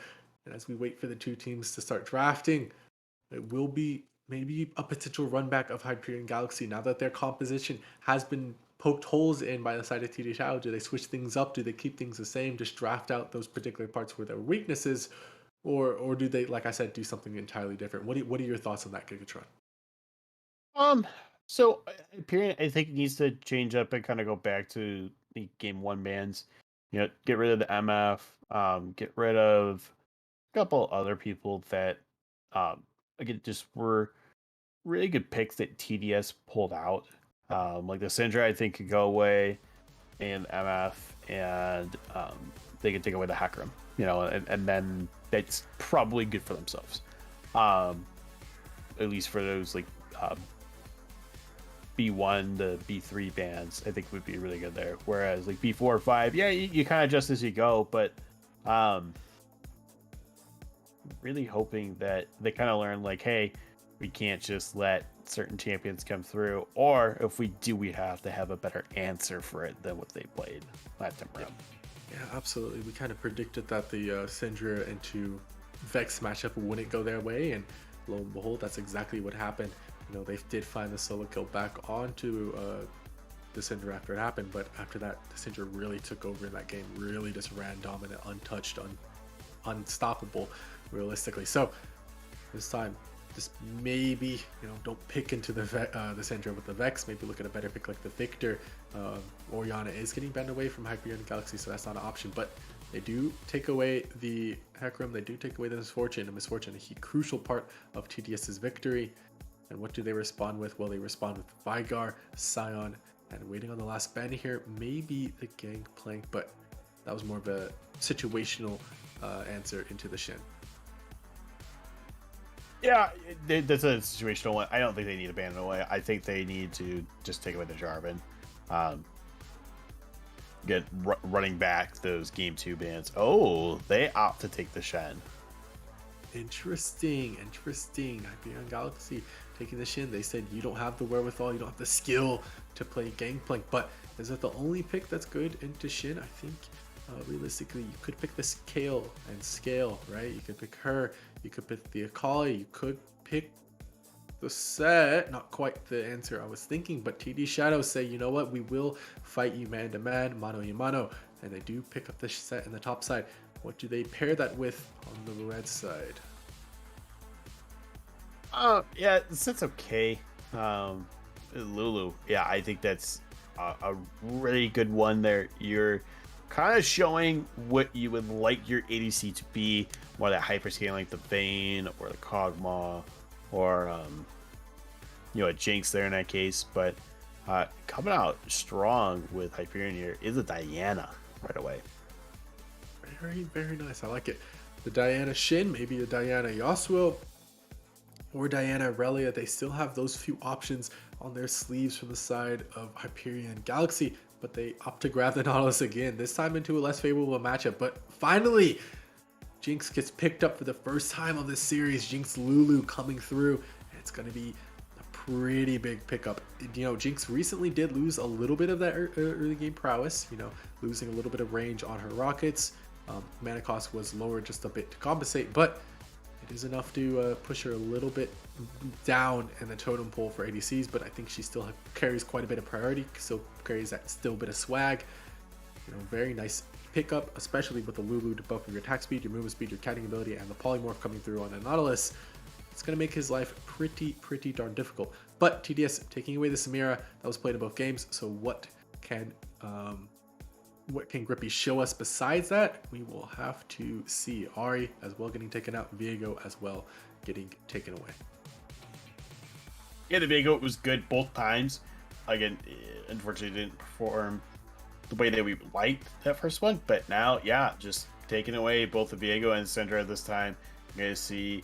And as we wait for the two teams to start drafting, it will be maybe a potential run back of Hyperion Galaxy now that their composition has been poked holes in by the side of TD Shadow. Do they switch things up? Do they keep things the same? Just draft out those particular parts where their weaknesses, or do they, like I said, do something entirely different? What are your thoughts on that, Gigatron? Um, so Hyperion, I think, needs to change up and kind of go back to the game one bans. Get rid of the MF. Get rid of a couple other people that, again, just were really good picks that TDS pulled out. Like the Syndra, I think, could go away, and MF, and they could take away the Hecarim. And then that's probably good for themselves. At least for those like B1 to B3 bands, I think would be really good there. Whereas like B4 or 5, yeah, you kind of adjust as you go, but really hoping that they kind of learn like, hey, we can't just let certain champions come through, or if we do, we have to have a better answer for it than what they played last time around. Yeah, absolutely. We kind of predicted that the Syndra into Vex matchup wouldn't go their way, and lo and behold, that's exactly what happened. They did find the solo kill back onto the Syndra after it happened, but after that, the Syndra really took over in that game, really just ran dominant, untouched, unstoppable, realistically. So this time, just maybe, don't pick into the Syndra with the Vex. Maybe look at a better pick like the Victor. Orianna is getting banned away from Hyperion Galaxy, so that's not an option. But they do take away the Hecarim. They do take away the Misfortune. And Misfortune, a crucial part of TDS's victory. And what do they respond with? Well, they respond with Vigar, Scion, and waiting on the last ban here, maybe the Gangplank, but that was more of a situational answer into the Shin. Yeah, that's a situational one. I don't think they need to ban it away. I think they need to just take away the Jarvan. Get running back those game 2 bans. Oh, they opt to take the Shen. Interesting. Hyperion Galaxy taking the Shin. They said you don't have the wherewithal, you don't have the skill to play Gangplank, but is that the only pick that's good into Shin? I think realistically you could pick the Scale and Scale, right? You could pick her, you could pick the Akali, you could pick the Set. Not quite the answer I was thinking, but TD Shadows say, you know what, we will fight you man to man, mano y mano, and they do pick up the Set in the top side. What do they pair that with on the red side? Yeah, that's okay. Lulu, yeah, I think that's a really good one there. You're kind of showing what you would like your ADC to be, more that hyperscaling like the Vayne or the Kog'Maw, or a Jinx there in that case. But coming out strong with Hyperion here is a Diana right away. Very, very nice. I like it. The Diana Shin, maybe a Diana Yasuo, or Diana Aurelia. They still have those few options on their sleeves from the side of Hyperion Galaxy, but they opt to grab the Nautilus again, this time into a less favorable matchup. But finally, Jinx gets picked up for the first time on this series. Jinx Lulu coming through, and it's going to be a pretty big pickup. Jinx recently did lose a little bit of that early game prowess, losing a little bit of range on her rockets. Mana cost was lowered just a bit to compensate, but it is enough to push her a little bit down in the totem pole for ADCs, but I think she still carries quite a bit of priority, still carries that still bit of swag. Very nice pickup, especially with the Lulu to buff your attack speed, your movement speed, your catting ability, and the polymorph coming through on the Nautilus. It's going to make his life pretty darn difficult. But TDS taking away the Samira, that was played in both games, so what can Grippy show us besides that? We will have to see. Ari as well getting taken out, Viego as well getting taken away. Yeah, the Viego was good both times. Again, unfortunately didn't perform the way that we liked that first one, but now, yeah, just taking away both the Viego and Syndra this time. You're going to see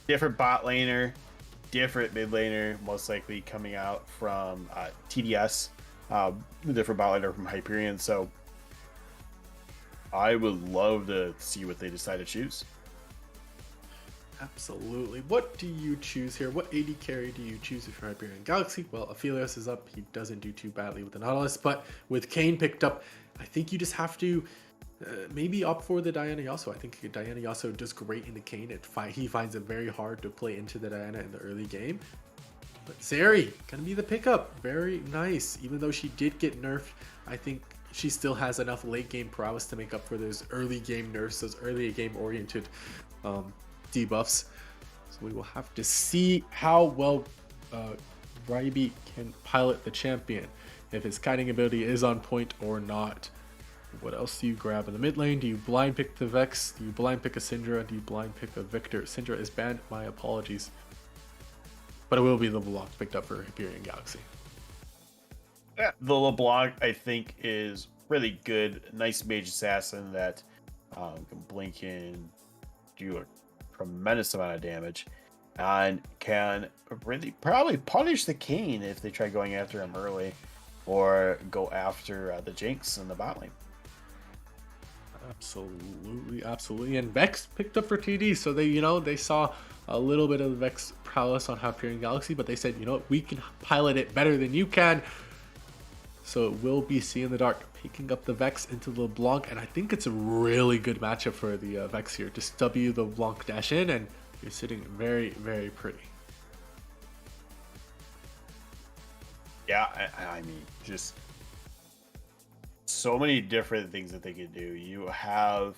different bot laner, different mid laner, most likely coming out from TDS. The different bot laner from Hyperion. So I would love to see what they decide to choose. Absolutely. What do you choose here? What AD carry do you choose if you're Hyperion Galaxy? Well, Aphelios is up. He doesn't do too badly with the Nautilus, but with Kayn picked up, I think you just have to maybe opt for the Diana Yasuo. I think Diana Yasuo does great in the Kayn. He finds it very hard to play into the Diana in the early game. But Zeri, gonna be the pickup. Very nice. Even though she did get nerfed, I think she still has enough late game prowess to make up for those early game nerfs, those early game oriented debuffs. So we will have to see how well Ryby can pilot the champion, if his kiting ability is on point or not. What else do you grab in the mid lane? Do you blind pick the Vex? Do you blind pick a Syndra? Do you blind pick a Victor? Syndra is banned, my apologies. But it will be the LeBlanc picked up for Hyperion Galaxy. Yeah, the LeBlanc, I think, is really good. Nice mage assassin that can blink in, do a tremendous amount of damage, and can really probably punish the Kayn if they try going after him early or go after the Jinx in the bot lane. Absolutely, absolutely. And Vex picked up for TD, so they saw a little bit of Vex prowess on Hyperion Galaxy, but they said, we can pilot it better than you can. So it will be See in the Dark picking up the Vex into the LeBlanc, and I think it's a really good matchup for the Vex here. Just W the LeBlanc dash in, and you're sitting very, very pretty. Yeah, I mean, just so many different things that they could do. You have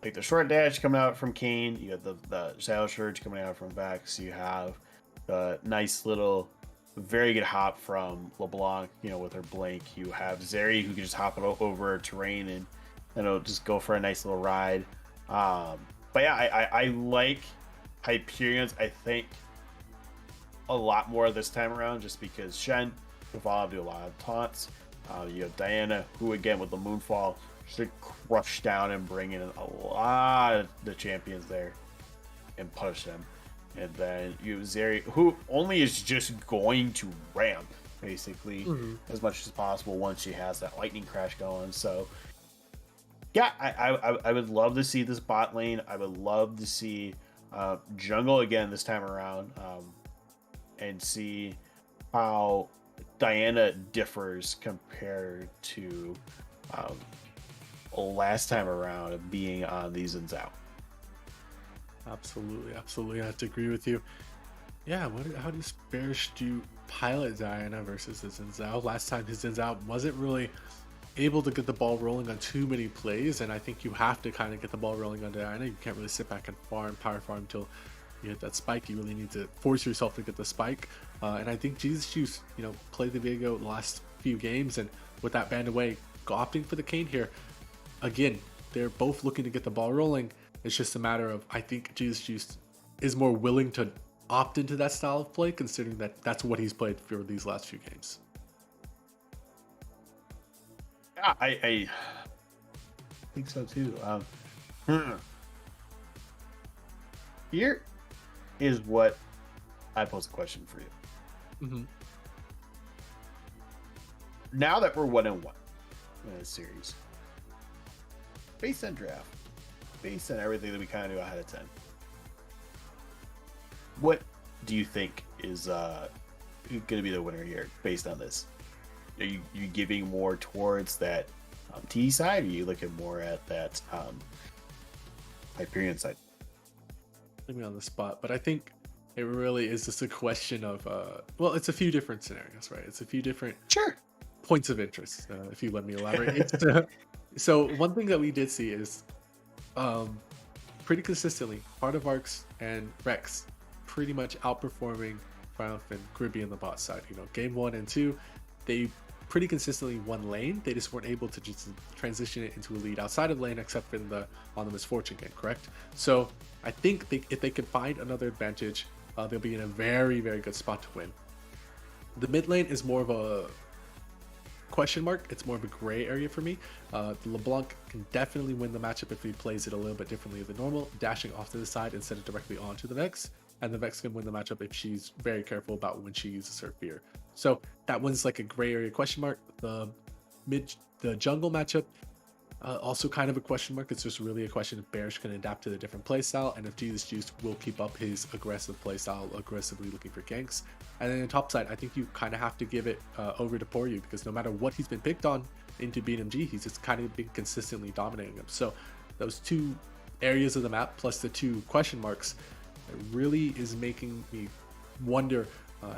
like the short dash coming out from Kayn, you have the Shadow Surge coming out from Vex, you have the nice little very good hop from LeBlanc, with her blink. You have Zeri who can just hop it over terrain and it'll just go for a nice little ride. But yeah, I like Hyperion's, I think, a lot more this time around, just because Shen evolved to a lot of taunts. You have Diana, who again with the Moonfall should crush down and bring in a lot of the champions there and punish them. And then you have Zeri, who only is just going to ramp, basically, as much as possible once she has that lightning crash going. So, yeah, I would love to see this bot lane. I would love to see jungle again this time around, and see how Diana differs compared to last time around of being on the Xin Zhao. Absolutely. I have to agree with you. Yeah, how does Bearish do pilot Diana versus the Xin Zhao? Last time his Xin Zhao wasn't really able to get the ball rolling on too many plays, and I think you have to kind of get the ball rolling on Diana. You can't really sit back and power farm until you hit that spike. You really need to force yourself to get the spike. And I think Jesus Juice, played the Viego the last few games, and with that banned away, opting for the Kayn here. Again, they're both looking to get the ball rolling. It's just a matter of, I think Jesus Juice is more willing to opt into that style of play, considering that that's what he's played for these last few games. Yeah, I think so too. Here is what I pose a question for you. Now that we're 1-1 in this series, based on draft, based on everything that we kind of knew ahead of time, what do you think is going to be the winner here based on this? Are you giving more towards that T side, or are you looking more at that Hyperion side? Put me on the spot, but I think it really is just a question of, well, it's a few different scenarios, right? It's a few different points of interest, if you let me elaborate. So one thing that we did see is pretty consistently, Heart of Arcs and Rex pretty much outperforming Triumph and Gribby in the bot side. Game 1 and 2, they pretty consistently won lane. They just weren't able to just transition it into a lead outside of lane, except in on the Misfortune game, correct? So I think if they can find another advantage, they'll be in a very, very good spot to win. The mid lane is more of a question mark. It's more of a gray area for me. LeBlanc can definitely win the matchup if he plays it a little bit differently than normal, dashing off to the side instead of directly onto the Vex. And the Vex can win the matchup if she's very careful about when she uses her fear. So that one's like a gray area question mark. The jungle matchup, Also kind of a question mark. It's just really a question if Bearish can adapt to the different playstyle and if Jesus Juice will keep up his aggressive playstyle, aggressively looking for ganks. And then in top side, I think you kind of have to give it over to Poryu, because no matter what he's been picked on into BMG, he's just kind of been consistently dominating him. So those two areas of the map plus the two question marks, it really is making me wonder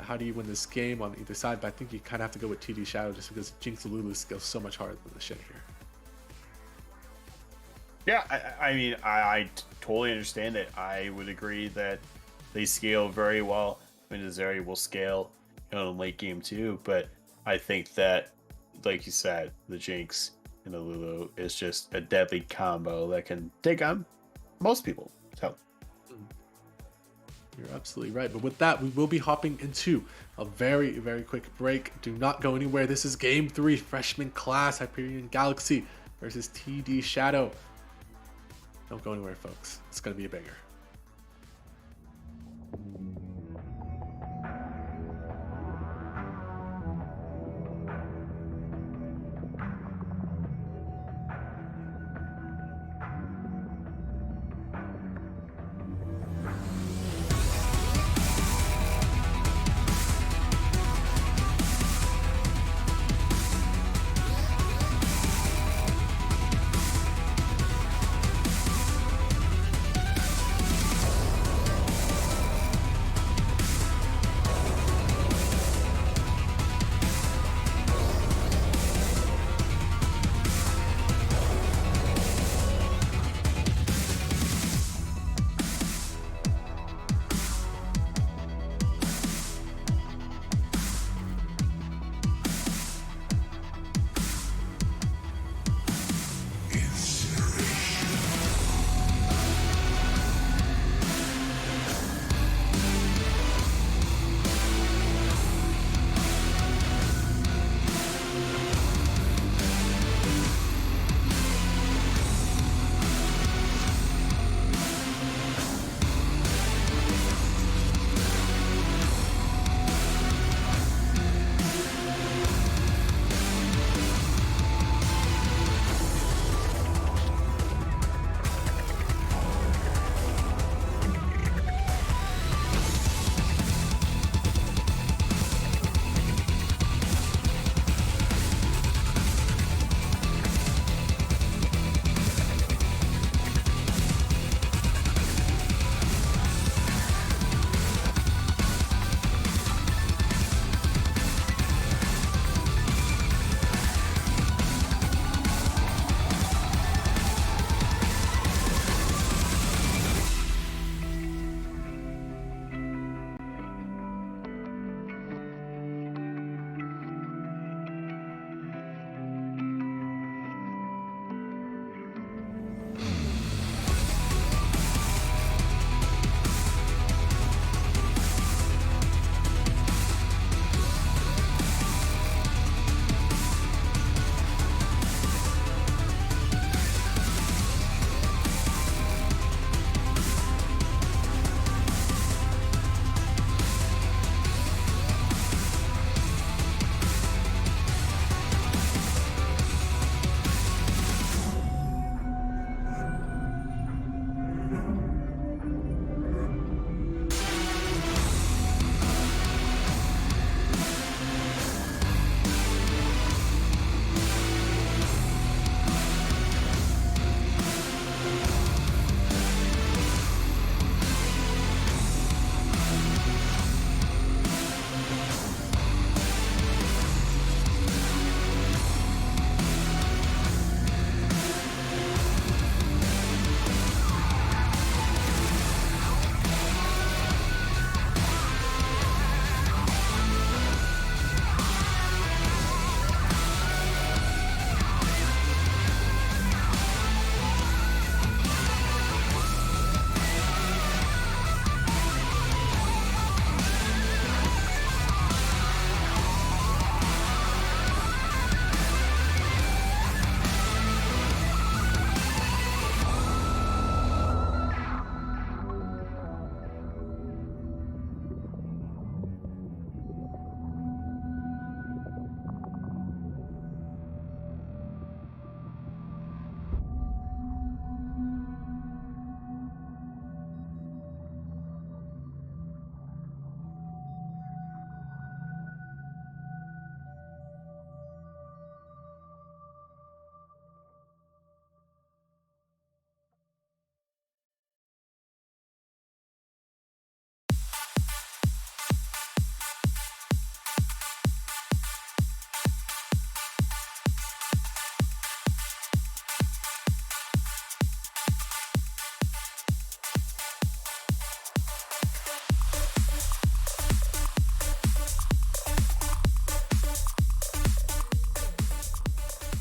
how do you win this game on either side. But I think you kind of have to go with TD Shadow just because Jinx Lulu goes so much harder than the Shen here. Yeah, I mean, I totally understand it. I would agree that they scale very well. I mean, Azeri will scale in late game too, but I think that, like you said, the Jinx and the Lulu is just a deadly combo that can take on most people. So you're absolutely right. But with that, we will be hopping into a very, very quick break. Do not go anywhere. This is Game 3, Freshman Class, Hyperion Galaxy versus TD Shadow. Don't go anywhere, folks. It's going to be a banger.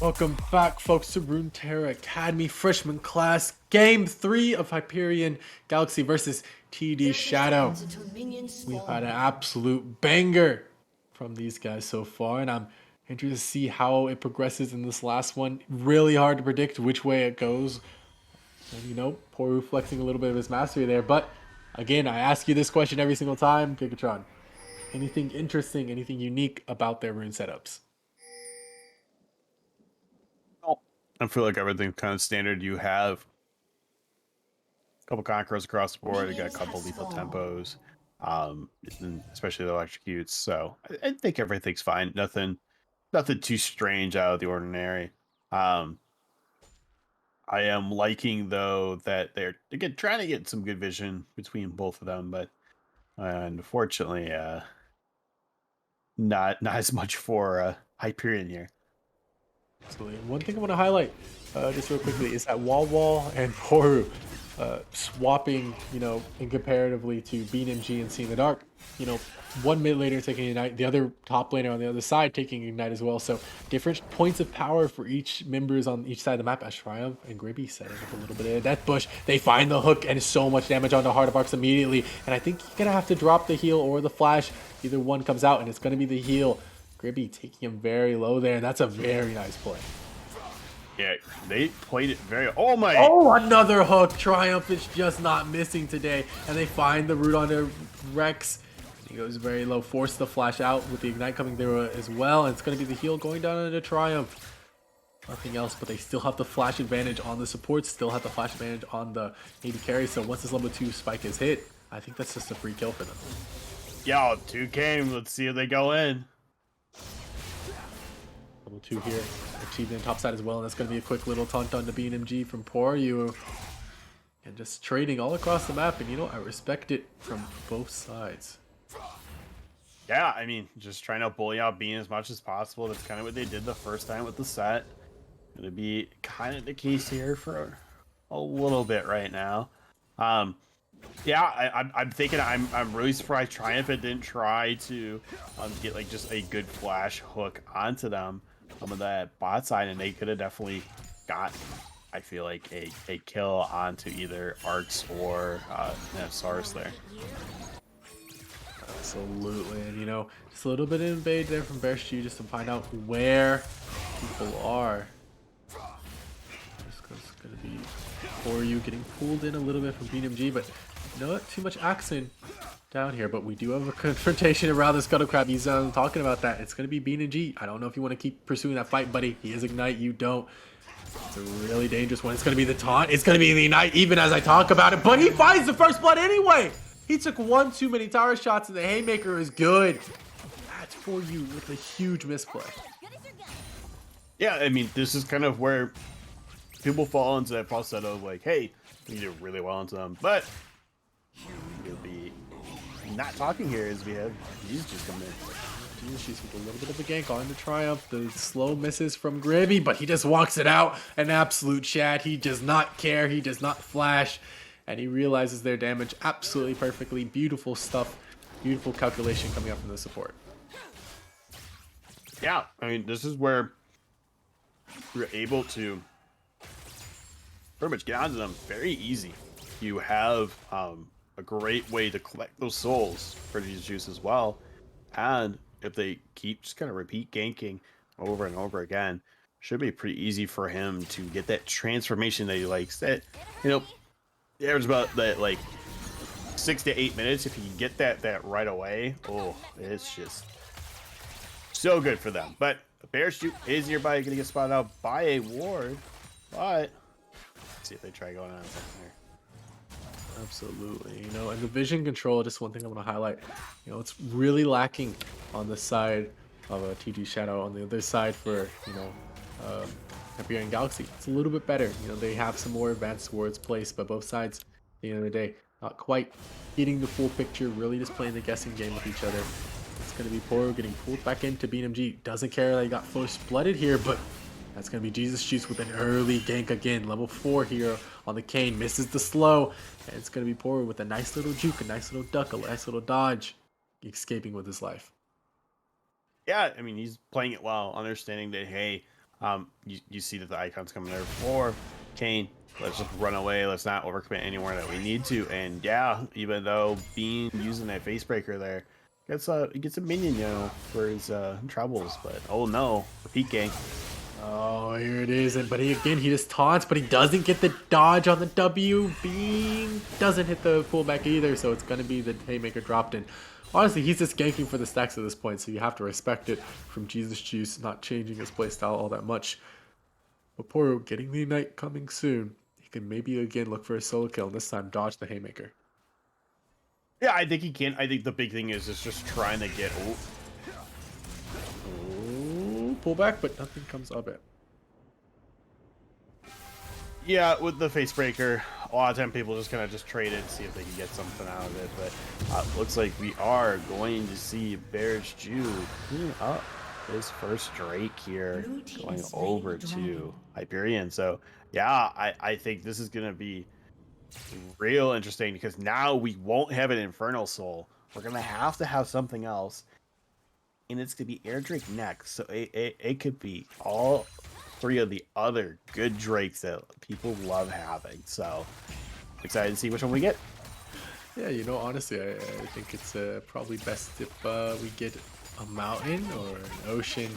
Welcome back, folks, to Runeterra Academy Freshman Class Game 3 of Hyperion Galaxy versus TD Shadow. We've had an absolute banger from these guys so far, and I'm interested to see how it progresses in this last one. Really hard to predict which way it goes. And, you know, Poru flexing a little bit of his mastery there. But, again, I ask you this question every single time, Gigatron. Anything interesting, anything unique about their rune setups? I feel like everything's kind of standard. You have a couple conquerors across the board. You got a couple lethal tempos, and especially the electrocutes. So I think everything's fine. Nothing too strange out of the ordinary. I am liking though that they're again trying to get some good vision between both of them, but unfortunately, not as much for Hyperion here. Absolutely. One thing I want to highlight, just real quickly, is that Wall and Poru swapping, you know, in comparatively to Bean and G and See in the Dark. You know, one mid laner taking Ignite, the other top laner on the other side taking Ignite as well. So different points of power for each members on each side of the map. As Triumph and Gribby setting up a little bit of Death Bush. They find the hook and so much damage onto Heart of Arcs immediately. And I think you're going to have to drop the heal or the flash. Either one comes out, and it's going to be the heal. Gribby taking him very low there, and that's a very nice play. Yeah, they played it very... Oh, my... Oh, another hook. Triumph is just not missing today, and they find the root onto Rex. He goes very low, force the flash out with the Ignite coming through as well, and it's going to be the heal going down into Triumph. Nothing else, but they still have the flash advantage on the supports, still have the flash advantage on the AD carry, so once this level 2 spike is hit, I think that's just a free kill for them. Yo, 2 came. Let's see if they go in. Level 2 here, achieved in top side as well, and that's going to be a quick little taunt on the BNMG from Poru. And just trading all across the map, and you know, I respect it from both sides. Yeah, I mean, just trying to bully out Bean as much as possible. That's kind of what they did the first time with the set. Gonna be kind of the case here for a little bit right now. Yeah, I'm thinking I'm really surprised Triumph didn't try to get like just a good flash hook onto them on that bot side, and they could have definitely got, I feel like, a kill onto either Arcs or Sars there. Absolutely, and you know, just a little bit of invade there from Bearstew just to find out where people are. Just it's gonna be for you getting pulled in a little bit from BNMG, but not too much action down here. But we do have a confrontation around the Scuttle Crab. He's talking about that. It's gonna be BNMG. I don't know if you want to keep pursuing that fight, buddy. He is Ignite, you don't. It's a really dangerous one. It's gonna be the taunt. It's gonna be the Ignite, even as I talk about it. But he finds the first blood anyway. He took one too many tower shots, and the Haymaker is good. That's for you with a huge misplay. Yeah, I mean, this is kind of where people fall into that falsetto of like, hey, we do really well into them, but you'll be not talking here as we have these just come in. She's with a little bit of a gank on the Triumph. The slow misses from Gribby, but he just walks it out. An absolute chat. He does not care. He does not flash. And he realizes their damage absolutely perfectly. Beautiful stuff. Beautiful calculation coming up from the support. Yeah, I mean, this is where you're able to pretty much get onto them very easy. You have a great way to collect those souls for these juice as well. And if they keep just kind of repeat ganking over and over again, should be pretty easy for him to get that transformation that he likes. That, you know, there's about that like 6 to 8 minutes. If you can get that right away, oh, it's just so good for them. But the Bearstew is nearby, going to get spotted out by a ward. But let's see if they try going on something here. Absolutely, you know, and the vision control, just one thing I want to highlight, you know, it's really lacking on the side of a TG Shadow. On the other side for, you know, Hyperion Galaxy, it's a little bit better. You know, they have some more advanced wards placed, but both sides, at the end of the day, not quite getting the full picture, really just playing the guessing game with each other. It's going to be Poru getting pulled back into BNMG. Doesn't care that he got first blooded here, but that's going to be Jesus Juice with an early gank again. Level 4 here on the Kane. Misses the slow. And it's going to be Poru with a nice little juke, a nice little duck, a nice little dodge. Escaping with his life. Yeah, I mean, he's playing it well, understanding that, hey, You see that the icon's coming there for Kane. Let's just run away. Let's not overcommit anywhere that we need to. And yeah, even though Bean using that face breaker there gets a minion, you know, for his troubles. But oh no, repeat gank. Oh, here it is. But he just taunts, but he doesn't get the dodge on the W. Bean doesn't hit the pullback either, so it's going to be the Haymaker dropped in. Honestly, he's just ganking for the stacks at this point, so you have to respect it from Jesus Juice not changing his playstyle all that much. But Poro getting the Ignite coming soon. He can maybe again look for a solo kill, and this time dodge the Haymaker. Yeah, I think he can. I think the big thing is just trying to get... Pullback, but nothing comes of it. Yeah, with the face breaker, a lot of time people just kind of just trade it, see if they can get something out of it. But looks like we are going to see Bearish Jew clean up his first Drake here, going over to Hyperion. So yeah, I think this is gonna be real interesting because now we won't have an Infernal Soul. We're gonna have to have something else. And it's gonna be Air Drake next, so it could be all three of the other good Drakes that people love having. So excited to see which one we get. Yeah, you know, honestly, I think it's probably best if we get a mountain or an ocean.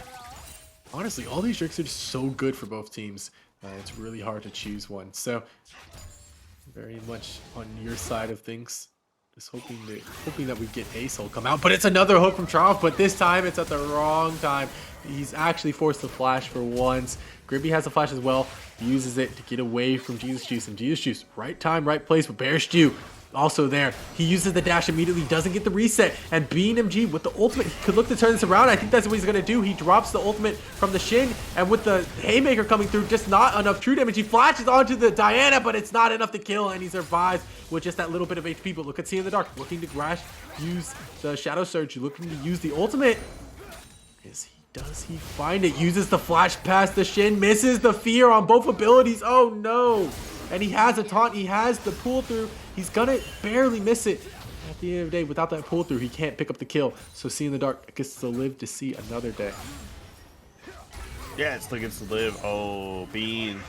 Honestly, all these Drakes are just so good for both teams. It's really hard to choose one. So very much on your side of things. Just hoping that we get a soul come out, but it's another hook from Triumph, but this time it's at the wrong time. He's actually forced to flash for once. Gribby has a flash as well. He uses it to get away from Jesus Juice, and Jesus Juice, right time, right place with Bearish Jew. Also there, he uses the dash immediately, doesn't get the reset, and BNMG with the ultimate, he could look to turn this around. I think that's what he's going to do. He drops the ultimate from the Shin, and with the Haymaker coming through, just not enough true damage. He flashes onto the Diana, but it's not enough to kill, and he survives with just that little bit of HP. But look at See in the Dark, looking to use the Shadow Surge, looking to use the ultimate. Does he find it? Uses the flash past the Shin, misses the fear on both abilities. Oh no! And he has a taunt, he has the pull through. He's gonna barely miss it. At the end of the day, without that pull through, he can't pick up the kill. So See in the Dark gets to live to see another day. Yeah, it still gets to live. Oh, Bean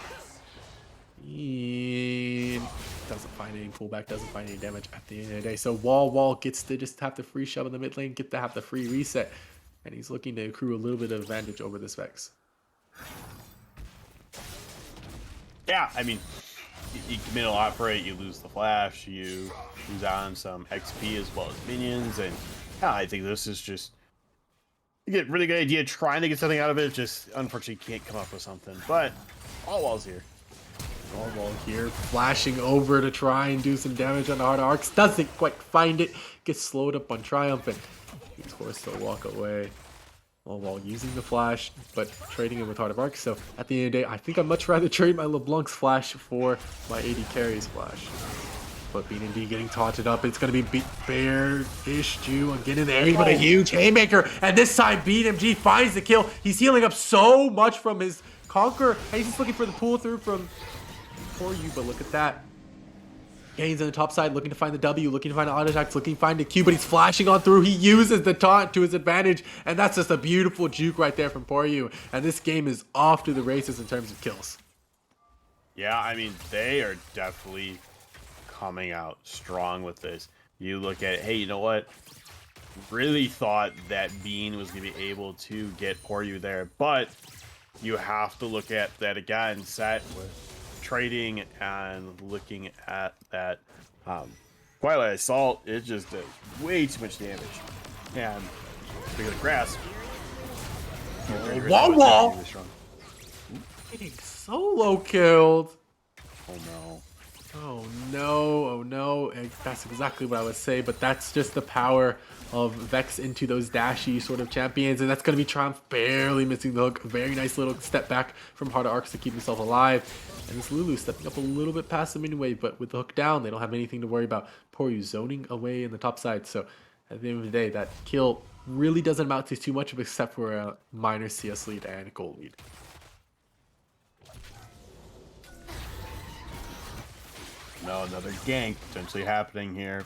doesn't find any pullback, doesn't find any damage at the end of the day. So Wall gets to just have the free shove in the mid lane, get to have the free reset. And he's looking to accrue a little bit of advantage over this Vex. Yeah, I mean, you commit a lot for it. You lose the flash. You lose on some XP as well as minions. And yeah, I think this is just... You get a really good idea trying to get something out of it. Just, unfortunately, can't come up with something. But all Wall's here. All here, flashing over to try and do some damage on the Heart of Arcs. Doesn't quite find it. Gets slowed up on Triumph. And he's forced to walk away while using the flash, but trading it with Heart of Arc. So at the end of the day, I think I'd much rather trade my LeBlanc's flash for my AD carry's flash. But BND getting taunted up. It's going to be Bearish Jew again in the area, but a huge Haymaker. And this time BMG finds the kill. He's healing up so much from his Conquer. And he's just looking for the pull through from you, but look at that. Gains on the top side, looking to find the W, looking to find the auto attacks, looking to find the Q, but he's flashing on through. He uses the taunt to his advantage, and that's just a beautiful juke right there from Poryu. And this game is off to the races in terms of kills. Yeah, I mean, they are definitely coming out strong with this. You look at, hey, you know what? Really thought that Bean was going to be able to get Poryu there, but you have to look at that again, set with trading and looking at that Twilight Assault. It just does way too much damage. And look at the grass. Wall! Getting solo killed. Oh no. Oh no, oh no. That's exactly what I would say, but that's just the power of Vex into those dashy sort of champions, and that's going to be Triumph barely missing the hook. A very nice little step back from Heart of Arcs to keep himself alive. And this Lulu stepping up a little bit past him anyway, but with the hook down, they don't have anything to worry about. Poryu zoning away in the top side, so at the end of the day, that kill really doesn't amount to too much except for a minor CS lead and a gold lead. No, another gank potentially happening here.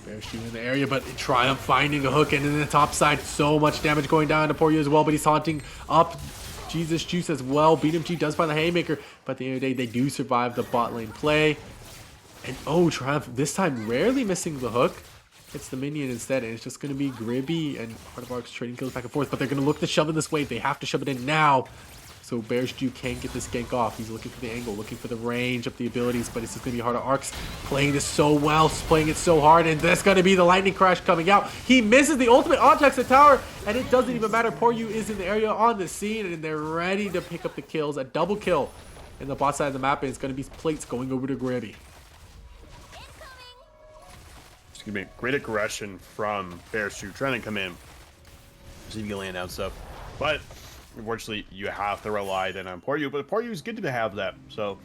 Bear shooting in the area, but Triumph finding a hook, and in the top side, so much damage going down to Poryu as well, but he's haunting up Jesus Juice as well. BeatMG does find the haymaker, but at the end of the day, they do survive the bot lane play. And oh, Triumph this time rarely missing the hook. It's the minion instead, and it's just going to be Gribby and Heart of Arcs trading kills back and forth, but they're going to look to shove in this wave. They have to shove it in now. So Bear's Jew can't get this gank off. He's looking for the angle, looking for the range of the abilities, but it's just going to be Heart of Arcs playing this so well, playing it so hard, and that's going to be the lightning crash coming out. He misses the ultimate on the tower, and it doesn't even matter. Poryu is in the area on the scene, and they're ready to pick up the kills. A double kill in the bot side of the map, and it's going to be plates going over to Gribby. It's going to be great aggression from Bear's Jew trying to come in. See if you can land out stuff. But unfortunately, you have to rely then on Poryu, but Poryu is good to have that. So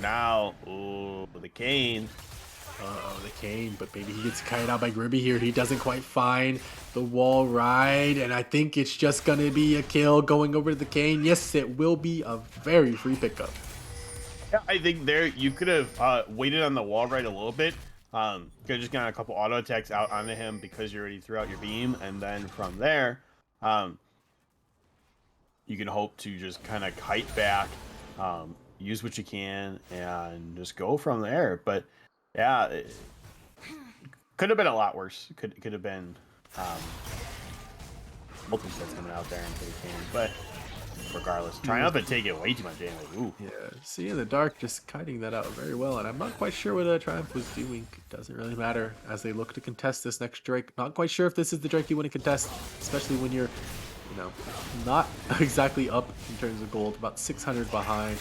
now, ooh, the Kane. The Kane, but maybe he gets kited out by Gribby here. He doesn't quite find the wall ride, and I think it's just going to be a kill going over to the Kane. Yes, it will be a very free pickup. Yeah, I think there you could have waited on the wall ride a little bit. Could have just gotten a couple auto attacks out onto him because you already threw out your beam, and then from there, you can hope to just kind of kite back, use what you can, and just go from there. But yeah, it could have been a lot worse. Could have been multiple sets coming out there and they can. But regardless, Triumph and take it way too much damage. Ooh. Yeah, See in the Dark just kiting that out very well, and I'm not quite sure what Triumph was doing. It doesn't really matter as they look to contest this next Drake. Not quite sure if this is the Drake you want to contest, especially when you're, you know, not exactly up in terms of gold, about 600 behind,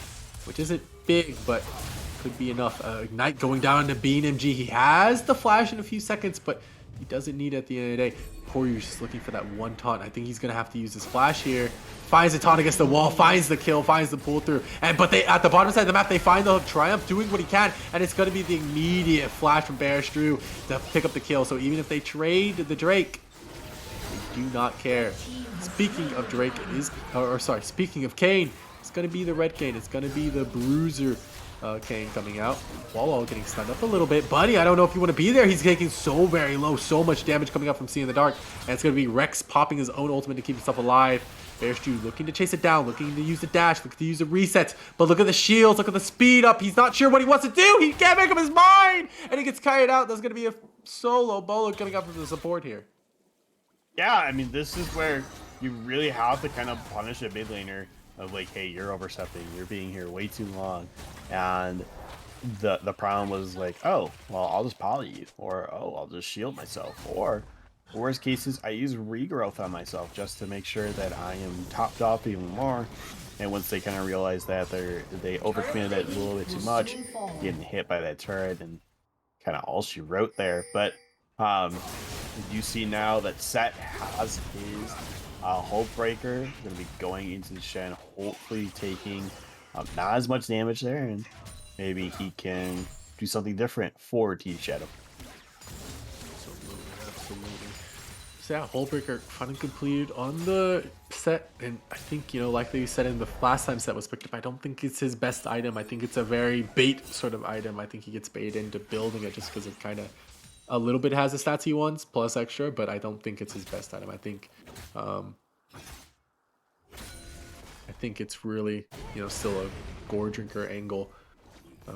which isn't big, but could be enough. Ignite going down to BeamMG. He has the flash in a few seconds, but he doesn't need it at the end of the day. Poryu's just looking for that one taunt. I think he's going to have to use his flash here. Finds the taunt against the wall, finds the kill, finds the pull through. But they at the bottom side of the map, they find the hook. Triumph doing what he can, and it's going to be the immediate flash from Bear's Jew to pick up the kill. So even if they trade the Drake, they do not care. Speaking of Drake, it is, or sorry, speaking of Kane, it's going to be the red Kane. It's going to be the Bruiser Kane coming out. Wall getting stunned up a little bit. Buddy, I don't know if you want to be there. He's taking so very low, so much damage coming up from See in the Dark. And it's going to be Rex popping his own ultimate to keep himself alive. Bear's Jew looking to chase it down, looking to use the dash, looking to use the resets. But look at the shields, look at the speed up. He's not sure what he wants to do. He can't make up his mind. And he gets carried out. There's going to be a solo bolo coming up from the support here. Yeah, I mean, this is where you really have to kind of punish a mid laner of like, hey, you're overstepping, you're being here way too long. And the problem was like, oh, well, I'll just poly you, or oh, I'll just shield myself, or worst cases, I use regrowth on myself just to make sure that I am topped off even more. And once they kind of realize that they overcommitted it a little bit too much, getting hit by that turret and kind of all she wrote there. But you see now that Set has his Hope Breaker, going to be going into the Shen, hopefully taking not as much damage there, and maybe he can do something different for T Shadow. Absolutely. So yeah, Hullbreaker finally completed on the set, and I think, you know, like you said in the last time set was picked up, I don't think it's his best item. I think it's a very bait sort of item. I think he gets baited into building it just because it kind of a little bit has the stats he wants plus extra, but I don't think it's his best item. I think it's really, you know, still a gore drinker angle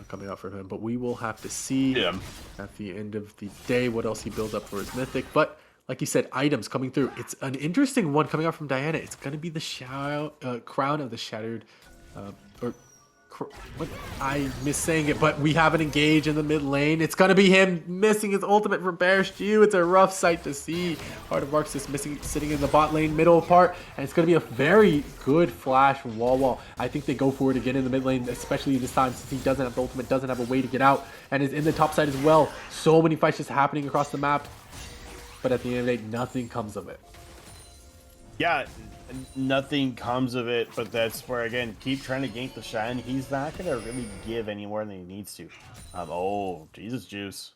coming out from him, but we will have to see at the end of the day what else he builds up for his mythic. But like you said, items coming through. It's an interesting one coming out from Diana. It's going to be the crown of the shattered, what, I miss saying it, but we have an engage in the mid lane. It's going to be him missing his ultimate from Bear's Jew. It's a rough sight to see. Heart of Arcs is missing, sitting in the bot lane middle part, and it's going to be a very good flash from Wall. I think they go for it again in the mid lane, especially this time since he doesn't have the ultimate, doesn't have a way to get out, and is in the top side as well. So many fights just happening across the map, but at the end of the day, nothing comes of it. Yeah, nothing comes of it, but that's where, again, keep trying to gank the Shen. He's not going to really give any more than he needs to. Oh, Jesus Juice.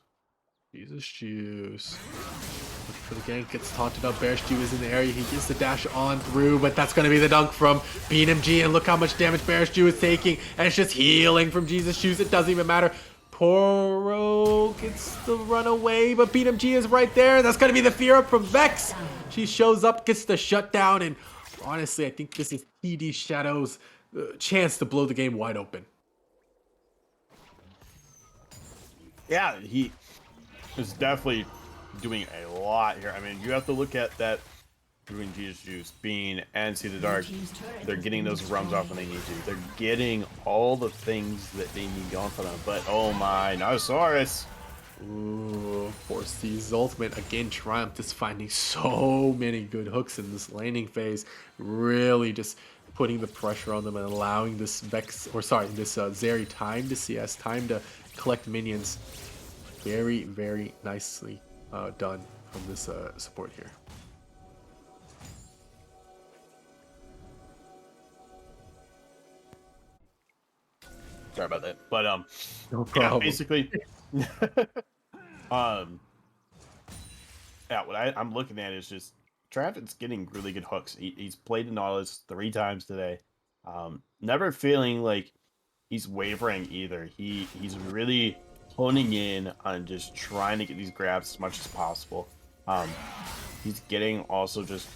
Jesus Juice. Looking for the gank, gets taunted up. Bear's Jew is in the area. He gets the dash on through, but that's going to be the dunk from BeamMG, and look how much damage Bear's Jew is taking, and it's just healing from Jesus Juice. It doesn't even matter. Poro gets the run away, but BeamMG is right there. That's going to be the fear up from Vex. She shows up, gets the shutdown, and honestly, I think this is TD Shadow's chance to blow the game wide open. Yeah, he is definitely doing a lot here. I mean, you have to look at that Green Jesus Juice, Bean, and See the Dark. They're getting those runs off when they need to. They're getting all the things that they need going for them. But oh my, Nosaurus! Ooh, Force T's ultimate again. Triumph is finding so many good hooks in this laning phase, really just putting the pressure on them and allowing this Zeri time to CS, time to collect minions. Very, very nicely done from this support here. Sorry about that. But No yeah, problem. basically, yeah, what I'm looking at is just Travis getting really good hooks. He's played the Nautilus 3 times today. Never feeling like he's wavering either. He's really honing in on just trying to get these grabs as much as possible. He's getting also just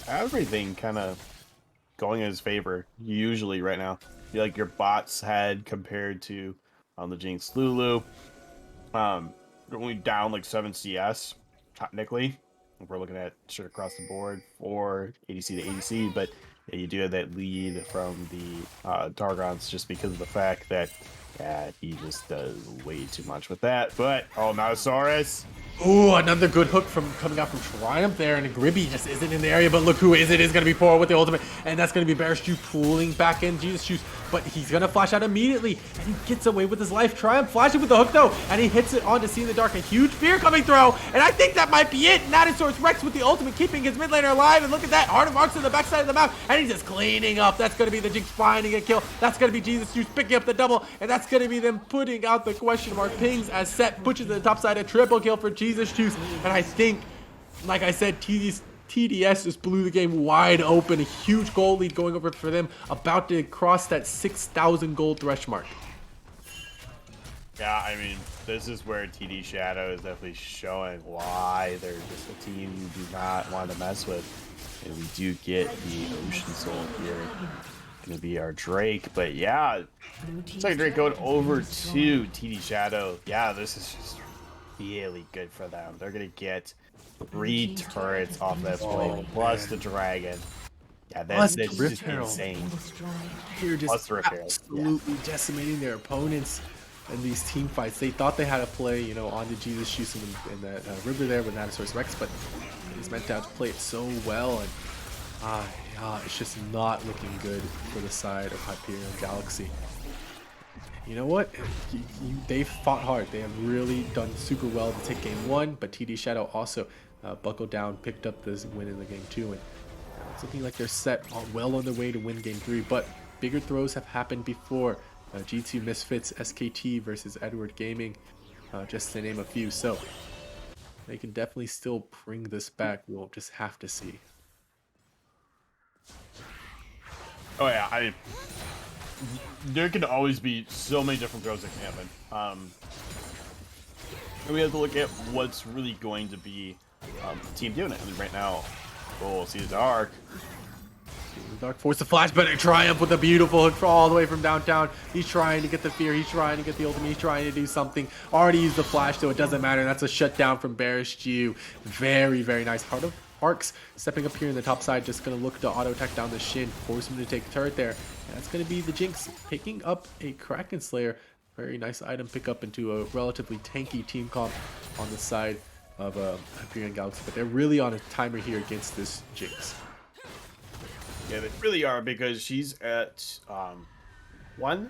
everything kind of going in his favor usually right now. I feel like your bots had compared to the Jinx Lulu. They're only down like 7 CS technically. If we're looking at straight across the board for ADC to ADC, but yeah, you do have that lead from the Targons just because of the fact that he just does way too much with that. But oh, Mousaurus. Ooh, another good hook from coming out from Triumph there, and Gribby just isn't in the area, but look who is it is going to be Poro with the ultimate, and that's going to be Bearish Jew pulling back in Jesus Juice, but he's going to flash out immediately, and he gets away with his life. Triumph flashing with the hook though, and he hits it onto See in the Dark, a huge fear coming through, and I think that might be it. Natosaurus Rex with the ultimate, keeping his mid laner alive, and look at that, Heart of Arcs in the backside of the map, and he's just cleaning up. That's going to be the Jinx finding a kill, that's going to be Jesus Juice picking up the double, and that's going to be them putting out the question mark pings as Set pushes to the top side, a triple kill for Jesus Juice. And I think, like I said, TDS just blew the game wide open. A huge goal lead going over for them, about to cross that 6,000 gold thresh mark. Yeah, I mean, this is where TD Shadow is definitely showing why they're just a team you do not want to mess with. And we do get the Ocean Soul here. Gonna be our Drake, but yeah, second Drake going over to TD Shadow. Yeah, this is just really good for them. They're gonna get 3 turrets off that point, plus the dragon. Yeah, that's just insane. They're just Runeterra, absolutely decimating their opponents in these team fights. They thought they had to play, you know, on the Jesus Juice in the river there with Natosaurus Rex, but he's meant to play it so well, and it's just not looking good for the side of Hyperion Galaxy. You know what? They've fought hard. They have really done super well to take game 1, but TD Shadow also buckled down, picked up this win in the game 2, and it's looking like they're set well on their way to win game 3, but bigger throws have happened before. G2 Misfits, SKT versus Edward Gaming, just to name a few, so they can definitely still bring this back. We'll just have to see. Oh yeah, there can always be so many different throws that can happen. And we have to look at what's really going to be the team doing it. I mean, right now, oh, See the Dark. Dark force the flash, but a Triumph with a beautiful hook all the way from downtown. He's trying to get the fear, he's trying to get the ultimate, he's trying to do something. Already used the flash, so it doesn't matter. That's a shutdown from Bearish Jew. Very, very nice. Heart of Arcs stepping up here in the top side, just going to look to auto attack down the Shin, force him to take the turret there. And that's going to be the Jinx picking up a Kraken Slayer. Very nice item pickup into a relatively tanky team comp on the side of Hyperion Galaxy, but they're really on a timer here against this Jinx. Yeah, they really are, because she's at 1.5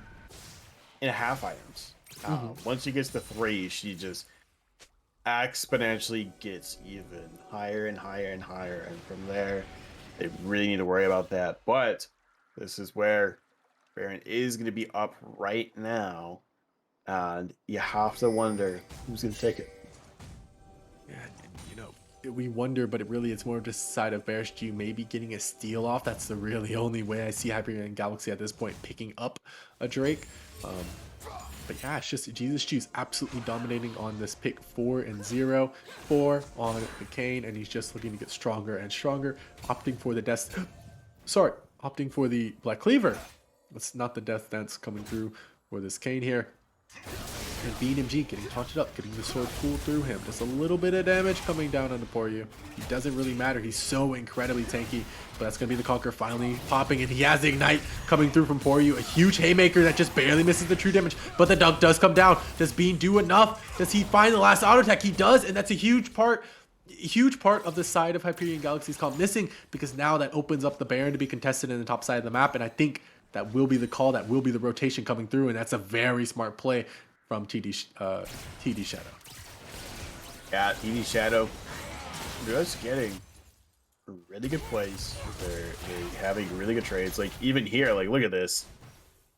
items. Once she gets to 3, she just exponentially gets even higher and higher and higher, and from there they really need to worry about that. But this is where Baron is going to be up right now, and you have to wonder who's going to take it. Yeah, you know, we wonder, but it really it's more just side of Bearish Jew maybe getting a steal off. That's the really only way I see Hyperion Galaxy at this point picking up a Drake. But yeah, it's just Jesus Jew's absolutely dominating on this pick 4 and 0. 4 on McCain, and he's just looking to get stronger and stronger, opting for the Sorry, opting for the Black Cleaver. That's not the Death Dance coming through for this Kane here. And BMG getting taunted up, getting the sword pulled through him. Just a little bit of damage coming down on the Poryu. He doesn't really matter. He's so incredibly tanky. But that's going to be the Conqueror finally popping. And he has the Ignite coming through from Poryu. A huge Haymaker that just barely misses the true damage. But the dunk does come down. Does Bean do enough? Does he find the last auto attack? He does. And that's a huge part of the side of Hyperion Galaxy's call missing. Because now that opens up the Baron to be contested in the top side of the map. And I think that will be the call. That will be the rotation coming through. And that's a very smart play from TD Shadow. Yeah, TD Shadow just getting a really good plays. They're having really good trades. Like even here, like look at this.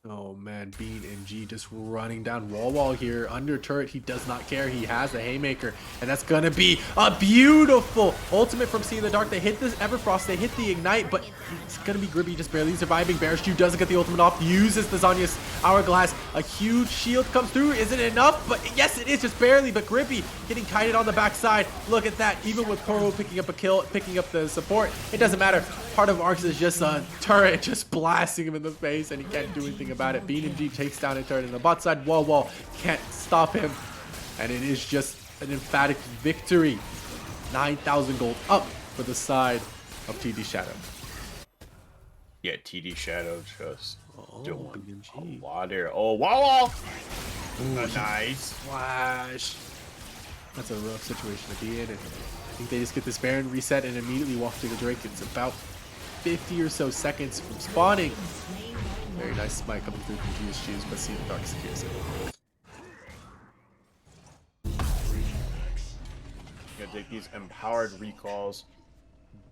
Oh man, Bean MG just running down wall here under turret. He does not care. He has a Haymaker, and that's gonna be a beautiful ultimate from Sea in the Dark. They hit this Everfrost, they hit the Ignite, but it's gonna be Gribby just barely surviving. Bearstew doesn't get the ultimate off, uses the Zanya's Hourglass. A huge shield comes through. Is it enough? But yes, it is, just barely. But Gribby getting kited on the backside. Look at that. Even with Poro picking up a kill, picking up the support, it doesn't matter. Part of Arcs is just a turret just blasting him in the face, and he can't do anything about it. BMG takes down a turret in the bot side. Wall can't stop him, and it is just an emphatic victory. 9,000 gold up for the side of TD Shadow. Yeah, TD Shadow just doing BMG. a lot here. Oh, Wall! Nice. Flash. That's a rough situation to be in, and I think they just get this Baron reset and immediately walk through the Drake. It's about 50 or so seconds from spawning. Very nice smite coming through from GSG's, but Sea in the Dark secures it. You gotta take these empowered recalls,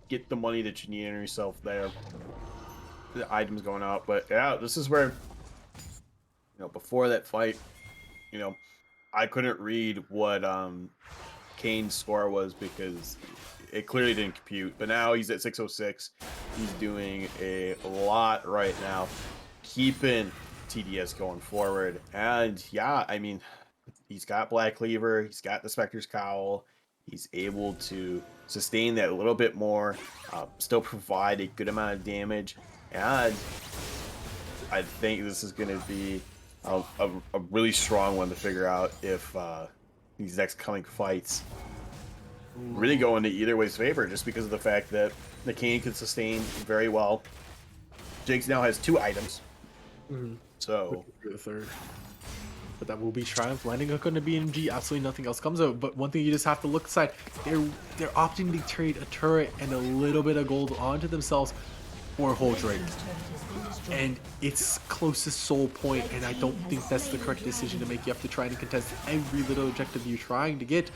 get the money that you need in yourself there. The items going out, but yeah, this is where, before that fight, I couldn't read what Kane's score was because it clearly didn't compute. But now he's at 606. He's doing a lot right now, keeping TDS going forward. And yeah, I mean, he's got Black Cleaver, he's got the Spectre's Cowl. He's able to sustain that a little bit more, still provide a good amount of damage. And I think this is going to be a really strong one to figure out if these next coming fights really go into either way's favor, just because of the fact that the Kane can sustain very well. Jigs now has 2 items. So the third. But that will be Triumph landing hook on the BMG. Absolutely nothing else comes out. But one thing you just have to look aside, they're opting to trade a turret and a little bit of gold onto themselves for a whole Drake. And it's closest soul point, and I don't think that's the correct decision to make. You have to try and contest every little objective you're trying to get.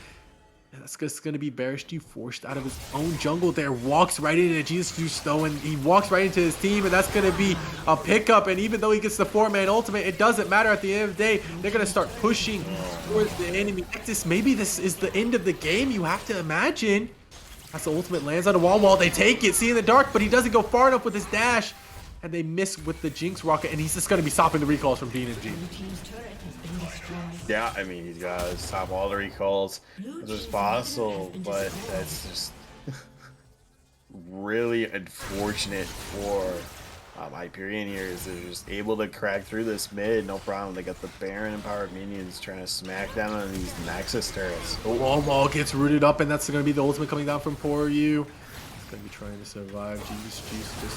And that's just going to be Bearstew forced out of his own jungle there. Walks right into Jesus Juice though, and he walks right into his team, and that's going to be a pickup. And even though he gets the 4-man ultimate, it doesn't matter at the end of the day. They're going to start pushing towards the enemy Nexus. Maybe this is the end of the game, you have to imagine. As the ultimate lands on a wall, they take it, See in the Dark, but he doesn't go far enough with his dash. And they miss with the Jinx rocket, and he's just going to be stopping the recalls from BMG. yeah, I mean, he's got to stop all the recalls as much as possible, but that's just really unfortunate for Hyperion here, is they're just able to crack through this mid, no problem. They got the Baron empowered minions trying to smack down on these Nexus turrets. Wall gets rooted up, and that's going to be the ultimate coming down from Poryu. Going to be trying to survive. Juice just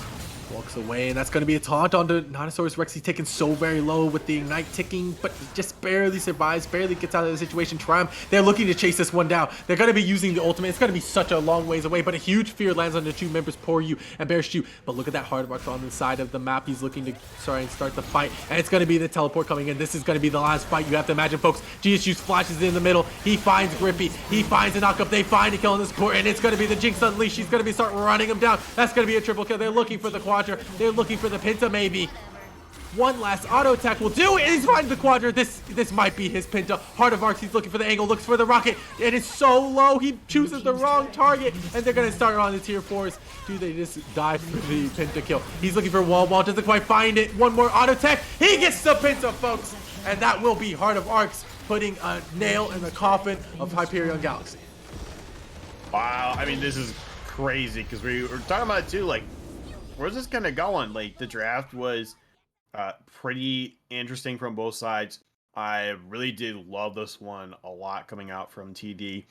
walks away, and that's going to be a taunt onto Notosaurus Rex. He's taken so very low with the Ignite ticking, but he just barely survives, barely gets out of the situation. Triumph, they're looking to chase this one down. They're going to be using the ultimate. It's going to be such a long ways away, but a huge fear lands on the 2 members, Poryu and Bearstew. But look at that hard mark on the side of the map. He's looking to try and start the fight, and it's going to be the teleport coming in. This is going to be the last fight. You have to imagine, folks. GSU flashes in the middle. He finds Grippy. He finds a knockup. They find a kill on the support, and it's going to be the Jinx Unleashed. She's going to be start running him down. That's going to be a triple kill. They're looking for the Quadra. They're looking for the Pinta, maybe. One last auto attack will do it. He's finding the Quadra. This might be his Pinta. Heart of Arcs, he's looking for the angle, looks for the rocket. It is so low. He chooses the wrong target, and they're going to start on the tier 4s. Do they just die for the Pinta kill? He's looking for Wall, doesn't quite find it. One more auto attack. He gets the Pinta, folks. And that will be Heart of Arcs putting a nail in the coffin of Hyperion Galaxy. Wow, I mean, this is crazy, because we were talking about it too, like, where's this kind of going? Like the draft was pretty interesting from both sides. I really did love this one a lot coming out from TD.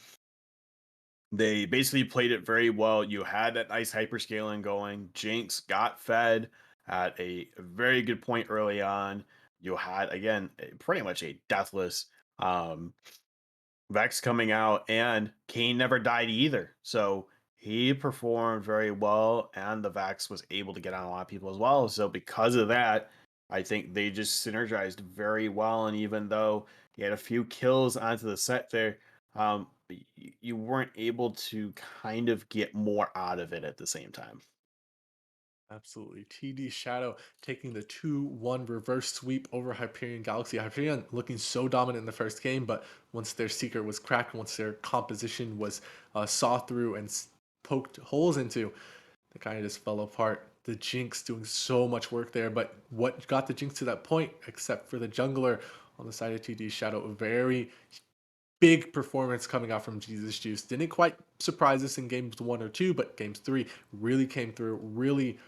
They basically played it very well. You had that nice hyperscaling going. Jinx got fed at a very good point early on. You had again pretty much a deathless um, Vex coming out, and Kane never died either. So he performed very well, and the Vex was able to get on a lot of people as well. So because of that, I think they just synergized very well. And even though he had a few kills onto the set there, you weren't able to kind of get more out of it at the same time. Absolutely. TD Shadow taking the 2-1 reverse sweep over Hyperion Galaxy. Hyperion looking so dominant in the first game, but once their secret was cracked, once their composition was saw through and poked holes into, they kind of just fell apart. The Jinx doing so much work there, but what got the Jinx to that point, except for the jungler on the side of TD Shadow, a very big performance coming out from Jesus Juice. Didn't quite surprise us in games 1 or 2, but games 3 really came through, really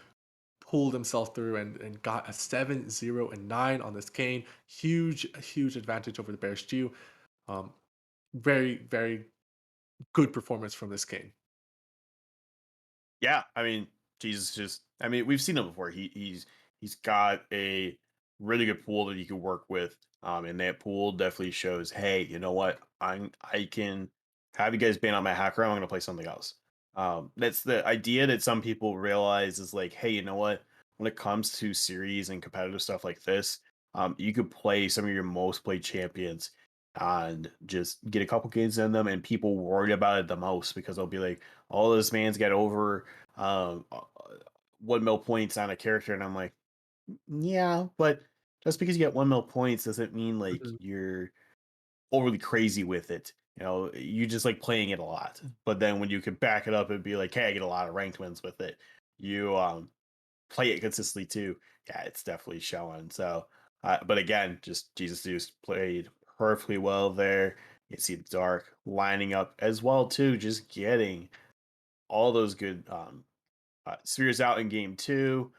pulled himself through and got a 7-0-9 on this Kane. Huge advantage over the Bear Stew. Um, very good performance from this Kane. Yeah, I mean, Jesus just I mean, we've seen him before. He's got a really good pool that he can work with. And that pool definitely shows, hey, you know what? I can have you guys ban out my hacker. I'm gonna play something else. That's the idea that some people realize is like, hey, you know what? When it comes to series and competitive stuff like this, you could play some of your most played champions and just get a couple games in them, and people worry about it the most because they'll be like, "Oh, this man's got over 1 mil points on a character," and I'm like, yeah, but just because you get 1 mil points doesn't mean like Mhm. you're overly crazy with it. You know, you just like playing it a lot. But then when you can back it up and be like, hey, I get a lot of ranked wins with it, you play it consistently too. Yeah, it's definitely showing. So, but again, just Jesus Deuce played perfectly well there. You see the dark lining up as well too, just getting all those good spheres out in game 2.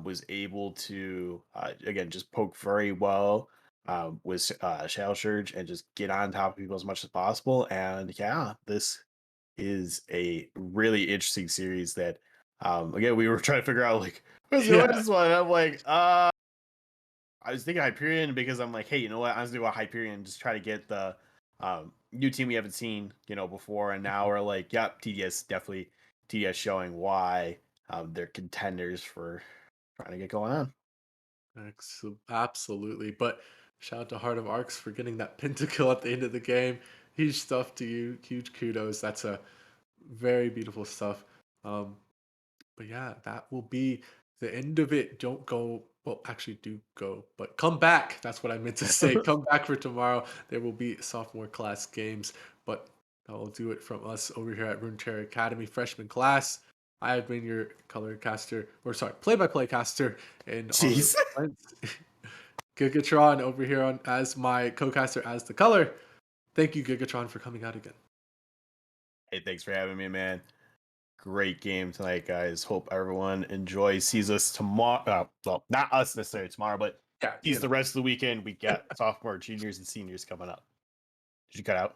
Was able to again just poke very well with Shadow Surge and just get on top of people as much as possible. And yeah, this is a really interesting series that again we were trying to figure out like who's gonna win Yeah. this one. I'm like, I was thinking Hyperion because I'm like, hey, you know what? I'm just gonna go Hyperion, just try to get the new team we haven't seen, before. And now we're like, yep, TDS definitely TDS showing why they're contenders for trying to get going on. Absolutely. But shout out to Heart of Arcs for getting that pentakill at the end of the game. Huge stuff to you. Huge kudos. That's a very beautiful stuff. Um, But yeah, that will be the end of it. Don't go. Well, actually, do go, but come back. That's what I meant to say. Come back for tomorrow. There will be sophomore class games, but that will do it from us over here at Runeterra Academy freshman class. I have been your color caster, or sorry, play-by-play caster in honor of Jeez. Brent. Gigatron over here on as my co-caster as the color. Thank you, Gigatron, for coming out again. Hey, thanks for having me, man. Great game tonight, guys. Hope everyone enjoys, sees us tomorrow. Well, not us necessarily tomorrow, but Yeah, sees the rest of the weekend. We got sophomore, juniors, and seniors coming up. Did you cut out?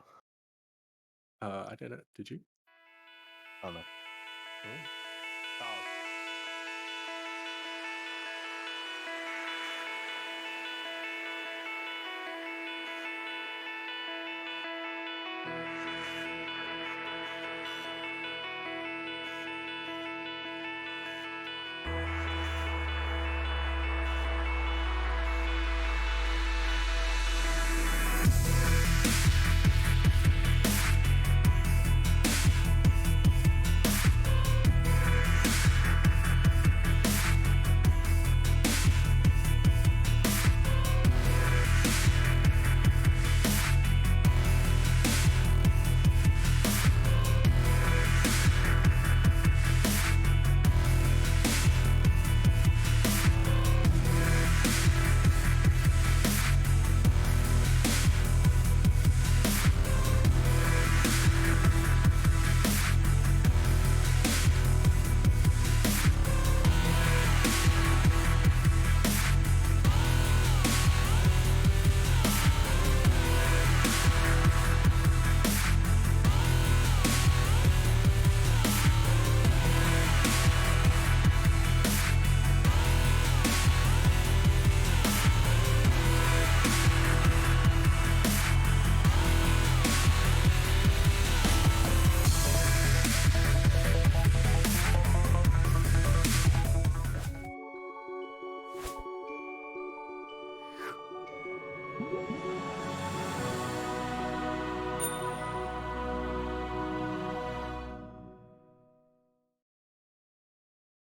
I didn't. Did you? I don't know. Oh. Oh.